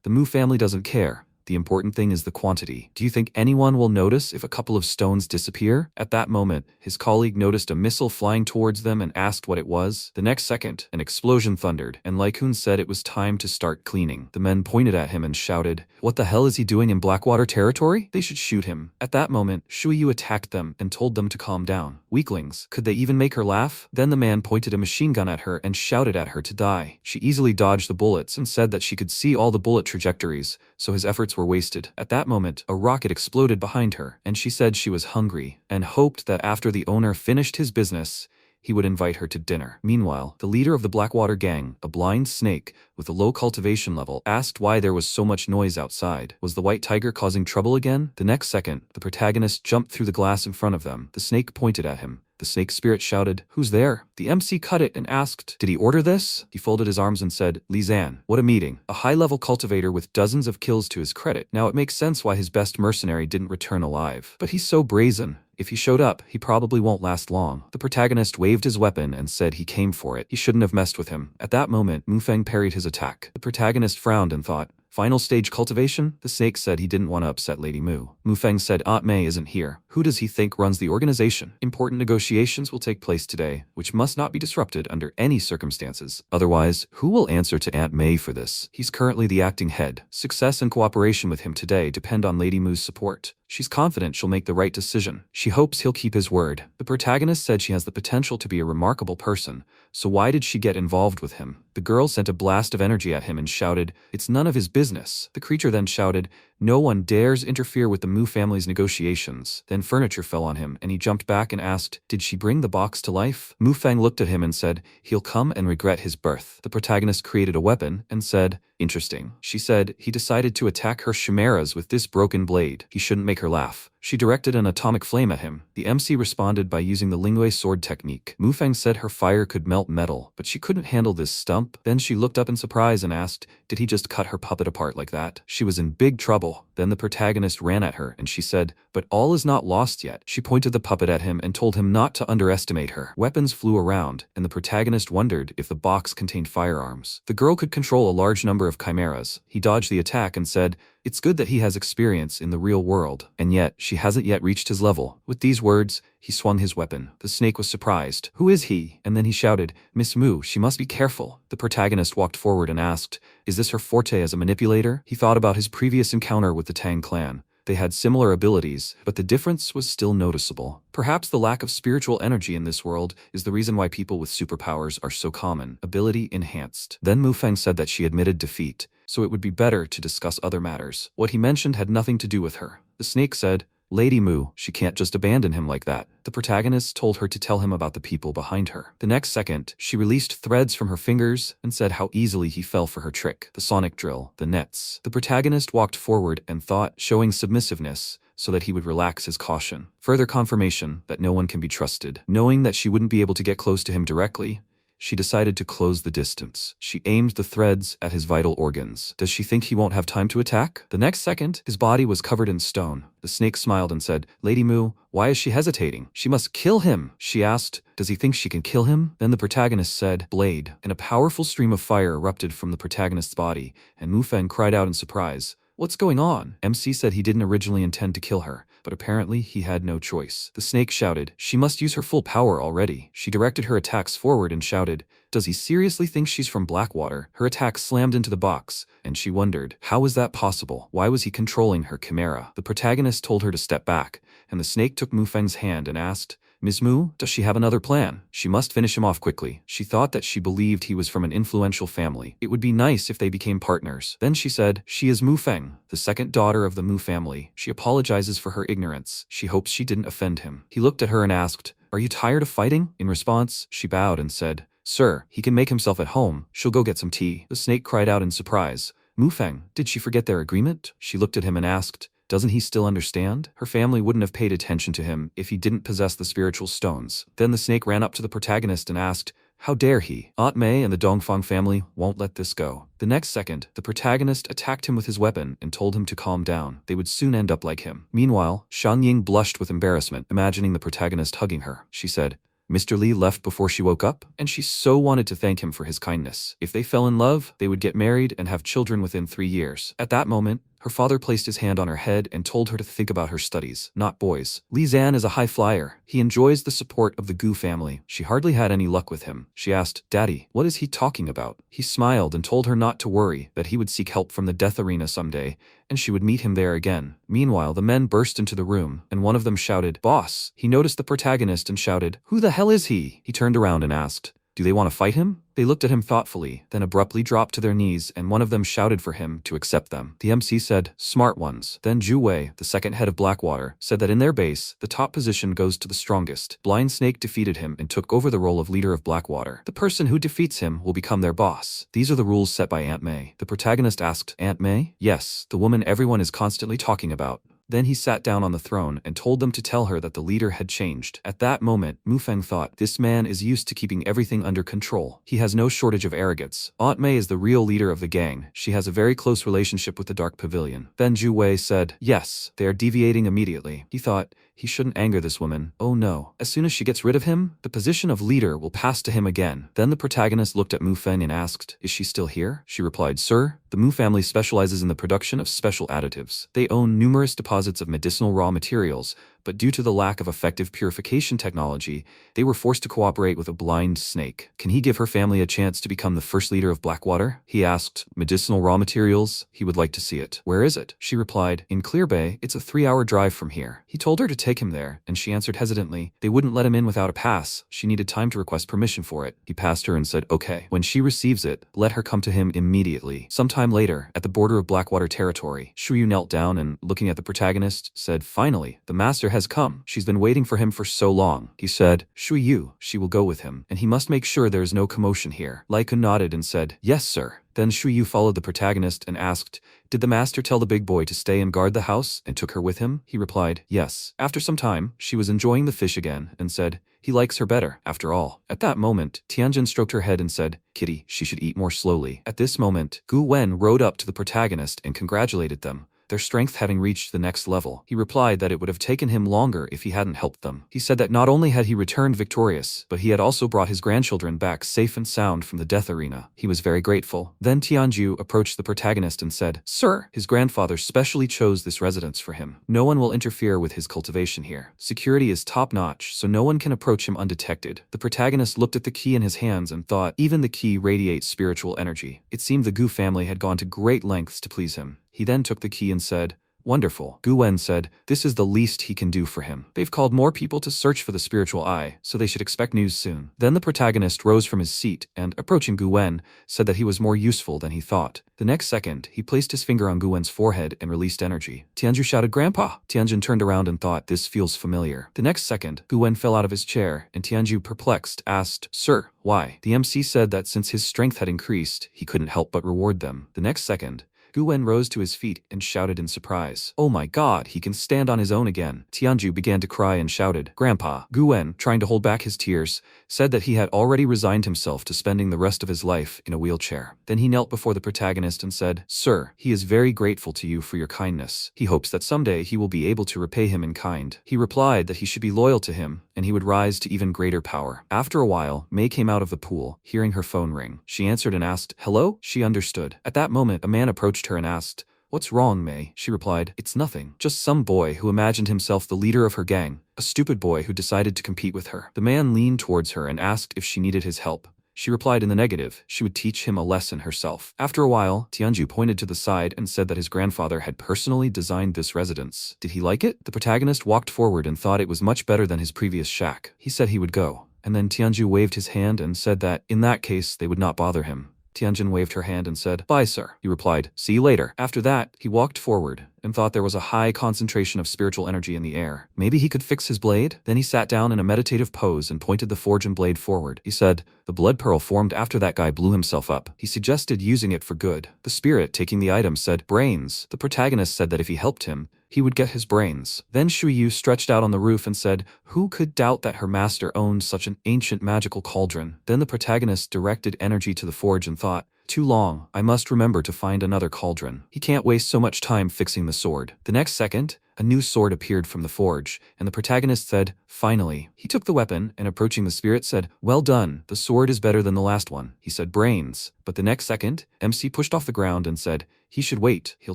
The Mu family doesn't care. The important thing is the quantity. Do you think anyone will notice if a couple of stones disappear? At that moment, his colleague noticed a missile flying towards them and asked what it was. The next second, an explosion thundered, and Lycun said it was time to start cleaning. The men pointed at him and shouted, what the hell is he doing in Blackwater territory? They should shoot him. At that moment, Shuyu attacked them and told them to calm down. Weaklings, could they even make her laugh? Then the man pointed a machine gun at her and shouted at her to die. She easily dodged the bullets and said that she could see all the bullet trajectories, so his efforts were wasted. At that moment, a rocket exploded behind her, and she said she was hungry, and hoped that after the owner finished his business, he would invite her to dinner. Meanwhile, the leader of the Blackwater gang, a blind snake with a low cultivation level, asked why there was so much noise outside. Was the white tiger causing trouble again? The next second, the protagonist jumped through the glass in front of them. The snake pointed at him. The snake spirit shouted, who's there? The MC cut it and asked, did he order this? He folded his arms and said, Li Zan, what a meeting. A high-level cultivator with dozens of kills to his credit. Now it makes sense why his best mercenary didn't return alive. But he's so brazen. If he showed up, he probably won't last long. The protagonist waved his weapon and said he came for it. He shouldn't have messed with him. At that moment, Mufeng parried his attack. The protagonist frowned and thought, final stage cultivation? The snake said he didn't want to upset Lady Mu. Mufeng said Aunt May isn't here. Who does he think runs the organization? Important negotiations will take place today, which must not be disrupted under any circumstances. Otherwise, who will answer to Aunt May for this? He's currently the acting head. Success and cooperation with him today depend on Lady Mu's support. She's confident she'll make the right decision. She hopes he'll keep his word. The protagonist said she has the potential to be a remarkable person, so why did she get involved with him? The girl sent a blast of energy at him and shouted, it's none of his business. The creature then shouted, no one dares interfere with the Mu family's negotiations. Then furniture fell on him and he jumped back and asked, did she bring the box to life? Mu Feng looked at him and said, he'll come and regret his birth. The protagonist created a weapon and said, interesting. She said he decided to attack her chimeras with this broken blade. He shouldn't make her laugh. She directed an atomic flame at him. The MC responded by using the Lingwei sword technique. Mu Feng said her fire could melt metal, but she couldn't handle this stump. Then she looked up in surprise and asked, did he just cut her puppet apart like that? She was in big trouble. Then the protagonist ran at her and she said, but all is not lost yet. She pointed the puppet at him and told him not to underestimate her. Weapons flew around, and the protagonist wondered if the box contained firearms. The girl could control a large number of chimeras. He dodged the attack and said, it's good that he has experience in the real world, and yet she hasn't yet reached his level. With these words, he swung his weapon. The snake was surprised. Who is he? And then he shouted, Miss Mu, she must be careful. The protagonist walked forward and asked, is this her forte as a manipulator? He thought about his previous encounter with the Tang clan. They had similar abilities, but the difference was still noticeable. Perhaps the lack of spiritual energy in this world is the reason why people with superpowers are so common. Ability enhanced. Then Mu Feng said that she admitted defeat, so it would be better to discuss other matters. What he mentioned had nothing to do with her. The snake said, Lady Mu, she can't just abandon him like that. The protagonist told her to tell him about the people behind her. The next second, she released threads from her fingers and said how easily he fell for her trick. The sonic drill, the nets. The protagonist walked forward and thought, showing submissiveness, so that he would relax his caution. Further confirmation that no one can be trusted. Knowing that she wouldn't be able to get close to him directly, she decided to close the distance. She aimed the threads at his vital organs. Does she think he won't have time to attack? The next second, his body was covered in stone. The snake smiled and said, Lady Mu, why is she hesitating? She must kill him. She asked, does he think she can kill him? Then the protagonist said, blade, and a powerful stream of fire erupted from the protagonist's body, and Mu Feng cried out in surprise. What's going on? MC said he didn't originally intend to kill her, but apparently he had no choice. The snake shouted, she must use her full power already. She directed her attacks forward and shouted, does he seriously think she's from Blackwater? Her attack slammed into the box, and she wondered, how was that possible? Why was he controlling her chimera? The protagonist told her to step back, and the snake took Mu Feng's hand and asked, Ms. Mu, does she have another plan? She must finish him off quickly. She thought that she believed he was from an influential family. It would be nice if they became partners. Then she said, she is Mu Feng, the second daughter of the Mu family. She apologizes for her ignorance. She hopes she didn't offend him. He looked at her and asked, are you tired of fighting? In response, she bowed and said, sir, he can make himself at home. She'll go get some tea. The snake cried out in surprise. Mu Feng, did she forget their agreement? She looked at him and asked, doesn't he still understand? Her family wouldn't have paid attention to him if he didn't possess the spiritual stones. Then the snake ran up to the protagonist and asked, how dare he? Aunt Mei and the Dongfang family won't let this go. The next second, the protagonist attacked him with his weapon and told him to calm down. They would soon end up like him. Meanwhile, Shan Ying blushed with embarrassment, imagining the protagonist hugging her. She said, Mr. Li left before she woke up, and she so wanted to thank him for his kindness. If they fell in love, they would get married and have children within 3 years. At that moment, her father placed his hand on her head and told her to think about her studies, not boys. Li Zan is a high flyer. He enjoys the support of the Gu family. She hardly had any luck with him. She asked, Daddy, what is he talking about? He smiled and told her not to worry, that he would seek help from the death arena someday, and she would meet him there again. Meanwhile, the men burst into the room, and one of them shouted, Boss! He noticed the protagonist and shouted, Who the hell is he? He turned around and asked, do they want to fight him? They looked at him thoughtfully, then abruptly dropped to their knees, and one of them shouted for him to accept them. The MC said, smart ones. Then Zhu Wei, the second head of Blackwater, said that in their base, the top position goes to the strongest. Blind Snake defeated him and took over the role of leader of Blackwater. The person who defeats him will become their boss. These are the rules set by Aunt Mei. The protagonist asked, Aunt Mei? Yes, the woman everyone is constantly talking about. Then he sat down on the throne and told them to tell her that the leader had changed. At that moment, Mu Feng thought, this man is used to keeping everything under control. He has no shortage of arrogance. Aunt Mei is the real leader of the gang. She has a very close relationship with the Dark Pavilion. Then Zhu Wei said, yes, they are deviating immediately. He thought, he shouldn't anger this woman. Oh no. As soon as she gets rid of him, the position of leader will pass to him again. Then the protagonist looked at Mu Feng and asked, is she still here? She replied, sir, the Mu family specializes in the production of special additives. They own numerous deposits of medicinal raw materials, but due to the lack of effective purification technology, they were forced to cooperate with a blind snake. Can he give her family a chance to become the first leader of Blackwater? He asked. Medicinal raw materials? He would like to see it. Where is it? She replied. In Clear Bay, it's a 3-hour drive from here. He told her to take him there, and she answered hesitantly. They wouldn't let him in without a pass. She needed time to request permission for it. He passed her and said, okay. When she receives it, let her come to him immediately. Sometime later, at the border of Blackwater territory, Shuyu knelt down and, looking at the protagonist, said, finally, the master has come. She's been waiting for him for so long. He said, Shuyu, she will go with him, and he must make sure there is no commotion here. Laika nodded and said, yes, sir. Then Shuyu followed the protagonist and asked, did the master tell the big boy to stay and guard the house and took her with him? He replied, yes. After some time, she was enjoying the fish again and said, he likes her better, after all. At that moment, Tianjin stroked her head and said, kitty, she should eat more slowly. At this moment, Gu Wen rode up to the protagonist and congratulated them, their strength having reached the next level. He replied that it would have taken him longer if he hadn't helped them. He said that not only had he returned victorious, but he had also brought his grandchildren back safe and sound from the death arena. He was very grateful. Then Tianju approached the protagonist and said, sir, his grandfather specially chose this residence for him. No one will interfere with his cultivation here. Security is top-notch, so no one can approach him undetected. The protagonist looked at the key in his hands and thought, even the key radiates spiritual energy. It seemed the Gu family had gone to great lengths to please him. He then took the key and said, wonderful. Gu Wen said, this is the least he can do for him. They've called more people to search for the spiritual eye, so they should expect news soon. Then the protagonist rose from his seat and, approaching Gu Wen, said that he was more useful than he thought. The next second, he placed his finger on Gu Wen's forehead and released energy. Tianju shouted, Grandpa! Tianjin turned around and thought, this feels familiar. The next second, Gu Wen fell out of his chair, and Tianju, perplexed, asked, sir, why? The MC said that since his strength had increased, he couldn't help but reward them. The next second, Gu Wen rose to his feet and shouted in surprise, oh my god, he can stand on his own again. Tianju began to cry and shouted, Grandpa. Gu Wen, trying to hold back his tears, said that he had already resigned himself to spending the rest of his life in a wheelchair. Then he knelt before the protagonist and said, sir, he is very grateful to you for your kindness. He hopes that someday he will be able to repay him in kind. He replied that he should be loyal to him, and he would rise to even greater power. After a while, Mei came out of the pool, hearing her phone ring. She answered and asked, hello? She understood. At that moment, a man approached her and asked, what's wrong, Mei? She replied, it's nothing. Just some boy who imagined himself the leader of her gang. A stupid boy who decided to compete with her. The man leaned towards her and asked if she needed his help. She replied in the negative. She would teach him a lesson herself. After a while, Tianju pointed to the side and said that his grandfather had personally designed this residence. Did he like it? The protagonist walked forward and thought it was much better than his previous shack. He said he would go. And then Tianju waved his hand and said that, in that case, they would not bother him. Tianjin waved her hand and said, bye, sir. He replied, see you later. After that, he walked forward and thought there was a high concentration of spiritual energy in the air. Maybe he could fix his blade? Then he sat down in a meditative pose and pointed the forge and blade forward. He said, the blood pearl formed after that guy blew himself up. He suggested using it for good. The spirit, taking the item, said, brains. The protagonist said that if he helped him, he would get his brains. Then Shu Yu stretched out on the roof and said, who could doubt that her master owned such an ancient magical cauldron? Then the protagonist directed energy to the forge and thought, too long, I must remember to find another cauldron. He can't waste so much time fixing the sword. The next second, a new sword appeared from the forge, and the protagonist said, finally. He took the weapon and approaching the spirit said, well done, the sword is better than the last one. He said, brains. But the next second, MC pushed off the ground and said, he should wait, he'll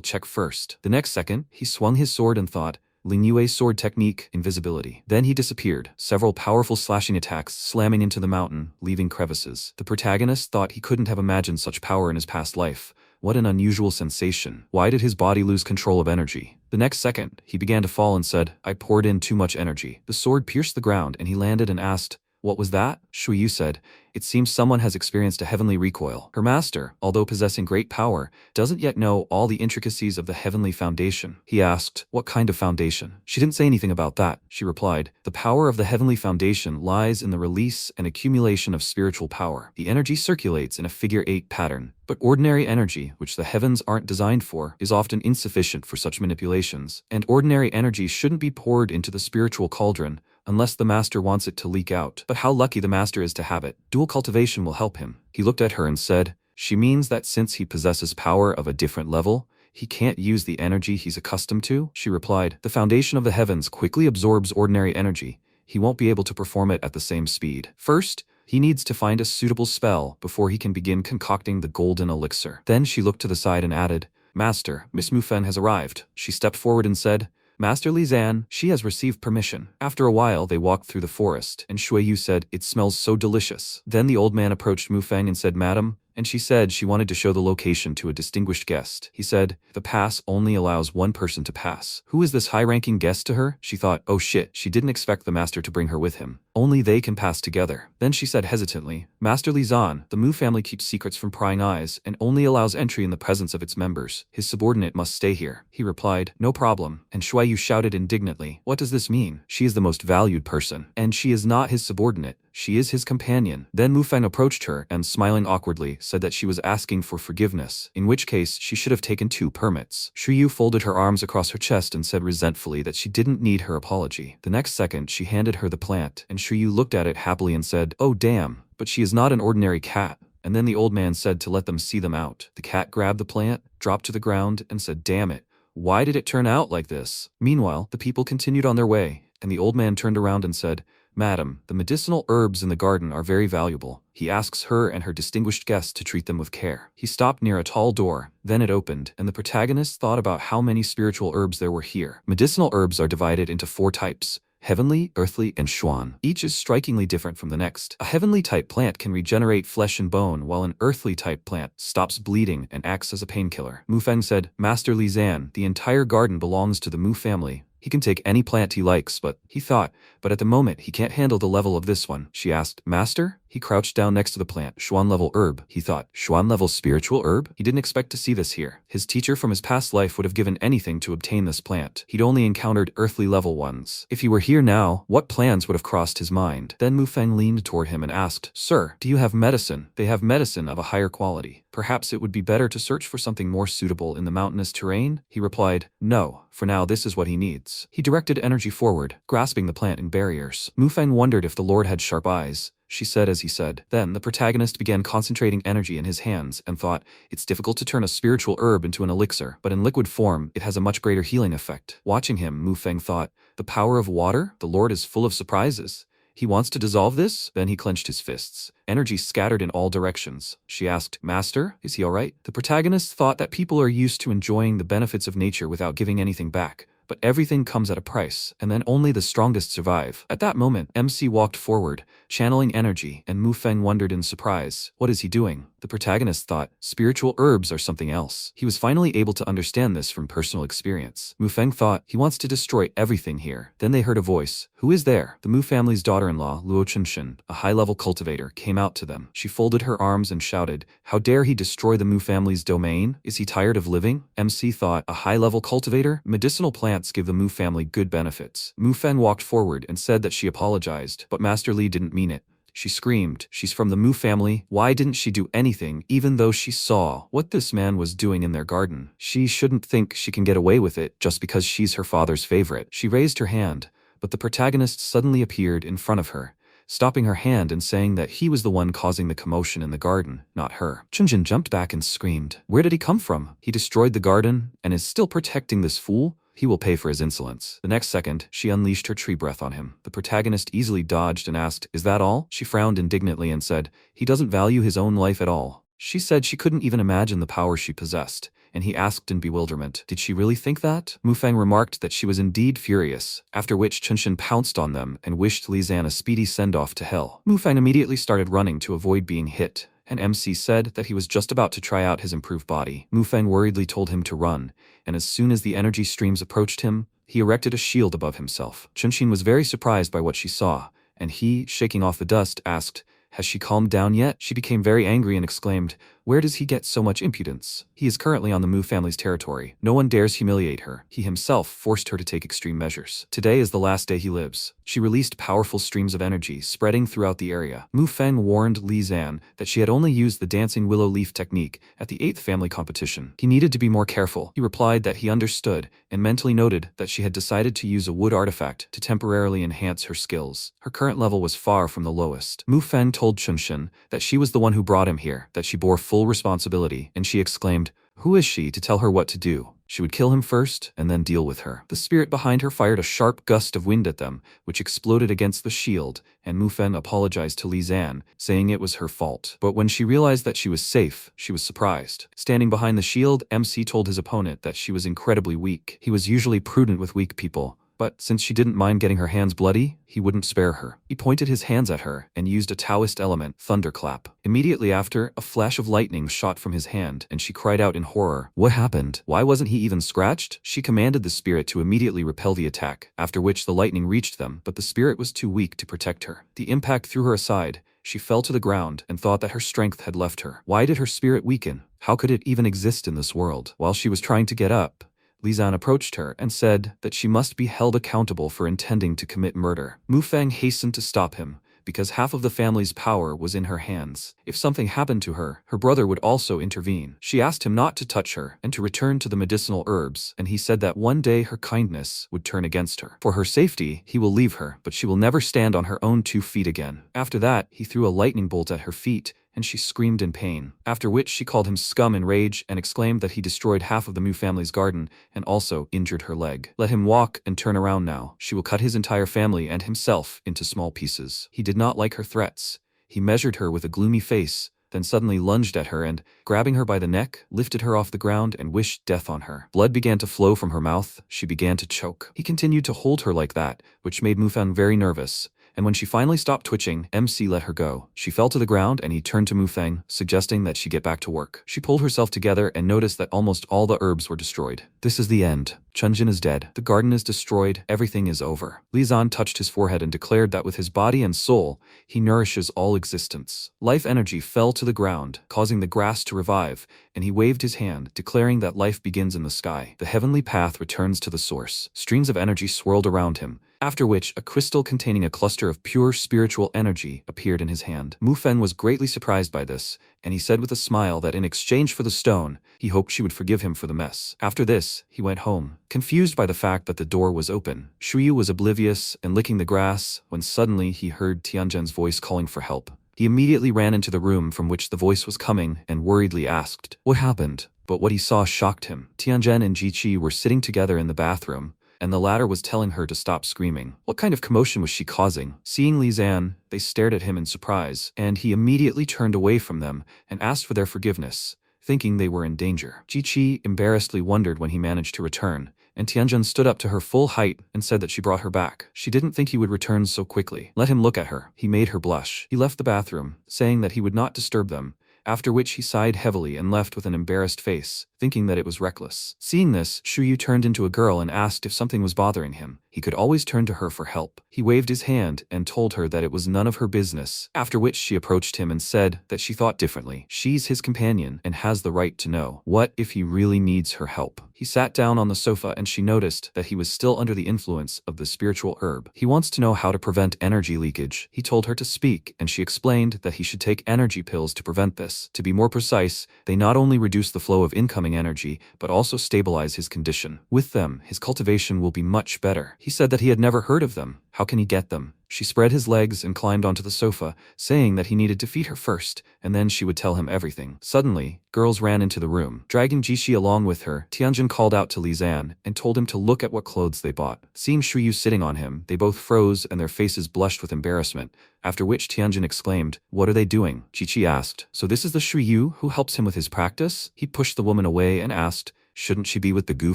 check first. The next second, he swung his sword and thought, Ling Yue's sword technique, invisibility. Then he disappeared, several powerful slashing attacks slamming into the mountain, leaving crevices. The protagonist thought he couldn't have imagined such power in his past life. What an unusual sensation. Why did his body lose control of energy? The next second, he began to fall and said, I poured in too much energy. The sword pierced the ground and he landed and asked, what was that? Shui Yu said, it seems someone has experienced a heavenly recoil. Her master, although possessing great power, doesn't yet know all the intricacies of the heavenly foundation. He asked, what kind of foundation? She didn't say anything about that. She replied, the power of the heavenly foundation lies in the release and accumulation of spiritual power. The energy circulates in a figure-8 pattern, but ordinary energy, which the heavens aren't designed for, is often insufficient for such manipulations, and ordinary energy shouldn't be poured into the spiritual cauldron unless the master wants it to leak out. But how lucky the master is to have it. Dual cultivation will help him. He looked at her and said, she means that since he possesses power of a different level, he can't use the energy he's accustomed to? She replied, the foundation of the heavens quickly absorbs ordinary energy. He won't be able to perform it at the same speed. First, he needs to find a suitable spell before he can begin concocting the golden elixir. Then she looked to the side and added, Master, Miss Mufen has arrived. She stepped forward and said, Master Li Zan, she has received permission. After a while they walked through the forest, and Shui Yu said, "It smells so delicious." Then the old man approached Mu Feng and said, "Madam," and she said she wanted to show the location to a distinguished guest. He said, "The pass only allows one person to pass." Who is this high-ranking guest to her? She thought, oh shit, she didn't expect the master to bring her with him. Only they can pass together. Then she said hesitantly, "Master Li Zan, the Mu family keeps secrets from prying eyes and only allows entry in the presence of its members. His subordinate must stay here." He replied, "No problem." And Shui Yu shouted indignantly, "What does this mean? She is the most valued person. And she is not his subordinate. She is his companion." Then Mu Feng approached her and, smiling awkwardly, said that she was asking for forgiveness, in which case she should have taken 2 permits. Shui Yu folded her arms across her chest and said resentfully that she didn't need her apology. The next second she handed her the plant, and Shui Yu looked at it happily and said, "Oh damn, but she is not an ordinary cat." And then the old man said to let them see them out. The cat grabbed the plant, dropped to the ground, and said, "Damn it, why did it turn out like this?" Meanwhile, the people continued on their way, and the old man turned around and said, "Madam, the medicinal herbs in the garden are very valuable." He asks her and her distinguished guest to treat them with care. He stopped near a tall door, then it opened, and the protagonist thought about how many spiritual herbs there were here. Medicinal herbs are divided into 4 types: heavenly, earthly, and xuan. Each is strikingly different from the next. A heavenly type plant can regenerate flesh and bone, while an earthly type plant stops bleeding and acts as a painkiller. Mu Feng said, "Master Li Zan, the entire garden belongs to the Mu family. He can take any plant he likes, but," he thought, "but at the moment he can't handle the level of this one." She asked, "Master?" He crouched down next to the plant. Xuan level herb, he thought. Xuan level spiritual herb? He didn't expect to see this here. His teacher from his past life would have given anything to obtain this plant. He'd only encountered earthly level ones. If he were here now, what plans would have crossed his mind? Then Mu Feng leaned toward him and asked, "Sir, do you have medicine?" "They have medicine of a higher quality. Perhaps it would be better to search for something more suitable in the mountainous terrain?" He replied, "No, for now this is what he needs." He directed energy forward, grasping the plant in barriers. Mu Feng wondered if the Lord had sharp eyes. She said as he said. Then the protagonist began concentrating energy in his hands and thought, "It's difficult to turn a spiritual herb into an elixir, but in liquid form it has a much greater healing effect." Watching him, Mu Feng thought, "The power of water? The Lord is full of surprises. He wants to dissolve this?" Then he clenched his fists. Energy scattered in all directions. She asked, "Master, is he alright?" The protagonist thought that people are used to enjoying the benefits of nature without giving anything back. But everything comes at a price, and then only the strongest survive. At that moment, MC walked forward, channeling energy, and Mu Feng wondered in surprise. What is he doing? The protagonist thought, spiritual herbs are something else. He was finally able to understand this from personal experience. Mu Feng thought, he wants to destroy everything here. Then they heard a voice. Who is there? The Mu family's daughter-in-law, Luo Chunshin, a high-level cultivator, came out to them. She folded her arms and shouted, "How dare he destroy the Mu family's domain? Is he tired of living?" MC thought, a high-level cultivator? Medicinal plants give the Mu family good benefits. Mu Feng walked forward and said that she apologized, but Master Li didn't mean it. She screamed, "She's from the Mu family. Why didn't she do anything, even though she saw what this man was doing in their garden? She shouldn't think she can get away with it just because she's her father's favorite." She raised her hand, but the protagonist suddenly appeared in front of her, stopping her hand and saying that he was the one causing the commotion in the garden, not her. Chunjin jumped back and screamed, "Where did he come from? He destroyed the garden and is still protecting this fool? He will pay for his insolence." The next second, she unleashed her tree breath on him. The protagonist easily dodged and asked, "Is that all?" She frowned indignantly and said, "He doesn't value his own life at all." She said she couldn't even imagine the power she possessed, and he asked in bewilderment, "Did she really think that?" Mu Feng remarked that she was indeed furious, after which Chunshin pounced on them and wished Li Zan a speedy send-off to hell. Mu Feng immediately started running to avoid being hit, and MC said that he was just about to try out his improved body. Mu Feng worriedly told him to run, and as soon as the energy streams approached him, he erected a shield above himself. Chunshin was very surprised by what she saw, and he, shaking off the dust, asked, "Has she calmed down yet?" She became very angry and exclaimed, "Where does he get so much impudence? He is currently on the Mu family's territory. No one dares humiliate her." He himself forced her to take extreme measures. Today is the last day he lives. She released powerful streams of energy, spreading throughout the area. Mu Feng warned Li Zan that she had only used the dancing willow leaf technique at the 8th family competition. He needed to be more careful. He replied that he understood, and mentally noted that she had decided to use a wood artifact to temporarily enhance her skills. Her current level was far from the lowest. Mu Feng told Chunshin that she was the one who brought him here, that she bore full responsibility, and she exclaimed, Who is she to tell her what to do? She would kill him first and then deal with her. The spirit behind her fired a sharp gust of wind at them, which exploded against the shield, and Mufeng apologized to Li Zan, saying it was her fault. But when she realized that she was safe, she was surprised. Standing behind the shield, MC told his opponent that she was incredibly weak. He was usually prudent with weak people, but since she didn't mind getting her hands bloody, he wouldn't spare her. He pointed his hands at her and used a Taoist element, thunderclap. Immediately after, a flash of lightning shot from his hand, and she cried out in horror. What happened? Why wasn't he even scratched? She commanded the spirit to immediately repel the attack, after which the lightning reached them, but the spirit was too weak to protect her. The impact threw her aside. She fell to the ground and thought that her strength had left her. Why did her spirit weaken? How could it even exist in this world? While she was trying to get up, Li Zan approached her and said that she must be held accountable for intending to commit murder. Mufeng hastened to stop him, because half of the family's power was in her hands. If something happened to her, her brother would also intervene. She asked him not to touch her and to return to the medicinal herbs, and he said that one day her kindness would turn against her. For her safety, he will leave her, but she will never stand on her own 2 feet again. After that, he threw a lightning bolt at her feet, and she screamed in pain, after which she called him scum in rage and exclaimed that he destroyed half of the Mu family's garden and also injured her leg. Let him walk and turn around now. She will cut his entire family and himself into small pieces. He did not like her threats. He measured her with a gloomy face, then suddenly lunged at her and, grabbing her by the neck, lifted her off the ground and wished death on her. Blood began to flow from her mouth. She began to choke. He continued to hold her like that, which made Mufeng very nervous. And when she finally stopped twitching, MC let her go. She fell to the ground and he turned to Mufeng, suggesting that she get back to work. She pulled herself together and noticed that almost all the herbs were destroyed. This is the end. Chunjin is dead. The garden is destroyed. Everything is over. Li Zan touched his forehead and declared that with his body and soul, he nourishes all existence. Life energy fell to the ground, causing the grass to revive, and he waved his hand, declaring that life begins in the sky. The heavenly path returns to the source. Streams of energy swirled around him, after which a crystal containing a cluster of pure spiritual energy appeared in his hand. Mufeng was greatly surprised by this, and he said with a smile that in exchange for the stone, he hoped she would forgive him for the mess. After this, he went home, confused by the fact that the door was open. Shuyu was oblivious and licking the grass when suddenly he heard Tianjin's voice calling for help. He immediately ran into the room from which the voice was coming and worriedly asked, "What happened?" But what he saw shocked him. Tianjin and Jiqi were sitting together in the bathroom, and the latter was telling her to stop screaming. What kind of commotion was she causing? Seeing Li Zan, they stared at him in surprise, and he immediately turned away from them and asked for their forgiveness, thinking they were in danger. Jiqi embarrassedly wondered when he managed to return, and Tianjin stood up to her full height and said that she brought her back. She didn't think he would return so quickly. Let him look at her. He made her blush. He left the bathroom, saying that he would not disturb them, after which he sighed heavily and left with an embarrassed face, thinking that it was reckless. Seeing this, Shuyu turned into a girl and asked if something was bothering him. He could always turn to her for help. He waved his hand and told her that it was none of her business, after which she approached him and said that she thought differently. She's his companion and has the right to know. What if he really needs her help? He sat down on the sofa and she noticed that he was still under the influence of the spiritual herb. He wants to know how to prevent energy leakage. He told her to speak, and she explained that he should take energy pills to prevent this. To be more precise, they not only reduce the flow of incoming energy, but also stabilize his condition. With them, his cultivation will be much better. He said that he had never heard of them. How can he get them? She spread his legs and climbed onto the sofa, saying that he needed to feed her first, and then she would tell him everything. Suddenly, girls ran into the room. Dragging Jiqi along with her, Tianjin called out to Li Zan and told him to look at what clothes they bought. Seeing Shuyu sitting on him, they both froze and their faces blushed with embarrassment, after which Tianjin exclaimed, "What are they doing?" Jiqi asked, "So this is the Shuyu who helps him with his practice?" He pushed the woman away and asked, "Shouldn't she be with the Gu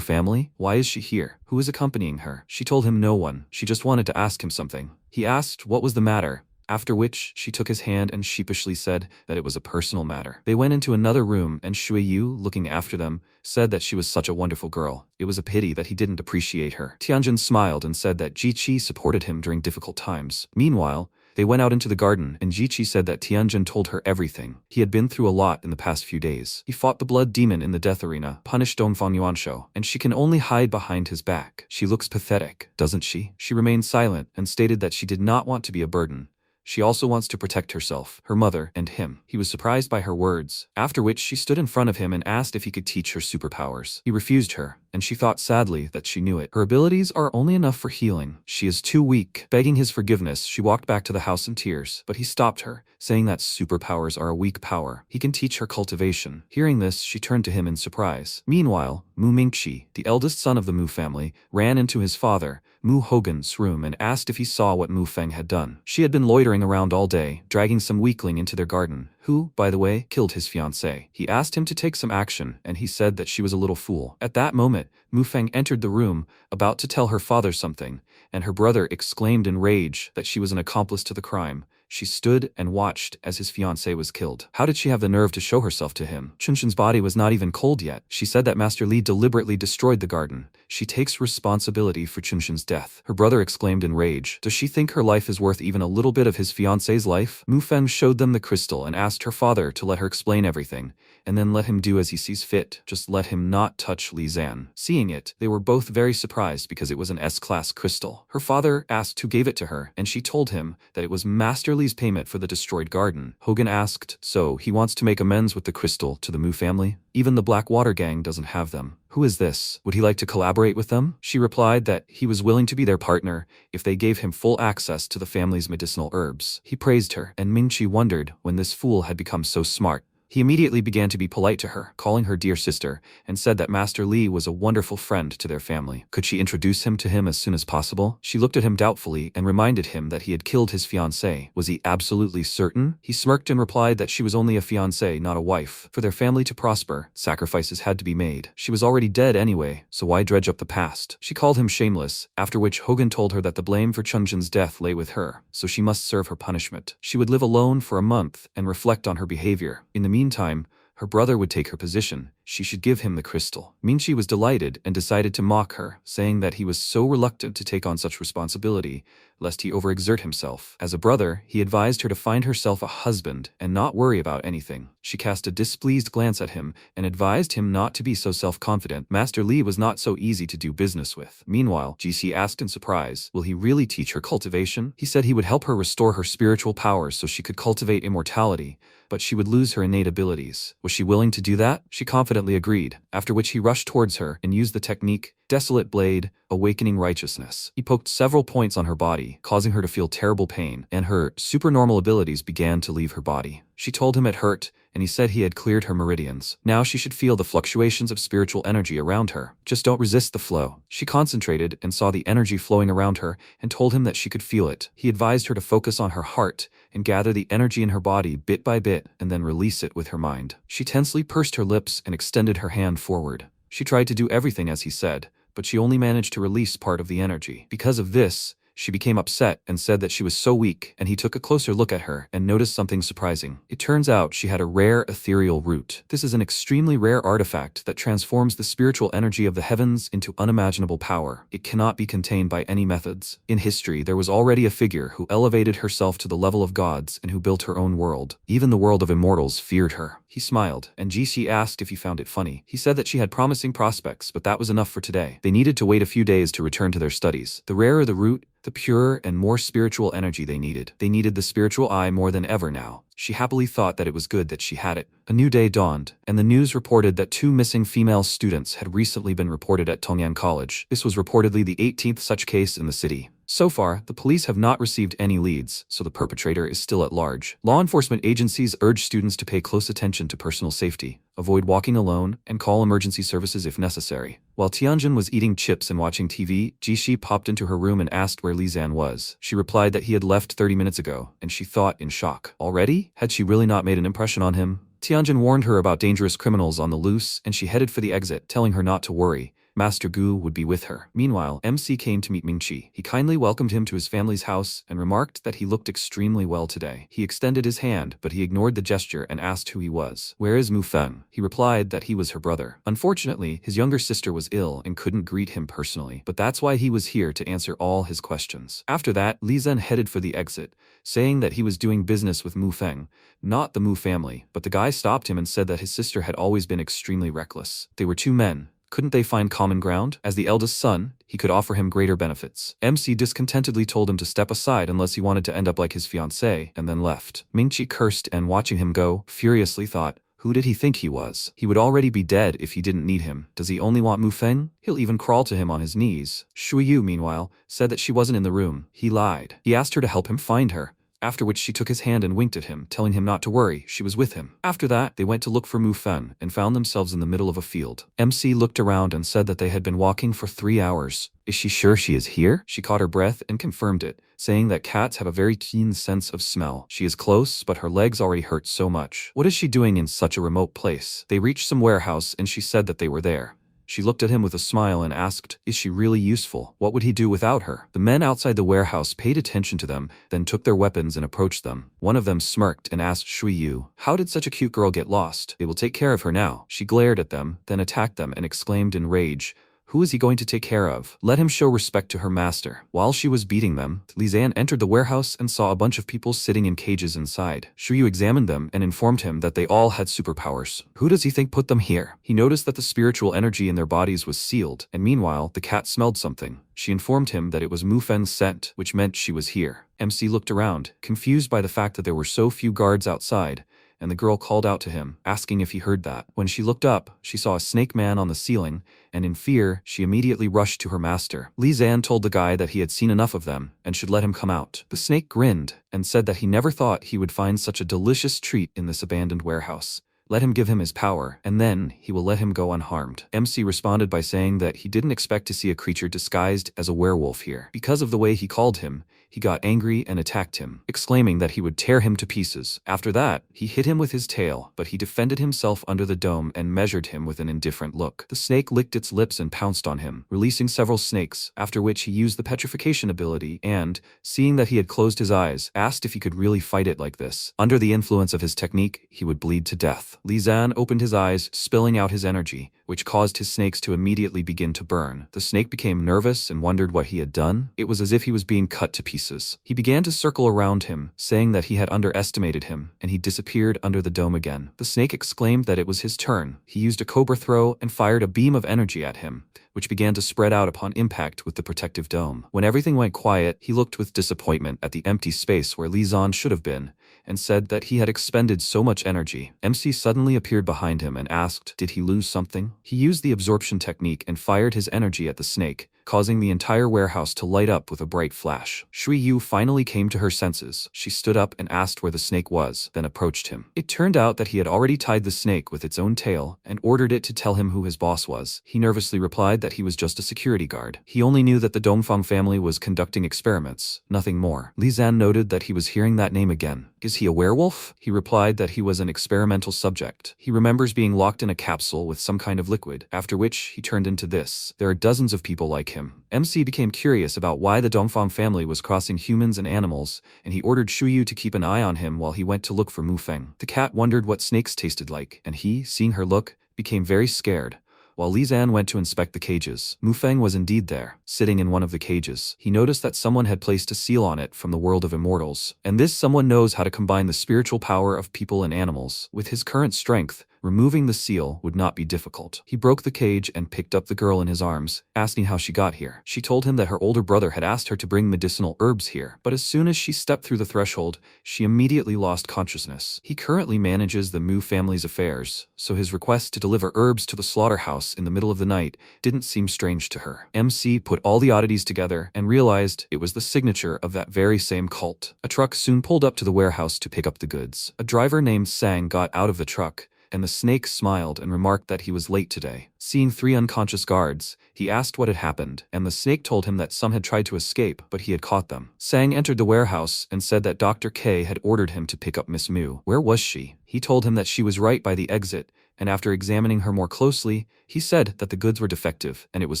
family? Why is she here? Who is accompanying her?" She told him no one. She just wanted to ask him something. He asked what was the matter, after which she took his hand and sheepishly said that it was a personal matter. They went into another room and Shuyu, looking after them, said that she was such a wonderful girl. It was a pity that he didn't appreciate her. Tianjin smiled and said that Jiqi supported him during difficult times. Meanwhile, they went out into the garden, and Jiqi said that Tianjin told her everything. He had been through a lot in the past few days. He fought the blood demon in the death arena, punished Dongfang Yuanshu, and she can only hide behind his back. She looks pathetic, doesn't she? She remained silent and stated that she did not want to be a burden. She also wants to protect herself, her mother, and him. He was surprised by her words, after which she stood in front of him and asked if he could teach her superpowers. He refused her, and she thought sadly that she knew it. Her abilities are only enough for healing. She is too weak. Begging his forgiveness, she walked back to the house in tears, but he stopped her, saying that superpowers are a weak power. He can teach her cultivation. Hearing this, she turned to him in surprise. Meanwhile, Mu Mingqi, the eldest son of the Mu family, ran into his father, Mu Hogan's room and asked if he saw what Mu Feng had done. She had been loitering around all day, dragging some weakling into their garden, who, by the way, killed his fiancée. He asked him to take some action, and he said that she was a little fool. At that moment, Mu Feng entered the room, about to tell her father something, and her brother exclaimed in rage that she was an accomplice to the crime. She stood and watched as his fiancée was killed. How did she have the nerve to show herself to him? Chunshin's body was not even cold yet. She said that Master Li deliberately destroyed the garden. She takes responsibility for Chunshin's death. Her brother exclaimed in rage. Does she think her life is worth even a little bit of his fiancée's life? Mu Feng showed them the crystal and asked her father to let her explain everything, and then let him do as he sees fit. Just let him not touch Li Zan. Seeing it, they were both very surprised because it was an S-class crystal. Her father asked who gave it to her, and she told him that it was Master Li's payment for the destroyed garden. Hogan asked, so he wants to make amends with the crystal to the Mu family? Even the Blackwater gang doesn't have them. Who is this? Would he like to collaborate with them? She replied that he was willing to be their partner if they gave him full access to the family's medicinal herbs. He praised her, and Mingqi wondered when this fool had become so smart. He immediately began to be polite to her, calling her dear sister, and said that Master Li was a wonderful friend to their family. Could she introduce him to him as soon as possible? She looked at him doubtfully and reminded him that he had killed his fiancée. Was he absolutely certain? He smirked and replied that she was only a fiancée, not a wife. For their family to prosper, sacrifices had to be made. She was already dead anyway, so why dredge up the past? She called him shameless, after which Hogan told her that the blame for Chunshin's death lay with her, so she must serve her punishment. She would live alone for a month and reflect on her behavior. In the meantime, her brother would take her position. She should give him the crystal. Mingqi was delighted and decided to mock her, saying that he was so reluctant to take on such responsibility, lest he overexert himself. As a brother, he advised her to find herself a husband and not worry about anything. She cast a displeased glance at him and advised him not to be so self-confident. Master Li was not so easy to do business with. Meanwhile, GC asked in surprise, will he really teach her cultivation? He said he would help her restore her spiritual powers so she could cultivate immortality, but she would lose her innate abilities. Was she willing to do that? She confidently agreed, after which he rushed towards her and used the technique, Desolate Blade, Awakening Righteousness. He poked several points on her body, causing her to feel terrible pain, and her supernormal abilities began to leave her body. She told him it hurt, and he said he had cleared her meridians. Now she should feel the fluctuations of spiritual energy around her. Just don't resist the flow. She concentrated and saw the energy flowing around her and told him that she could feel it. He advised her to focus on her heart and gather the energy in her body bit by bit and then release it with her mind. She tensely pursed her lips and extended her hand forward. She tried to do everything as he said, but she only managed to release part of the energy. Because of this, she became upset and said that she was so weak, and he took a closer look at her and noticed something surprising. It turns out she had a rare ethereal root. This is an extremely rare artifact that transforms the spiritual energy of the heavens into unimaginable power. It cannot be contained by any methods. In history, there was already a figure who elevated herself to the level of gods and who built her own world. Even the world of immortals feared her. He smiled, and GC asked if he found it funny. He said that she had promising prospects, but that was enough for today. They needed to wait a few days to return to their studies. The rarer the root, the purer and more spiritual energy they needed. They needed the spiritual eye more than ever now. She happily thought that it was good that she had it. A new day dawned, and the news reported that 2 missing female students had recently been reported at Tongyan College. This was reportedly the 18th such case in the city. So far, the police have not received any leads, so the perpetrator is still at large. Law enforcement agencies urge students to pay close attention to personal safety, avoid walking alone, and call emergency services if necessary. While Tianjin was eating chips and watching TV, Jishi popped into her room and asked where Li Zan was. She replied that he had left 30 minutes ago, and she thought in shock. Already? Had she really not made an impression on him? Tianjin warned her about dangerous criminals on the loose, and she headed for the exit, telling her not to worry. Master Gu would be with her. Meanwhile, MC came to meet Mingqi. He kindly welcomed him to his family's house and remarked that he looked extremely well today. He extended his hand, but he ignored the gesture and asked who he was. Where is Mu Feng? He replied that he was her brother. Unfortunately, his younger sister was ill and couldn't greet him personally, but that's why he was here to answer all his questions. After that, Li Zhen headed for the exit, saying that he was doing business with Mu Feng, not the Mu family, but the guy stopped him and said that his sister had always been extremely reckless. They were 2 men. Couldn't they find common ground? As the eldest son, he could offer him greater benefits. MC discontentedly told him to step aside unless he wanted to end up like his fiancée, and then left. Mingqi cursed and, watching him go, furiously thought, Who did he think he was? He would already be dead if he didn't need him. Does he only want Mufeng? He'll even crawl to him on his knees. Shui Yu, meanwhile, said that she wasn't in the room. He lied. He asked her to help him find her, after which she took his hand and winked at him, telling him not to worry, she was with him. After that, they went to look for Mufeng and found themselves in the middle of a field. MC looked around and said that they had been walking for 3 hours. Is she sure she is here? She caught her breath and confirmed it, saying that cats have a very keen sense of smell. She is close, but her legs already hurt so much. What is she doing in such a remote place? They reached some warehouse and she said that they were there. She looked at him with a smile and asked, is she really useful? What would he do without her? The men outside the warehouse paid attention to them, then took their weapons and approached them. One of them smirked and asked Shui Yu, how did such a cute girl get lost? They will take care of her now. She glared at them, then attacked them and exclaimed in rage, who is he going to take care of? Let him show respect to her master. While she was beating them, Li Zan entered the warehouse and saw a bunch of people sitting in cages inside. Shu Yu examined them and informed him that they all had superpowers. Who does he think put them here? He noticed that the spiritual energy in their bodies was sealed, and meanwhile, the cat smelled something. She informed him that it was Mufeng's scent, which meant she was here. MC looked around, confused by the fact that there were so few guards outside, and the girl called out to him, asking if he heard that. When she looked up, she saw a snake man on the ceiling, and in fear, she immediately rushed to her master. Li Zan told the guy that he had seen enough of them, and should let him come out. The snake grinned, and said that he never thought he would find such a delicious treat in this abandoned warehouse. Let him give him his power, and then he will let him go unharmed. MC responded by saying that he didn't expect to see a creature disguised as a werewolf here. Because of the way he called him, he got angry and attacked him, exclaiming that he would tear him to pieces. After that, he hit him with his tail, but he defended himself under the dome and measured him with an indifferent look. The snake licked its lips and pounced on him, releasing several snakes, after which he used the petrification ability and, seeing that he had closed his eyes, asked if he could really fight it like this. Under the influence of his technique, he would bleed to death. Li Zan opened his eyes, spilling out his energy, which caused his snakes to immediately begin to burn. The snake became nervous and wondered what he had done. It was as if he was being cut to pieces. He began to circle around him, saying that he had underestimated him, and he disappeared under the dome again. The snake exclaimed that it was his turn. He used a cobra throw and fired a beam of energy at him, which began to spread out upon impact with the protective dome. When everything went quiet, he looked with disappointment at the empty space where Li Zan should have been, and said that he had expended so much energy. MC suddenly appeared behind him and asked, did he lose something? He used the absorption technique and fired his energy at the snake, causing the entire warehouse to light up with a bright flash. Shui Yu finally came to her senses. She stood up and asked where the snake was, then approached him. It turned out that he had already tied the snake with its own tail and ordered it to tell him who his boss was. He nervously replied that he was just a security guard. He only knew that the Dongfang family was conducting experiments, nothing more. Li Zan noted that he was hearing that name again. Is he a werewolf? He replied that he was an experimental subject. He remembers being locked in a capsule with some kind of liquid, after which he turned into this. There are dozens of people like him. MC became curious about why the Dongfang family was crossing humans and animals, and he ordered Shu Yu to keep an eye on him while he went to look for Mufeng. The cat wondered what snakes tasted like, and he, seeing her look, became very scared. While Li Zan went to inspect the cages, Mufeng was indeed there, sitting in one of the cages. He noticed that someone had placed a seal on it from the world of immortals, and this someone knows how to combine the spiritual power of people and animals. With his current strength, removing the seal would not be difficult. He broke the cage and picked up the girl in his arms, asking how she got here. She told him that her older brother had asked her to bring medicinal herbs here, but as soon as she stepped through the threshold, she immediately lost consciousness. He currently manages the Mu family's affairs, so his request to deliver herbs to the slaughterhouse in the middle of the night didn't seem strange to her. MC put all the oddities together and realized it was the signature of that very same cult. A truck soon pulled up to the warehouse to pick up the goods. A driver named Sang got out of the truck, and the snake smiled and remarked that he was late today. Seeing 3 unconscious guards, he asked what had happened, and the snake told him that some had tried to escape, but he had caught them. Sang entered the warehouse and said that Dr. K had ordered him to pick up Miss Mu. Where was she? He told him that she was right by the exit, and after examining her more closely, he said that the goods were defective, and it was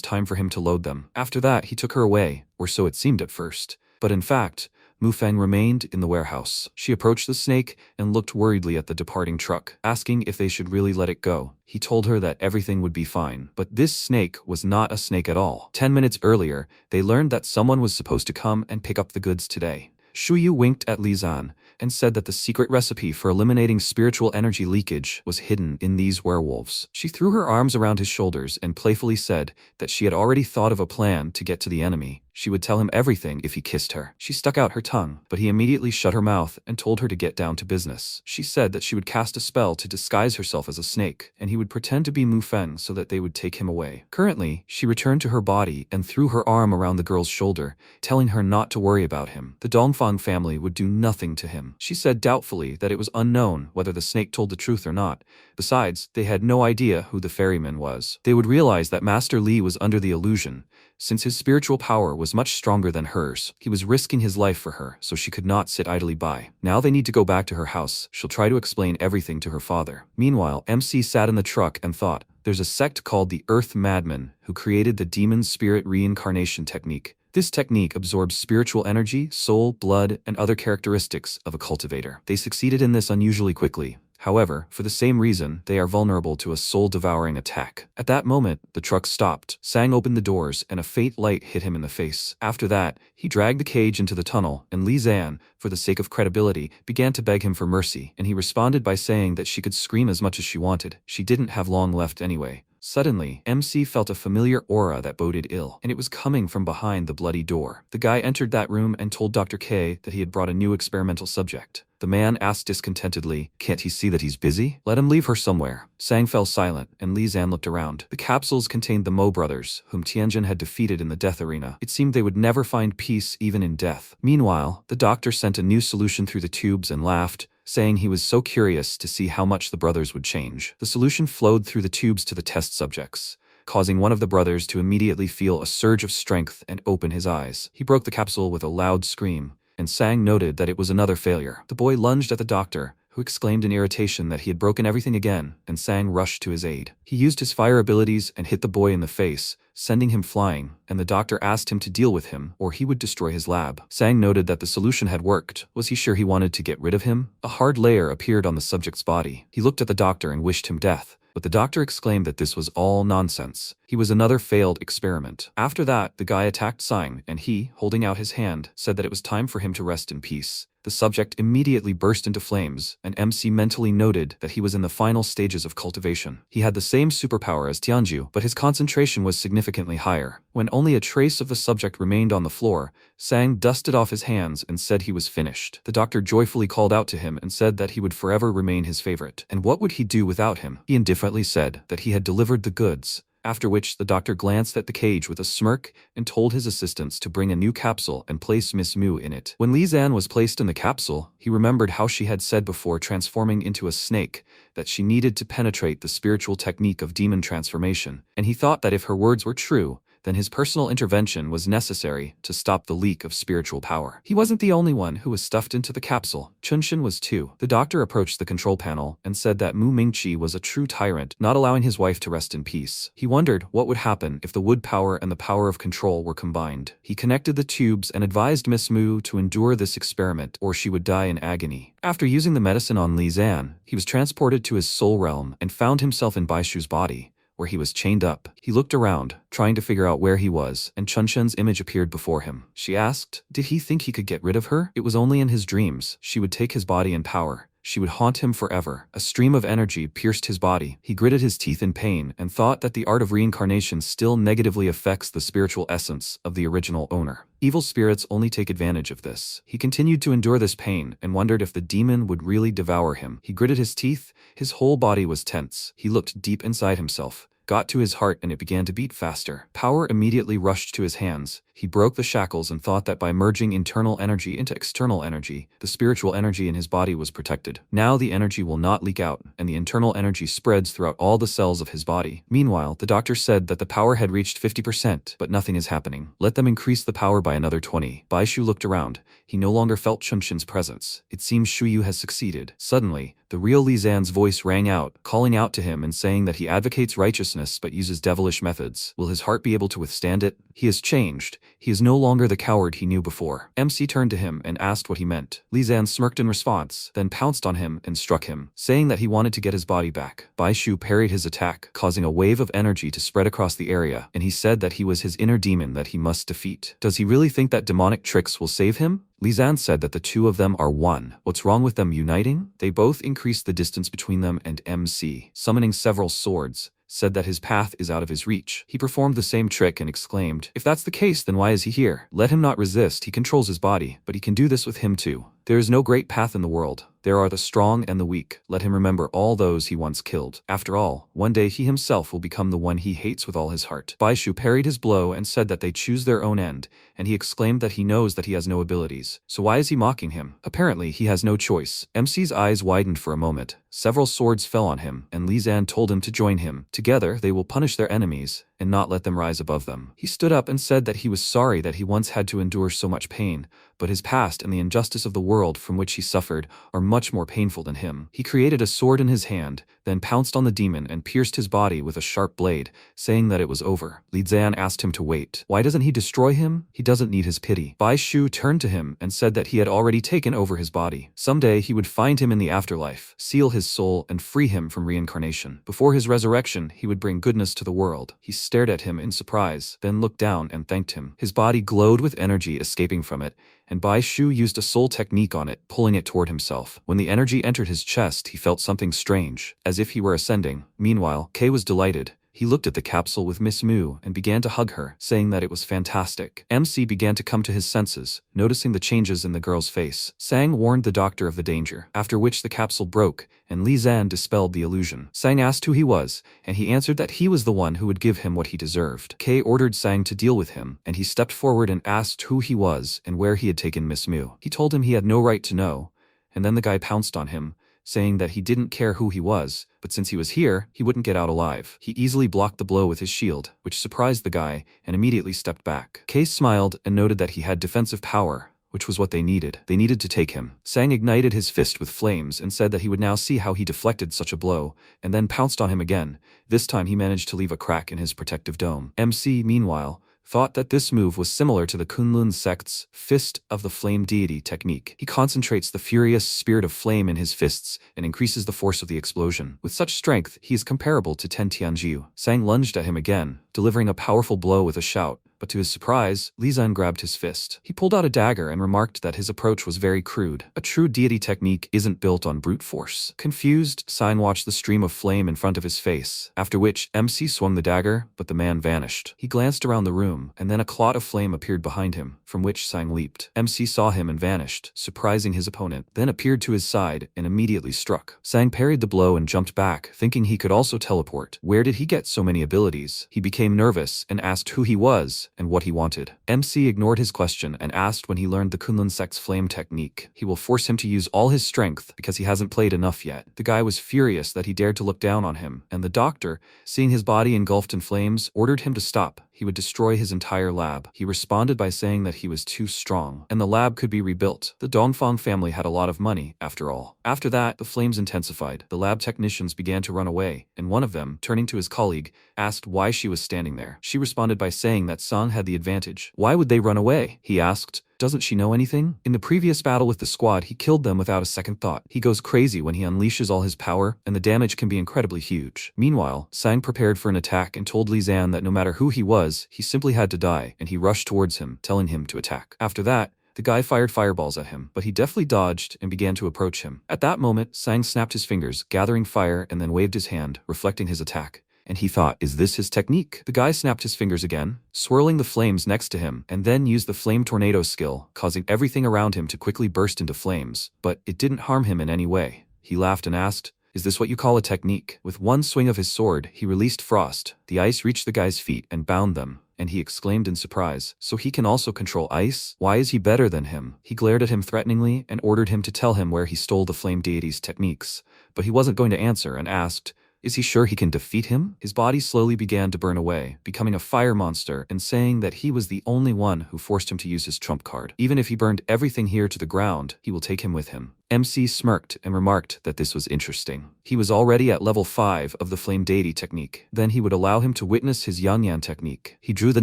time for him to load them. After that, he took her away, or so it seemed at first. But in fact, Mufeng remained in the warehouse. She approached the snake and looked worriedly at the departing truck, asking if they should really let it go. He told her that everything would be fine, but this snake was not a snake at all. 10 minutes earlier, they learned that someone was supposed to come and pick up the goods today. Shu Yu winked at Li Zan and said that the secret recipe for eliminating spiritual energy leakage was hidden in these werewolves. She threw her arms around his shoulders and playfully said that she had already thought of a plan to get to the enemy. She would tell him everything if he kissed her. She stuck out her tongue, but he immediately shut her mouth and told her to get down to business. She said that she would cast a spell to disguise herself as a snake, and he would pretend to be Mu Feng so that they would take him away. Currently, she returned to her body and threw her arm around the girl's shoulder, telling her not to worry about him. The Dongfang family would do nothing to him. She said doubtfully that it was unknown whether the snake told the truth or not. Besides, they had no idea who the ferryman was. They would realize that Master Li was under the illusion. Since his spiritual power was much stronger than hers, he was risking his life for her, so she could not sit idly by. Now they need to go back to her house. She'll try to explain everything to her father. Meanwhile, MC sat in the truck and thought, there's a sect called the Earth Madmen who created the demon spirit reincarnation technique. This technique absorbs spiritual energy, soul, blood, and other characteristics of a cultivator. They succeeded in this unusually quickly. However, for the same reason, they are vulnerable to a soul-devouring attack. At that moment, the truck stopped. Sang opened the doors, and a faint light hit him in the face. After that, he dragged the cage into the tunnel, and Li Zan, for the sake of credibility, began to beg him for mercy, and he responded by saying that she could scream as much as she wanted. She didn't have long left anyway. Suddenly, MC felt a familiar aura that boded ill, and it was coming from behind the bloody door. The guy entered that room and told Dr. K that he had brought a new experimental subject. The man asked discontentedly, can't he see that he's busy? Let him leave her somewhere. Sang fell silent, and Li Zan looked around. The capsules contained the Mo brothers, whom Tianjin had defeated in the death arena. It seemed they would never find peace even in death. Meanwhile, the doctor sent a new solution through the tubes and laughed, saying he was so curious to see how much the brothers would change. The solution flowed through the tubes to the test subjects, causing one of the brothers to immediately feel a surge of strength and open his eyes. He broke the capsule with a loud scream, and Sang noted that it was another failure. The boy lunged at the doctor, who exclaimed in irritation that he had broken everything again, and Sang rushed to his aid. He used his fire abilities and hit the boy in the face, sending him flying, and the doctor asked him to deal with him, or he would destroy his lab. Sang noted that the solution had worked. Was he sure he wanted to get rid of him? A hard layer appeared on the subject's body. He looked at the doctor and wished him death, but the doctor exclaimed that this was all nonsense. He was another failed experiment. After that, the guy attacked Sang, and he, holding out his hand, said that it was time for him to rest in peace. The subject immediately burst into flames, and MC mentally noted that he was in the final stages of cultivation. He had the same superpower as Tianju, but his concentration was significantly higher. When only a trace of the subject remained on the floor, Sang dusted off his hands and said he was finished. The doctor joyfully called out to him and said that he would forever remain his favorite. And what would he do without him? He indifferently said that he had delivered the goods. After which, the doctor glanced at the cage with a smirk and told his assistants to bring a new capsule and place Miss Mu in it. When Li Zan was placed in the capsule, he remembered how she had said before transforming into a snake that she needed to penetrate the spiritual technique of demon transformation, and he thought that if her words were true, then his personal intervention was necessary to stop the leak of spiritual power. He wasn't the only one who was stuffed into the capsule. Chunshin was too. The doctor approached the control panel and said that Mu Mingqi was a true tyrant, not allowing his wife to rest in peace. He wondered what would happen if the wood power and the power of control were combined. He connected the tubes and advised Miss Mu to endure this experiment or she would die in agony. After using the medicine on Li Zan, he was transported to his soul realm and found himself in Baishu's body, where he was chained up. He looked around, trying to figure out where he was, and Chunshen's image appeared before him. She asked, did he think he could get rid of her? It was only in his dreams. She would take his body and power. She would haunt him forever. A stream of energy pierced his body. He gritted his teeth in pain and thought that the art of reincarnation still negatively affects the spiritual essence of the original owner. Evil spirits only take advantage of this. He continued to endure this pain and wondered if the demon would really devour him. He gritted his teeth. His whole body was tense. He looked deep inside himself, got to his heart, and it began to beat faster. Power immediately rushed to his hands. He broke the shackles and thought that by merging internal energy into external energy, the spiritual energy in his body was protected. Now the energy will not leak out, and the internal energy spreads throughout all the cells of his body. Meanwhile, the doctor said that the power had reached 50%, but nothing is happening. Let them increase the power by another 20. Baishu looked around. He no longer felt Chunshin's presence. It seems Shuyu has succeeded. Suddenly, the real Li Zan's voice rang out, calling out to him and saying that he advocates righteousness but uses devilish methods. Will his heart be able to withstand it? He has changed. He is no longer the coward he knew before. MC turned to him and asked what he meant. Li Zan smirked in response, then pounced on him and struck him, saying that he wanted to get his body back. Baishu parried his attack, causing a wave of energy to spread across the area, and he said that he was his inner demon that he must defeat. Does he really think that demonic tricks will save him? Li Zan said that the two of them are one. What's wrong with them uniting? They both increased the distance between them and MC, summoning several swords. said that his path is out of his reach. He performed the same trick and exclaimed, "If that's the case, then why is he here? Let him not resist, he controls his body, but he can do this with him too. There is no great path in the world. There are the strong and the weak. Let him remember all those he once killed. After all, one day he himself will become the one he hates with all his heart." Baishu parried his blow and said that they choose their own end, and he exclaimed that he knows that he has no abilities. So why is he mocking him? Apparently, he has no choice. MC's eyes widened for a moment. Several swords fell on him, and Li Zan told him to join him. Together, they will punish their enemies and not let them rise above them. He stood up and said that he was sorry that he once had to endure so much pain, but his past and the injustice of the world from which he suffered are much more painful than him. He created a sword in his hand, then pounced on the demon and pierced his body with a sharp blade, saying that it was over. Li Zan asked him to wait. Why doesn't he destroy him? He doesn't need his pity. Baishu turned to him and said that he had already taken over his body. Someday he would find him in the afterlife, seal his soul, and free him from reincarnation. Before his resurrection, he would bring goodness to the world. He stared at him in surprise, then looked down and thanked him. His body glowed with energy escaping from it, and Baishu used a soul technique on it, pulling it toward himself. When the energy entered his chest, he felt something strange, as if he were ascending. Meanwhile, Kay was delighted. He looked at the capsule with Miss Mu and began to hug her, saying that it was fantastic. MC began to come to his senses, noticing the changes in the girl's face. Sang warned the doctor of the danger, after which the capsule broke, and Li Zan dispelled the illusion. Sang asked who he was, and he answered that he was the one who would give him what he deserved. Kay ordered Sang to deal with him, and he stepped forward and asked who he was and where he had taken Miss Mu. He told him he had no right to know, and then the guy pounced on him, saying that he didn't care who he was, but since he was here, he wouldn't get out alive. He easily blocked the blow with his shield, which surprised the guy, and immediately stepped back. Case smiled and noted that he had defensive power, which was what they needed. They needed to take him. Sang ignited his fist with flames and said that he would now see how he deflected such a blow, and then pounced on him again. This time he managed to leave a crack in his protective dome. MC, meanwhile, thought that this move was similar to the Kunlun sect's Fist of the Flame Deity technique. He concentrates the furious spirit of flame in his fists and increases the force of the explosion. With such strength, he is comparable to Ten Tianjiu. Sang lunged at him again, delivering a powerful blow with a shout, but to his surprise, Li Zan grabbed his fist. He pulled out a dagger and remarked that his approach was very crude. A true deity technique isn't built on brute force. Confused, Sang watched the stream of flame in front of his face, after which MC swung the dagger, but the man vanished. He glanced around the room, and then a clot of flame appeared behind him, from which Sang leaped. MC saw him and vanished, surprising his opponent, then appeared to his side and immediately struck. Sang parried the blow and jumped back, thinking he could also teleport. Where did he get so many abilities? He became nervous and asked who he was and what he wanted. MC ignored his question and asked when he learned the Kunlun sect's flame technique. He will force him to use all his strength because he hasn't played enough yet. The guy was furious that he dared to look down on him, and the doctor, seeing his body engulfed in flames, ordered him to stop. He would destroy his entire lab. He responded by saying that he was too strong, and the lab could be rebuilt. The Dongfang family had a lot of money, after all. After that, the flames intensified. The lab technicians began to run away, and one of them, turning to his colleague, asked why she was standing there. She responded by saying that Sang had the advantage. Why would they run away? He asked. Doesn't she know anything? In the previous battle with the squad, he killed them without a second thought. He goes crazy when he unleashes all his power, and the damage can be incredibly huge. Meanwhile, Sang prepared for an attack and told Li Zan that no matter who he was, he simply had to die, and he rushed towards him, telling him to attack. After that, the guy fired fireballs at him, but he deftly dodged and began to approach him. At that moment, Sang snapped his fingers, gathering fire, and then waved his hand, reflecting his attack. And he thought, is this his technique? The guy snapped his fingers again, swirling the flames next to him, and then used the flame tornado skill, causing everything around him to quickly burst into flames. But it didn't harm him in any way. He laughed and asked, is this what you call a technique? With one swing of his sword, he released frost. The ice reached the guy's feet and bound them, and he exclaimed in surprise, so he can also control ice? Why is he better than him? He glared at him threateningly and ordered him to tell him where he stole the flame deity's techniques. But he wasn't going to answer and asked, is he sure he can defeat him? His body slowly began to burn away, becoming a fire monster and saying that he was the only one who forced him to use his trump card. Even if he burned everything here to the ground, he will take him with him. MC smirked and remarked that this was interesting. He was already at level 5 of the Flame Deity technique. Then he would allow him to witness his Yanyan technique. He drew the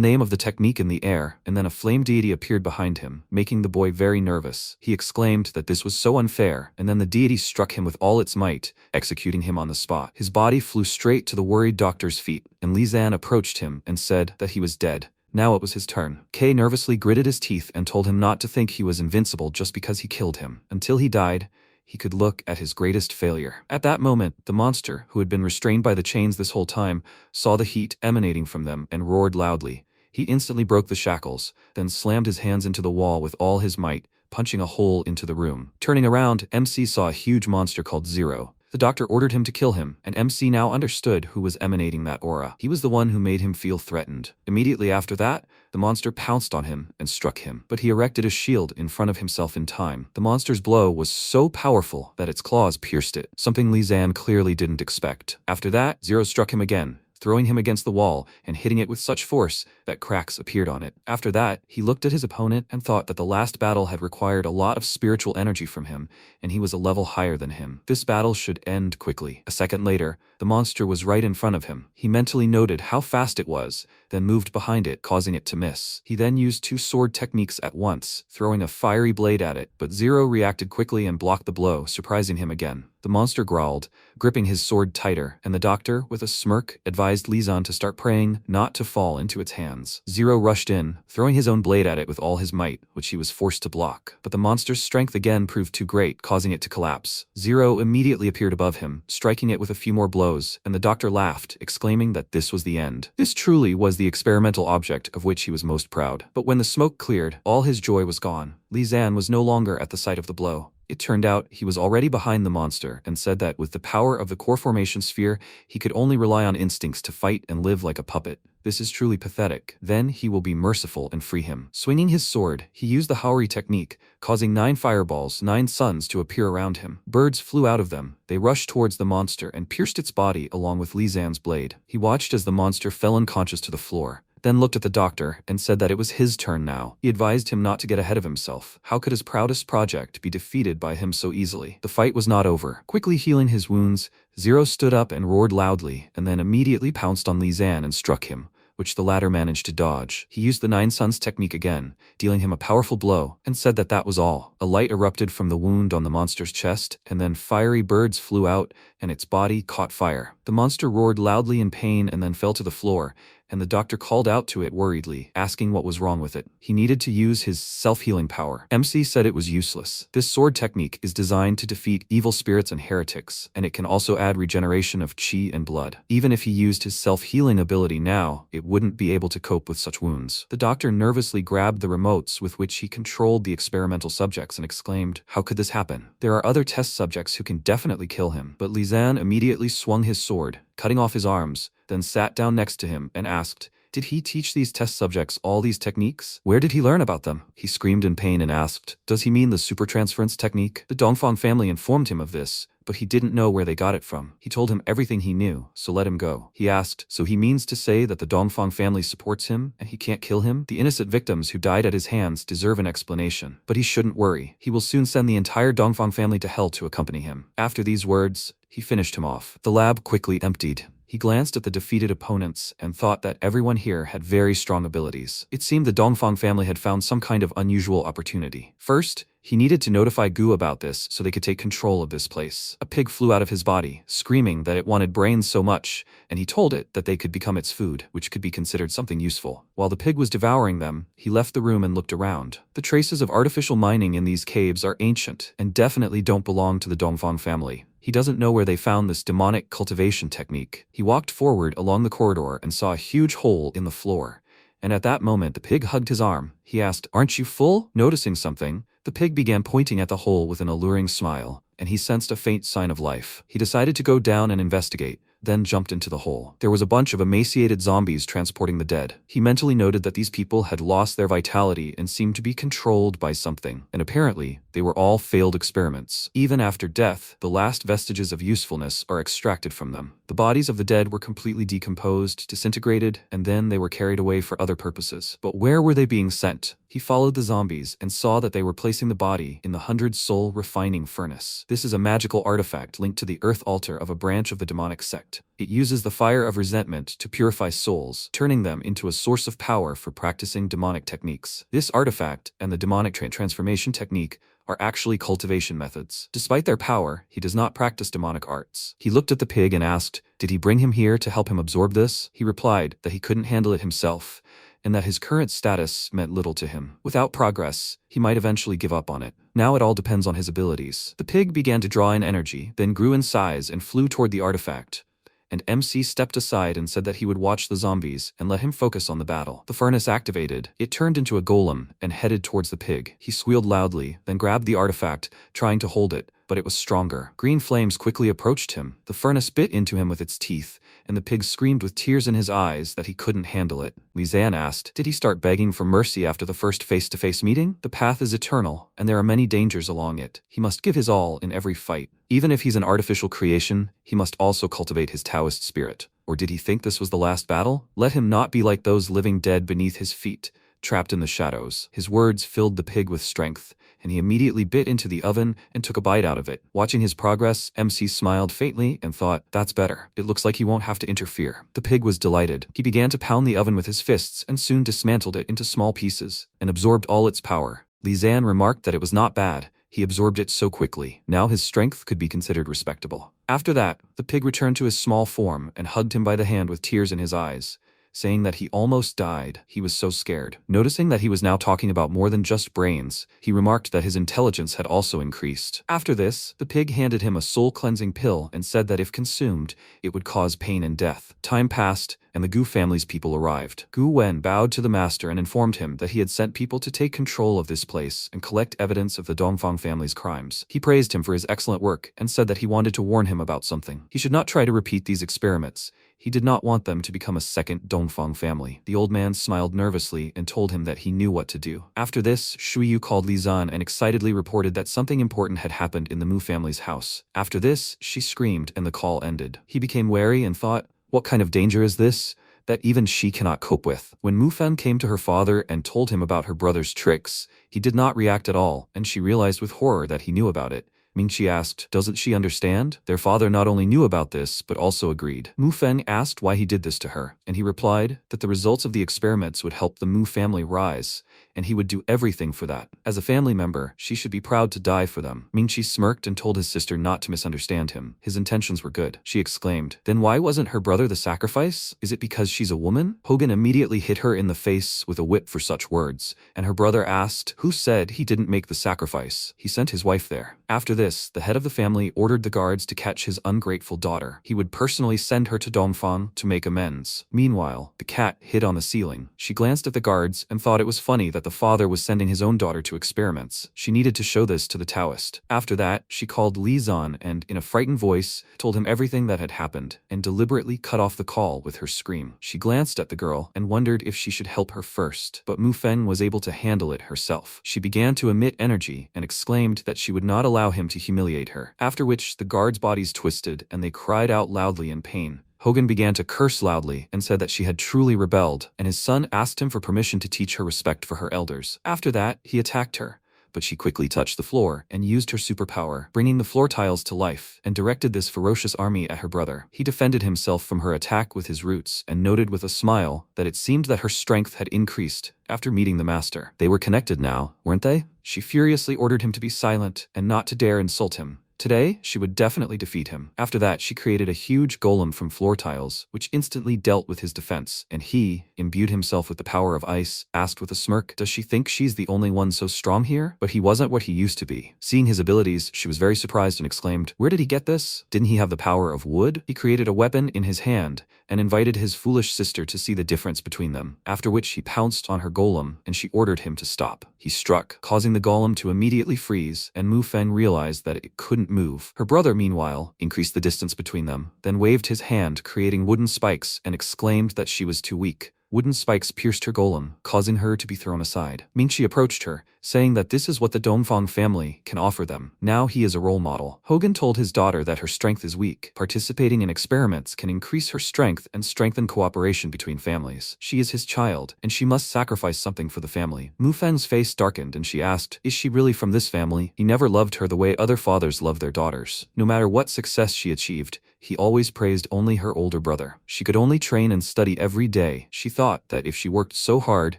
name of the technique in the air, and then a Flame Deity appeared behind him, making the boy very nervous. He exclaimed that this was so unfair, and then the deity struck him with all its might, executing him on the spot. His body flew straight to the worried doctor's feet, and Li Zan approached him and said that he was dead. Now it was his turn. Kay nervously gritted his teeth and told him not to think he was invincible just because he killed him. Until he died, he could look at his greatest failure. At that moment, the monster, who had been restrained by the chains this whole time, saw the heat emanating from them and roared loudly. He instantly broke the shackles, then slammed his hands into the wall with all his might, punching a hole into the room. Turning around, MC saw a huge monster called Zero. The doctor ordered him to kill him, and MC now understood who was emanating that aura. He was the one who made him feel threatened. Immediately after that, the monster pounced on him and struck him, but he erected a shield in front of himself in time. The monster's blow was so powerful that its claws pierced it, something Li Zan clearly didn't expect. After that, Zero struck him again, throwing him against the wall and hitting it with such force that cracks appeared on it. After that, he looked at his opponent and thought that the last battle had required a lot of spiritual energy from him, and he was a level higher than him. This battle should end quickly. A second later, the monster was right in front of him. He mentally noted how fast it was, then moved behind it, causing it to miss. He then used 2 sword techniques at once, throwing a fiery blade at it, but Zero reacted quickly and blocked the blow, surprising him again. The monster growled, gripping his sword tighter, and the doctor, with a smirk, advised Li Zan to start praying not to fall into its hands. Zero rushed in, throwing his own blade at it with all his might, which he was forced to block. But the monster's strength again proved too great, causing it to collapse. Zero immediately appeared above him, striking it with a few more blows, and the doctor laughed, exclaiming that this was the end. This truly was the experimental object of which he was most proud. But when the smoke cleared, all his joy was gone. Li Zan was no longer at the site of the blow. It turned out he was already behind the monster and said that with the power of the core formation sphere, he could only rely on instincts to fight and live like a puppet. This is truly pathetic. Then he will be merciful and free him. Swinging his sword, he used the Haori technique, causing 9 fireballs, 9 suns to appear around him. Birds flew out of them. They rushed towards the monster and pierced its body along with Li Zan's blade. He watched as the monster fell unconscious to the floor, then looked at the doctor and said that it was his turn now. He advised him not to get ahead of himself. How could his proudest project be defeated by him so easily? The fight was not over. Quickly healing his wounds, Zero stood up and roared loudly, and then immediately pounced on Li Zan and struck him, which the latter managed to dodge. He used the 9 suns technique again, dealing him a powerful blow, and said that that was all. A light erupted from the wound on the monster's chest, and then fiery birds flew out, and its body caught fire. The monster roared loudly in pain and then fell to the floor, and the doctor called out to it worriedly, asking what was wrong with it. He needed to use his self-healing power. MC said it was useless. This sword technique is designed to defeat evil spirits and heretics, and it can also add regeneration of chi and blood. Even if he used his self-healing ability now, it wouldn't be able to cope with such wounds. The doctor nervously grabbed the remotes with which he controlled the experimental subjects and exclaimed, "How could this happen? There are other test subjects who can definitely kill him." But Li Zan immediately swung his sword, cutting off his arms, then sat down next to him and asked, "Did he teach these test subjects all these techniques? Where did he learn about them?" He screamed in pain and asked, "Does he mean the supertransference technique?" The Dongfang family informed him of this, but he didn't know where they got it from. He told him everything he knew, so let him go. He asked, "So he means to say that the Dongfang family supports him and he can't kill him? The innocent victims who died at his hands deserve an explanation. But he shouldn't worry. He will soon send the entire Dongfang family to hell to accompany him." After these words, he finished him off. The lab quickly emptied. He glanced at the defeated opponents and thought that everyone here had very strong abilities. It seemed the Dongfang family had found some kind of unusual opportunity. First, he needed to notify Gu about this so they could take control of this place. A pig flew out of his body, screaming that it wanted brains so much, and he told it that they could become its food, which could be considered something useful. While the pig was devouring them, he left the room and looked around. The traces of artificial mining in these caves are ancient and definitely don't belong to the Dongfang family. He doesn't know where they found this demonic cultivation technique. He walked forward along the corridor and saw a huge hole in the floor. And at that moment, the pig hugged his arm. He asked, "Aren't you full?" Noticing something, the pig began pointing at the hole with an alluring smile, and he sensed a faint sign of life. He decided to go down and investigate, then jumped into the hole. There was a bunch of emaciated zombies transporting the dead. He mentally noted that these people had lost their vitality and seemed to be controlled by something, and apparently, they were all failed experiments. Even after death, the last vestiges of usefulness are extracted from them. The bodies of the dead were completely decomposed, disintegrated, and then they were carried away for other purposes. But where were they being sent? He followed the zombies and saw that they were placing the body in the 100-soul refining furnace. This is a magical artifact linked to the earth altar of a branch of the demonic sect. It uses the fire of resentment to purify souls, turning them into a source of power for practicing demonic techniques. This artifact and the demonic transformation technique are actually cultivation methods. Despite their power, he does not practice demonic arts. He looked at the pig and asked, did he bring him here to help him absorb this? He replied that he couldn't handle it himself, and that his current status meant little to him. Without progress, he might eventually give up on it. Now it all depends on his abilities. The pig began to draw in energy, then grew in size and flew toward the artifact. And MC stepped aside and said that he would watch the zombies and let him focus on the battle. The furnace activated. It turned into a golem and headed towards the pig. He squealed loudly, then grabbed the artifact, trying to hold it, but it was stronger. Green flames quickly approached him. The furnace bit into him with its teeth, and the pig screamed with tears in his eyes that he couldn't handle it. Lizanne asked, did he start begging for mercy after the first face-to-face meeting? The path is eternal, and there are many dangers along it. He must give his all in every fight. Even if he's an artificial creation, he must also cultivate his Taoist spirit. Or did he think this was the last battle? Let him not be like those living dead beneath his feet, trapped in the shadows. His words filled the pig with strength, and he immediately bit into the oven and took a bite out of it. Watching his progress, MC smiled faintly and thought, that's better. It looks like he won't have to interfere. The pig was delighted. He began to pound the oven with his fists and soon dismantled it into small pieces and absorbed all its power. Lizanne remarked that it was not bad. He absorbed it so quickly. Now his strength could be considered respectable. After that, the pig returned to his small form and hugged him by the hand with tears in his eyes, saying that he almost died. He was so scared. Noticing that he was now talking about more than just brains, he remarked that his intelligence had also increased. After this, the pig handed him a soul-cleansing pill and said that if consumed, it would cause pain and death. Time passed, and the Gu family's people arrived. Gu Wen bowed to the master and informed him that he had sent people to take control of this place and collect evidence of the Dongfang family's crimes. He praised him for his excellent work and said that he wanted to warn him about something. He should not try to repeat these experiments. He did not want them to become a second Dongfang family. The old man smiled nervously and told him that he knew what to do. After this, Shuiyu called Li Zan and excitedly reported that something important had happened in the Mu family's house. After this, she screamed and the call ended. He became wary and thought, what kind of danger is this that even she cannot cope with? When Mu Fen came to her father and told him about her brother's tricks, he did not react at all, and she realized with horror that he knew about it. Mingxi asked, doesn't she understand? Their father not only knew about this, but also agreed. Mu Fen asked why he did this to her, and he replied that the results of the experiments would help the Mu family rise, and he would do everything for that. As a family member, she should be proud to die for them. Mingxi smirked and told his sister not to misunderstand him. His intentions were good. She exclaimed, then why wasn't her brother the sacrifice? Is it because she's a woman? Hogan immediately hit her in the face with a whip for such words, and her brother asked, who said he didn't make the sacrifice? He sent his wife there. After this, the head of the family ordered the guards to catch his ungrateful daughter. He would personally send her to Dongfang to make amends. Meanwhile, the cat hid on the ceiling. She glanced at the guards and thought it was funny that the father was sending his own daughter to experiments. She needed to show this to the Taoist. After that, she called Li Zan and, in a frightened voice, told him everything that had happened and deliberately cut off the call with her scream. She glanced at the girl and wondered if she should help her first, but Mu Fen was able to handle it herself. She began to emit energy and exclaimed that she would not allow him to humiliate her, after which the guards' bodies twisted and they cried out loudly in pain. Hogan began to curse loudly and said that she had truly rebelled, and his son asked him for permission to teach her respect for her elders. After that, he attacked her, but she quickly touched the floor and used her superpower, bringing the floor tiles to life, and directed this ferocious army at her brother. He defended himself from her attack with his roots and noted with a smile that it seemed that her strength had increased after meeting the master. They were connected now, weren't they? She furiously ordered him to be silent and not to dare insult him. Today, she would definitely defeat him. After that, she created a huge golem from floor tiles, which instantly dealt with his defense, and he, imbued himself with the power of ice, asked with a smirk, does she think she's the only one so strong here? But he wasn't what he used to be. Seeing his abilities, she was very surprised and exclaimed, where did he get this? Didn't he have the power of wood? He created a weapon in his hand, and invited his foolish sister to see the difference between them, after which he pounced on her golem, and she ordered him to stop. He struck, causing the golem to immediately freeze, and Mu Fen realized that it couldn't move. Her brother, meanwhile, increased the distance between them, then waved his hand, creating wooden spikes, and exclaimed that she was too weak. Wooden spikes pierced her golem, causing her to be thrown aside. Mingxi approached her, saying that this is what the Dongfang family can offer them. Now he is a role model. Hogan told his daughter that her strength is weak. Participating in experiments can increase her strength and strengthen cooperation between families. She is his child, and she must sacrifice something for the family. Mu Feng's face darkened and she asked, is she really from this family? He never loved her the way other fathers love their daughters. No matter what success she achieved, he always praised only her older brother. She could only train and study every day. She thought that if she worked so hard,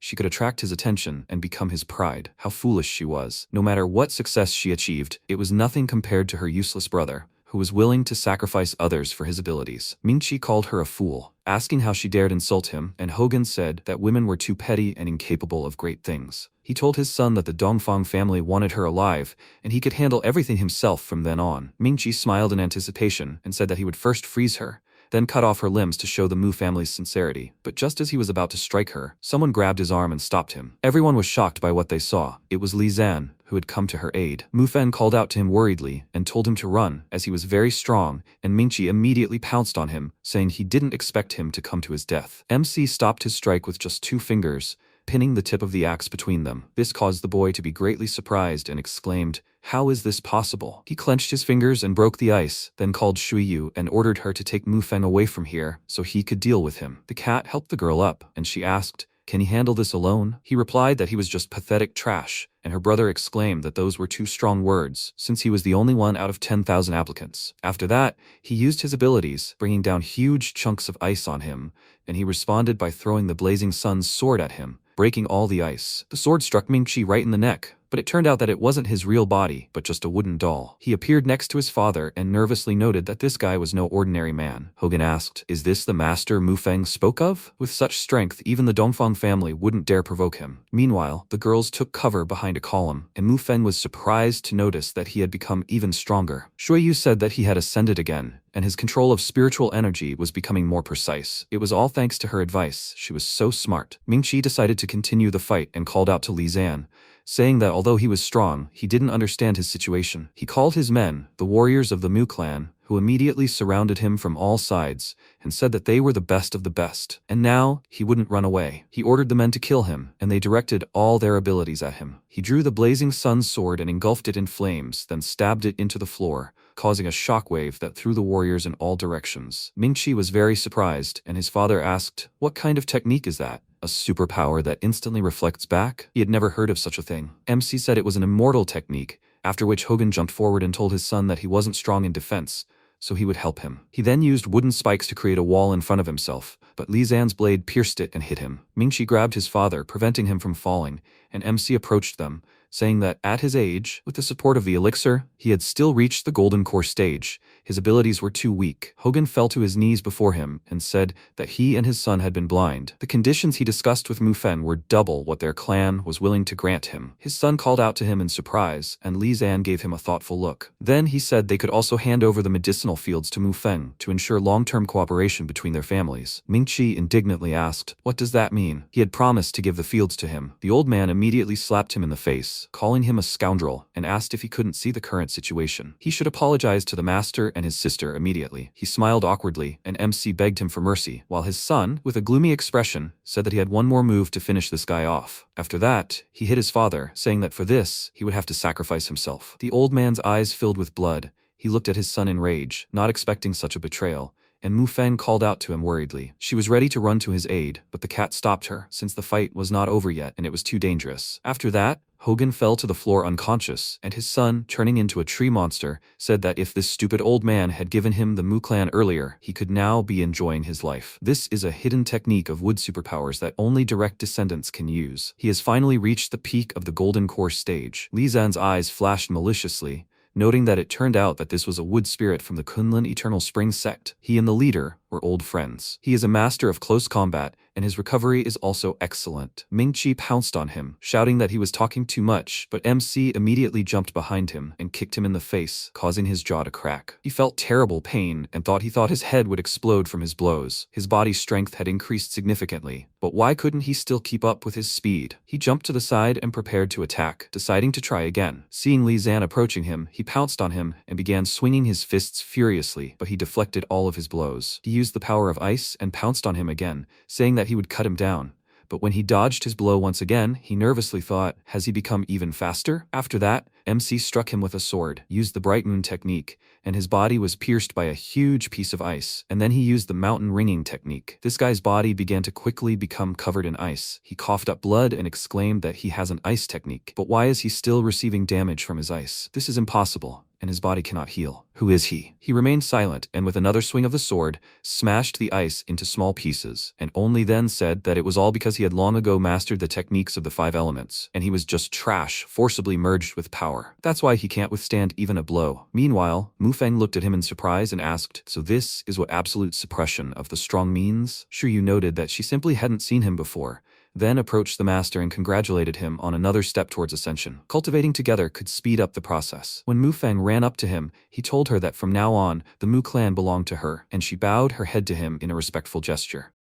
she could attract his attention and become his pride. How foolish she was. No matter what success she achieved, it was nothing compared to her useless brother, who was willing to sacrifice others for his abilities. Mingqi called her a fool, asking how she dared insult him, and Hogan said that women were too petty and incapable of great things. He told his son that the Dongfang family wanted her alive, and he could handle everything himself from then on. Mingqi smiled in anticipation and said that he would first freeze her, then cut off her limbs to show the Mu family's sincerity. But just as he was about to strike her, someone grabbed his arm and stopped him. Everyone was shocked by what they saw. It was Li Zan, who had come to her aid. Mu Fen called out to him worriedly and told him to run, as he was very strong, and Mingqi immediately pounced on him, saying he didn't expect him to come to his death. MC stopped his strike with just 2 fingers, pinning the tip of the axe between them. This caused the boy to be greatly surprised and exclaimed, "How is this possible?" He clenched his fingers and broke the ice, then called Shuiyu and ordered her to take Mu Feng away from here so he could deal with him. The cat helped the girl up, and she asked, "Can he handle this alone?" He replied that he was just pathetic trash, and her brother exclaimed that those were too strong words, since he was the only one out of 10,000 applicants. After that, he used his abilities, bringing down huge chunks of ice on him, and he responded by throwing the Blazing Sun's sword at him, breaking all the ice. The sword struck Mingqi right in the neck, but it turned out that it wasn't his real body, but just a wooden doll. He appeared next to his father and nervously noted that this guy was no ordinary man. Hogan asked, "Is this the master Mu Feng spoke of?" With such strength, even the Dongfang family wouldn't dare provoke him. Meanwhile, the girls took cover behind a column, and Mu Feng was surprised to notice that he had become even stronger. Shuiyu said that he had ascended again, and his control of spiritual energy was becoming more precise. It was all thanks to her advice. She was so smart. Mingqi decided to continue the fight and called out to Li Zan, saying that although he was strong, he didn't understand his situation. He called his men, the warriors of the Mu clan, who immediately surrounded him from all sides, and said that they were the best of the best. And now, he wouldn't run away. He ordered the men to kill him, and they directed all their abilities at him. He drew the Blazing Sun's sword and engulfed it in flames, then stabbed it into the floor, causing a shockwave that threw the warriors in all directions. Mingqi was very surprised, and his father asked, "What kind of technique is that? A superpower that instantly reflects back?" He had never heard of such a thing. MC said it was an immortal technique, after which Hogan jumped forward and told his son that he wasn't strong in defense, so he would help him. He then used wooden spikes to create a wall in front of himself, but Li Zan's blade pierced it and hit him. Mingqi grabbed his father, preventing him from falling, and MC approached them, saying that at his age, with the support of the elixir, he had still reached the golden core stage. His abilities were too weak. Hogan fell to his knees before him and said that he and his son had been blind. The conditions he discussed with Mu Fen were double what their clan was willing to grant him. His son called out to him in surprise, and Li Zan gave him a thoughtful look. Then he said they could also hand over the medicinal fields to Mu Fen to ensure long-term cooperation between their families. Mingqi indignantly asked, "What does that mean?" He had promised to give the fields to him. The old man immediately slapped him in the face, calling him a scoundrel, and asked if he couldn't see the current situation. He should apologize to the master and his sister immediately. He smiled awkwardly, and MC begged him for mercy, while his son, with a gloomy expression, said that he had one more move to finish this guy off. After that, he hit his father, saying that for this, he would have to sacrifice himself. The old man's eyes filled with blood. He looked at his son in rage, not expecting such a betrayal, and Mu Fen called out to him worriedly. She was ready to run to his aid, but the cat stopped her, since the fight was not over yet and it was too dangerous. After that, Hogan fell to the floor unconscious, and his son, turning into a tree monster, said that if this stupid old man had given him the Mu clan earlier, he could now be enjoying his life. This is a hidden technique of wood superpowers that only direct descendants can use. He has finally reached the peak of the golden core stage. Li Zan's eyes flashed maliciously, noting that it turned out that this was a wood spirit from the Kunlun Eternal Spring sect. He and the leader were old friends. He is a master of close combat, and his recovery is also excellent. Mingqi pounced on him, shouting that he was talking too much, but MC immediately jumped behind him and kicked him in the face, causing his jaw to crack. He felt terrible pain and thought his head would explode from his blows. His body's strength had increased significantly, but why couldn't he still keep up with his speed? He jumped to the side and prepared to attack, deciding to try again. Seeing Li Zan approaching him, he pounced on him and began swinging his fists furiously, but he deflected all of his blows. He used the power of ice and pounced on him again, saying that he would cut him down. But when he dodged his blow once again, he nervously thought, has he become even faster? After that, MC struck him with a sword, used the Bright Moon technique, and his body was pierced by a huge piece of ice. And then he used the mountain ringing technique. This guy's body began to quickly become covered in ice. He coughed up blood and exclaimed that he has an ice technique. But why is he still receiving damage from his ice? This is impossible. and his body cannot heal. Who is he? He remained silent and with another swing of the sword, smashed the ice into small pieces, and only then said that it was all because he had long ago mastered the techniques of the 5 elements, and he was just trash forcibly merged with power. That's why he can't withstand even a blow. Meanwhile, Mufang looked at him in surprise and asked, "So this is what absolute suppression of the strong means?" Sure, you noted that she simply hadn't seen him before, then approached the master and congratulated him on another step towards ascension. Cultivating together could speed up the process. When Mufang ran up to him, he told her that from now on, the Mu clan belonged to her, and she bowed her head to him in a respectful gesture.